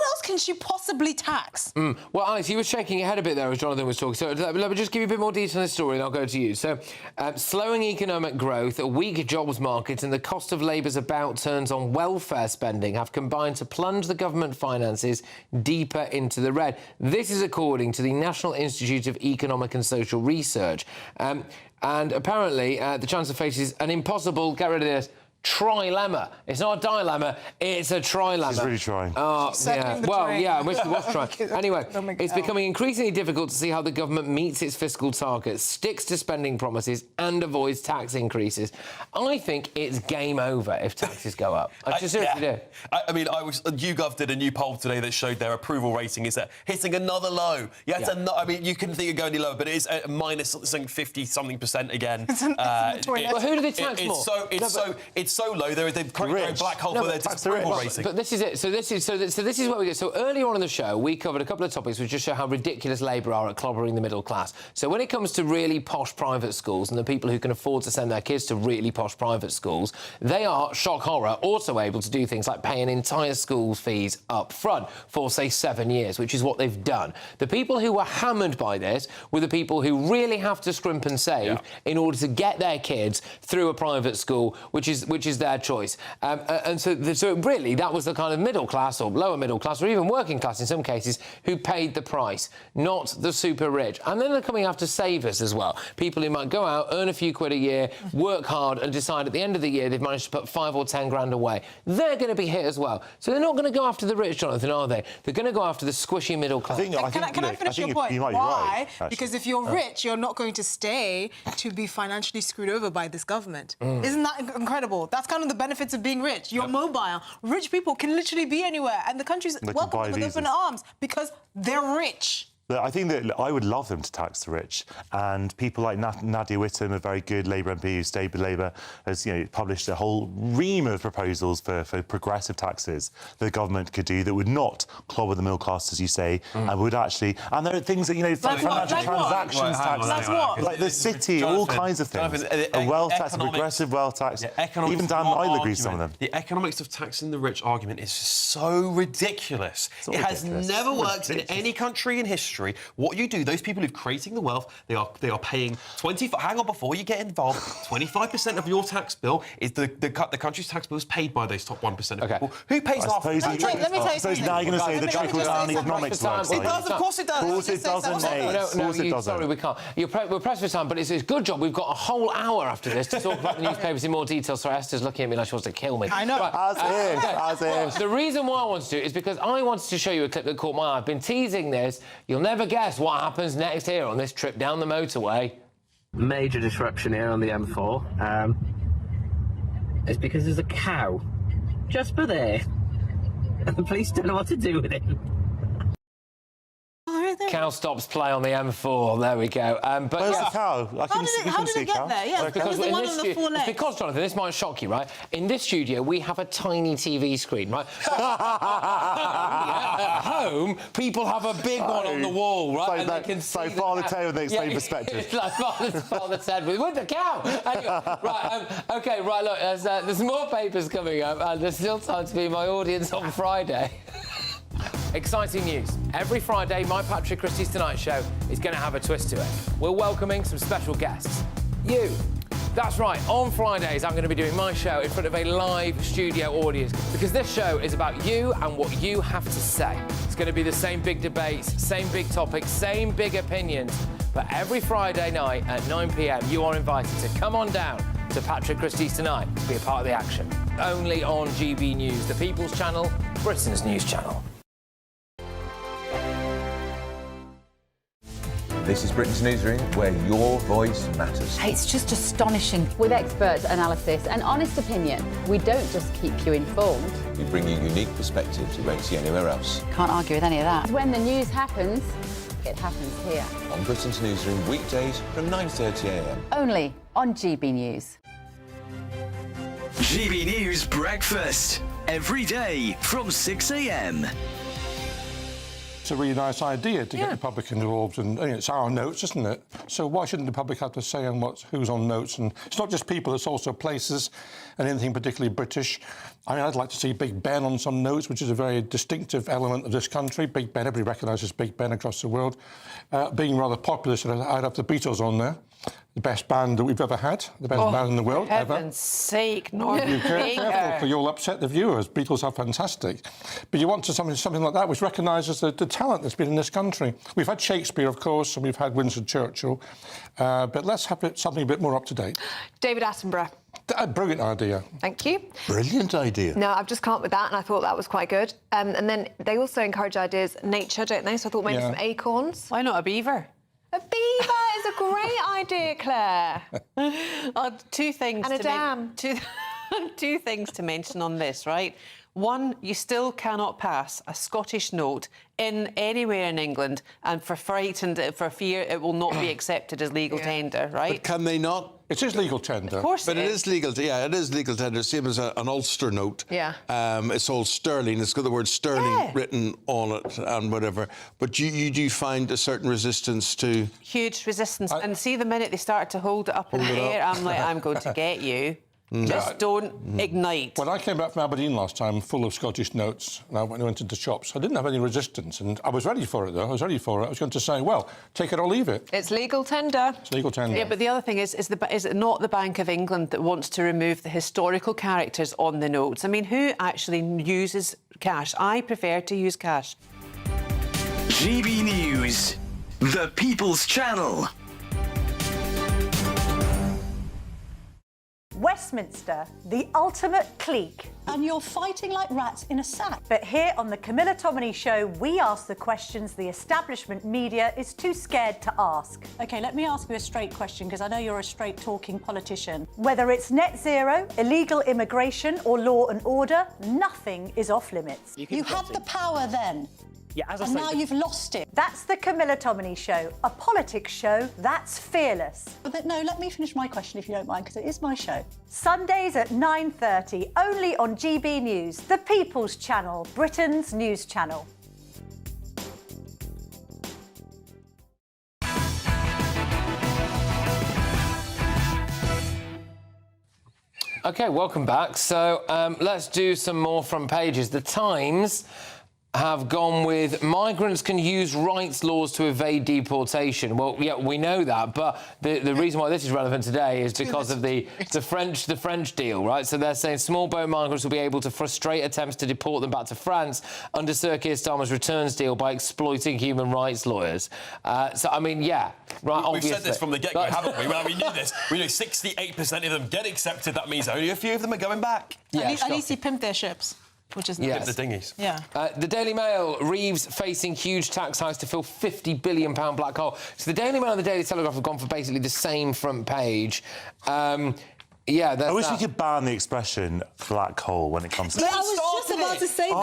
else can she possibly tax? Well, Alex, you were shaking your head a bit there as Jonathan was talking. So let me just give you a bit more detail on this story, and I'll go to you. So, slowing economic growth, a weak jobs market, and the cost of Labour's about turns on welfare welfare spending have combined to plunge the government finances deeper into the red. This is according to the National Institute of Economic and Social Research. And apparently, the Chancellor faces an impossible, get rid of this, trilemma. It's not a dilemma, it's a trilemma. She's really trying. Oh, yeah. Well, yeah, I wish she was trying. Anyway, it's becoming increasingly difficult to see how the government meets its fiscal targets, sticks to spending promises, and avoids tax increases. I think it's game over if taxes go up. I just seriously do. I mean, YouGov did a new poll today that showed their approval rating is hitting another low. I mean, you couldn't think it would go any lower, but it is at minus 50-something% again. Well, who do they tax more? It's so low, they've created a black hole for their approval rating. But this is it. So this is what we get. So earlier on in the show, we covered a couple of topics which just show how ridiculous Labour are at clobbering the middle class. So when it comes to really posh private schools and the people who can afford to send their kids to really posh private schools, they are, shock horror, also able to do things like pay an entire school fees up front for, say, 7 years, which is what they've done. The people who were hammered by this were the people who really have to scrimp and save in order to get their kids through a private school, which is their choice. And so really, that was the kind of middle class or lower middle class or even working class in some cases who paid the price, not the super rich. And then they're coming after savers as well. People who might go out, earn a few quid a year, work hard and decide at the end of the year they've managed to put 5 or 10 grand away. They're going to be hit as well. So they're not going to go after the rich, Jonathan, are they? They're going to go after the squishy middle class. Can I finish your point? Why? Because if you're rich, you're not going to stay to be financially screwed over by this government. Isn't that incredible? That's kind of the benefits of being rich. You're mobile. Rich people can literally be anywhere, and the country's welcome them with open arms because they're rich. I think that I would love them to tax the rich, and people like Nadia Whittome, a very good Labour MP who stayed with Labour, has published a whole ream of proposals for progressive taxes that the government could do that would not clobber the middle class, as you say, and would actually. And there are things that financial transactions tax, like the city, all kinds of things. A wealth tax, a progressive wealth tax. Even Dan Lyle agrees with some of them. The economics of taxing the rich argument is so ridiculous. It has never worked in any country in history. What you do, those people who've creating the wealth, they are paying 25. Hang on, before you get involved, 25% of your tax bill is the country's tax bill is paid by those top 1% of people. Who pays half? Let me tell you something. Now you're going to say the trickle down economics works. It does, of course it does. Of course it doesn't, mate. Of course it doesn't. Sorry, we can't. We're pressed for time, but it's a good job. We've got a whole hour after this to talk about the newspapers in more detail. Sorry, Esther's looking at me like she wants to kill me. I know. As if. The reason why I wanted to is because I wanted to show you a clip that caught my eye. I've been teasing this. You'll never guess what happens next here on this trip down the motorway. Major disruption here on the M4. It's because there's a cow just for there, and the police don't know what to do with it. Cow stops play on the M4. There we go. But where's the cow? How did it get there? Yeah, because the one on the 4 legs. Because, Jonathan, this might shock you, right? In this studio, we have a tiny TV screen, right? At home, people have a big one on the wall, right? They can see Father Ted with the same perspective. It's like Father Ted with the cow. Anyway, right, OK, right, look, there's more papers coming up, and there's still time to be my audience on Friday. Exciting news. Every Friday, my Patrick Christys Tonight Show is going to have a twist to it. We're welcoming some special guests. You. That's right, on Fridays, I'm going to be doing my show in front of a live studio audience because this show is about you and what you have to say. It's going to be the same big debates, same big topics, same big opinions. But every Friday night at 9 p.m, you are invited to come on down to Patrick Christys Tonight to be a part of the action. Only on GB News, the People's Channel, Britain's news channel. This is Britain's Newsroom, where your voice matters. It's just astonishing. With expert analysis and honest opinion, we don't just keep you informed. We bring you unique perspectives you won't see anywhere else. Can't argue with any of that. When the news happens, it happens here. On Britain's Newsroom, weekdays from 9:30 a.m. Only on GB News. GB News Breakfast. Every day from 6 a.m. It's a really nice idea to get the public involved, and it's our notes, isn't it? So why shouldn't the public have to say on who's on notes? And it's not just people; it's also places and anything particularly British. I mean, I'd like to see Big Ben on some notes, which is a very distinctive element of this country. Big Ben, everybody recognises Big Ben across the world. Being rather popular, so I'd have the Beatles on there. the best band that we've ever had, the best band in the world for ever. heaven's sake, North Be careful, because you'll upset the viewers. Beatles are fantastic. But you want something like that which recognises the talent that's been in this country. We've had Shakespeare, of course, and we've had Winston Churchill, but let's have something a bit more up to date. David Attenborough. A brilliant idea. Thank you. Brilliant idea. No, I've just come up with that, and I thought that was quite good. And then they also encourage ideas, nature, don't they? So I thought maybe some acorns. Why not a beaver? A beaver is a great idea, Claire. Two things. And a dam. Two things to mention on this, right? One, you still cannot pass a Scottish note in anywhere in England, and for fear it will not be accepted as legal tender, right? But can they not? It is legal tender. Of course but it is legal. Yeah, it is legal tender. Same as an Ulster note. Yeah. It's all sterling. It's got the word sterling written on it and whatever. But you do find a certain resistance to. Huge resistance. And see, the minute they start to hold it up in the air, I'm like, I'm going to get you. Just don't ignite. When I came back from Aberdeen last time, full of Scottish notes, and I went into shops, I didn't have any resistance, and I was ready for it, though. I was ready for it. I was going to say, well, take it or leave it. It's legal tender. It's legal tender. Yeah, but the other thing is it not the Bank of England that wants to remove the historical characters on the notes? I mean, who actually uses cash? I prefer to use cash. GB News, the People's Channel. Westminster, the ultimate clique. And you're fighting like rats in a sack. But here on the Camilla Tominey Show, we ask the questions the establishment media is too scared to ask. OK, let me ask you a straight question, because I know you're a straight-talking politician. Whether it's net zero, illegal immigration or law and order, nothing is off limits. You had the power then. Yeah, as I and say, now you've lost it. That's the Camilla Tominey Show, a politics show that's fearless. No, let me finish my question if you don't mind, because it is my show. Sundays at 9:30, only on GB News, the People's Channel, Britain's news channel. OK, welcome back. So let's do some more front pages. The Times have gone with migrants can use rights laws to evade deportation. Well, yeah, we know that, but the reason why this is relevant today is because of the French deal, right? So they're saying small boat migrants will be able to frustrate attempts to deport them back to France under Sir Keir Starmer's returns deal by exploiting human rights lawyers. So, I mean, yeah, right, We've said this from the get-go, haven't we? Well, we knew this. We knew 68% of them get accepted. That means only a few of them are going back. Yeah, at least he pimped their ships. Which is yes. The dinghies. Yeah. The Daily Mail, Reeves facing huge tax hikes to fill £50 billion black hole. So the Daily Mail and the Daily Telegraph have gone for basically the same front page. Yeah, I wish we could ban the expression black hole when it comes to... I was just about to say that.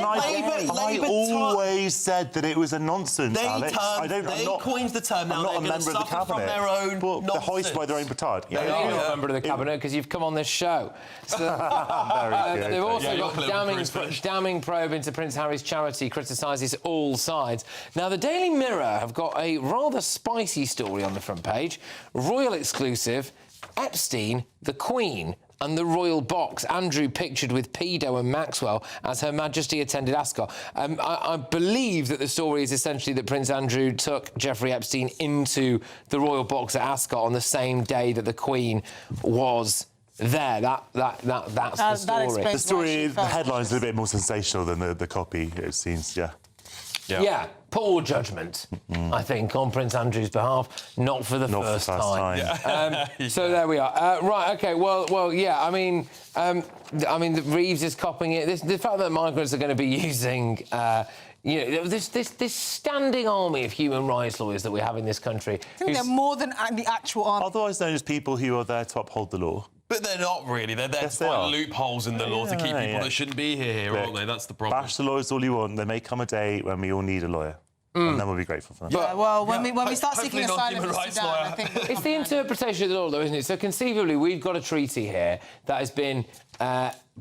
I always said that it was a nonsense, Alex. They coined the term. Now I'm not a member of the cabinet. From their own nonsense. They're hoisted by their own petard. You're not a member of the cabinet because you've come on this show. So, they've also got damning probe into Prince Harry's charity criticises all sides. Now, the Daily Mirror have got a rather spicy story on the front page. Royal exclusive. Epstein, the Queen, and the royal box. Andrew pictured with Pedo and Maxwell as Her Majesty attended Ascot. I believe that the story is essentially that Prince Andrew took Jeffrey Epstein into the royal box at Ascot on the same day that the Queen was there. That's the story. The story, the headline's a little bit more sensational than the copy, it seems, yeah. Yeah, poor judgment, I think, on Prince Andrew's behalf. Not for the first time. Yeah. So there we are. Right, OK, well, yeah, I mean, the Reeves is copying it. The fact that migrants are going to be using... you know, this standing army of human rights lawyers that we have in this country. I think they're more than the actual army. Otherwise known as people who are there to uphold the law. But they're not really. They're there to find loopholes in the law to keep people that shouldn't be here, aren't they? That's the problem. Bash the lawyers all you want. There may come a day when we all need a lawyer. And then we'll be grateful for them. Yeah, well, when we start seeking asylum for Sudan, I think... It's the interpretation of the law, though, isn't it? So conceivably, we've got a treaty here that has been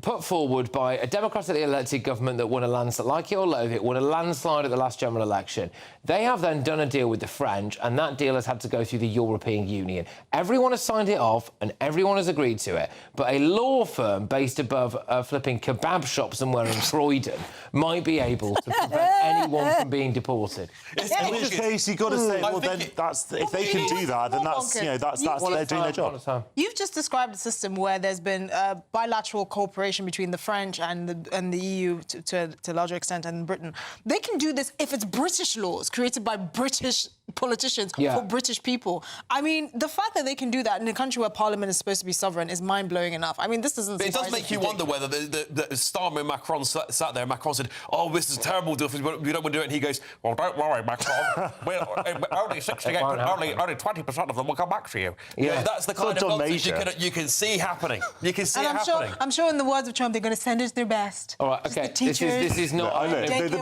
put forward by a democratically elected government that won a landslide, like it or loathe it, won a landslide at the last general election. They have then done a deal with the French, and that deal has had to go through the European Union. Everyone has signed it off, and everyone has agreed to it. But a law firm based above flipping kebab shop somewhere in Croydon might be able to prevent anyone from being deported. In which case, you've got to say, well, then that's if they can do that, then that's they're doing their job. You've just described a system where there's been bilateral cooperation between the French and the EU to a larger extent, and Britain. They can do this if it's British laws created by British politicians for British people. I mean, the fact that they can do that in a country where Parliament is supposed to be sovereign is mind-blowing enough. I mean, this doesn't. But it does make you wonder whether the Starmer and Macron sat there. Macron said, "Oh, this is a terrible deal. We don't want to do it." And he goes, "Well, don't worry, Macron. Only 68, only 20% of them will come back to you." Yeah, that's the kind of nonsense you can see happening. You can see it happening. I'm sure, in the words of Trump, they're going to send us their best. All right, okay. This is not. The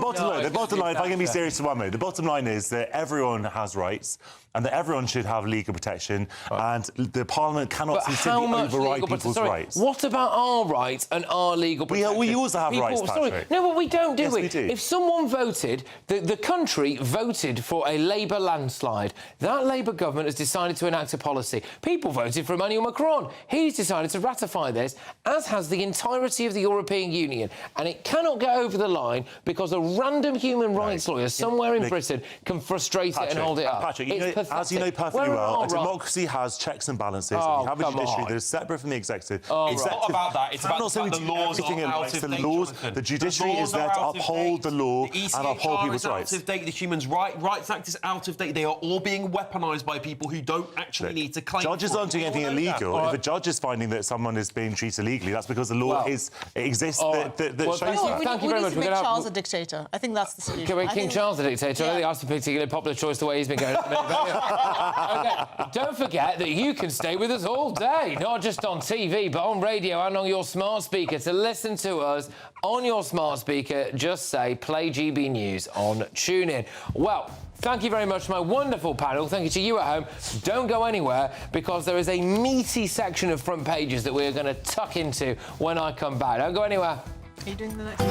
bottom line. If I can be serious for 1 minute, the bottom line is that everyone has rights, and that everyone should have legal protection, and the Parliament cannot simply override people's rights. What about our rights and our legal protection? We also have rights, Patrick. No, but we don't, do we? We do. If someone voted, the country voted for a Labour landslide, that Labour government has decided to enact a policy. People voted for Emmanuel Macron. He's decided to ratify this, as has the entirety of the European Union, and it cannot get over the line because a random human rights lawyer somewhere in Britain can frustrate it and hold it up. Patrick, as you know perfectly well, a democracy has checks and balances. And you have a judiciary that is separate from the executive. It's not about that. It's about the fact the laws are out of date. The judiciary is there to uphold the law and uphold people's rights. The ECHR is out of date. The Human Rights Act is out of date. They are all being weaponised by people who don't actually need to claim. Judges aren't doing anything illegal. If a judge is finding that someone is being treated illegally, that's because the law exists that shows that. Thank you very much. We need to make Charles a dictator. I think that's the solution. Can we King Charles a dictator? I don't think that's a particularly popular choice the way he's been going at the minute. Okay, don't forget that you can stay with us all day, not just on TV, but on radio and on your smart speaker. To listen to us on your smart speaker, just say play GB News on TuneIn. Well, thank you very much to my wonderful panel. Thank you to you at home. Don't go anywhere, because there is a meaty section of front pages that we're going to tuck into when I come back. Don't go anywhere. Are you doing the next?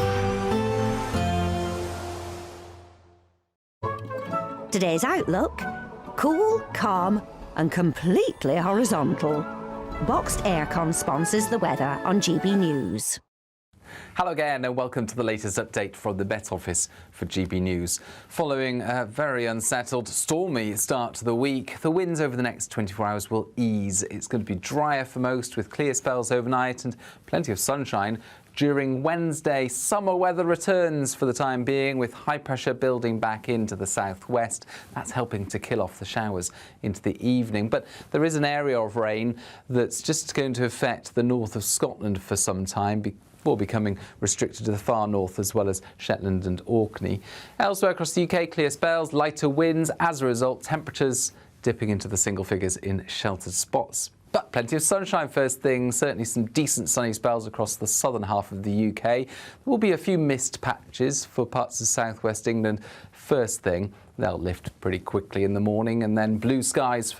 Today's outlook: cool, calm and completely horizontal. Boxed Aircon sponsors the weather on GB News. Hello again and welcome to the latest update from the Met Office for GB News. Following a very unsettled, stormy start to the week, the winds over the next 24 hours will ease. It's going to be drier for most, with clear spells overnight and plenty of sunshine. During Wednesday, summer weather returns for the time being, with high pressure building back into the southwest. That's helping to kill off the showers into the evening. But there is an area of rain that's just going to affect the north of Scotland for some time, before becoming restricted to the far north as well as Shetland and Orkney. Elsewhere across the UK, clear spells, lighter winds. As a result, temperatures dipping into the single figures in sheltered spots. But plenty of sunshine first thing, certainly some decent sunny spells across the southern half of the UK. There will be a few mist patches for parts of southwest England first thing. They'll lift pretty quickly in the morning, and then blue skies for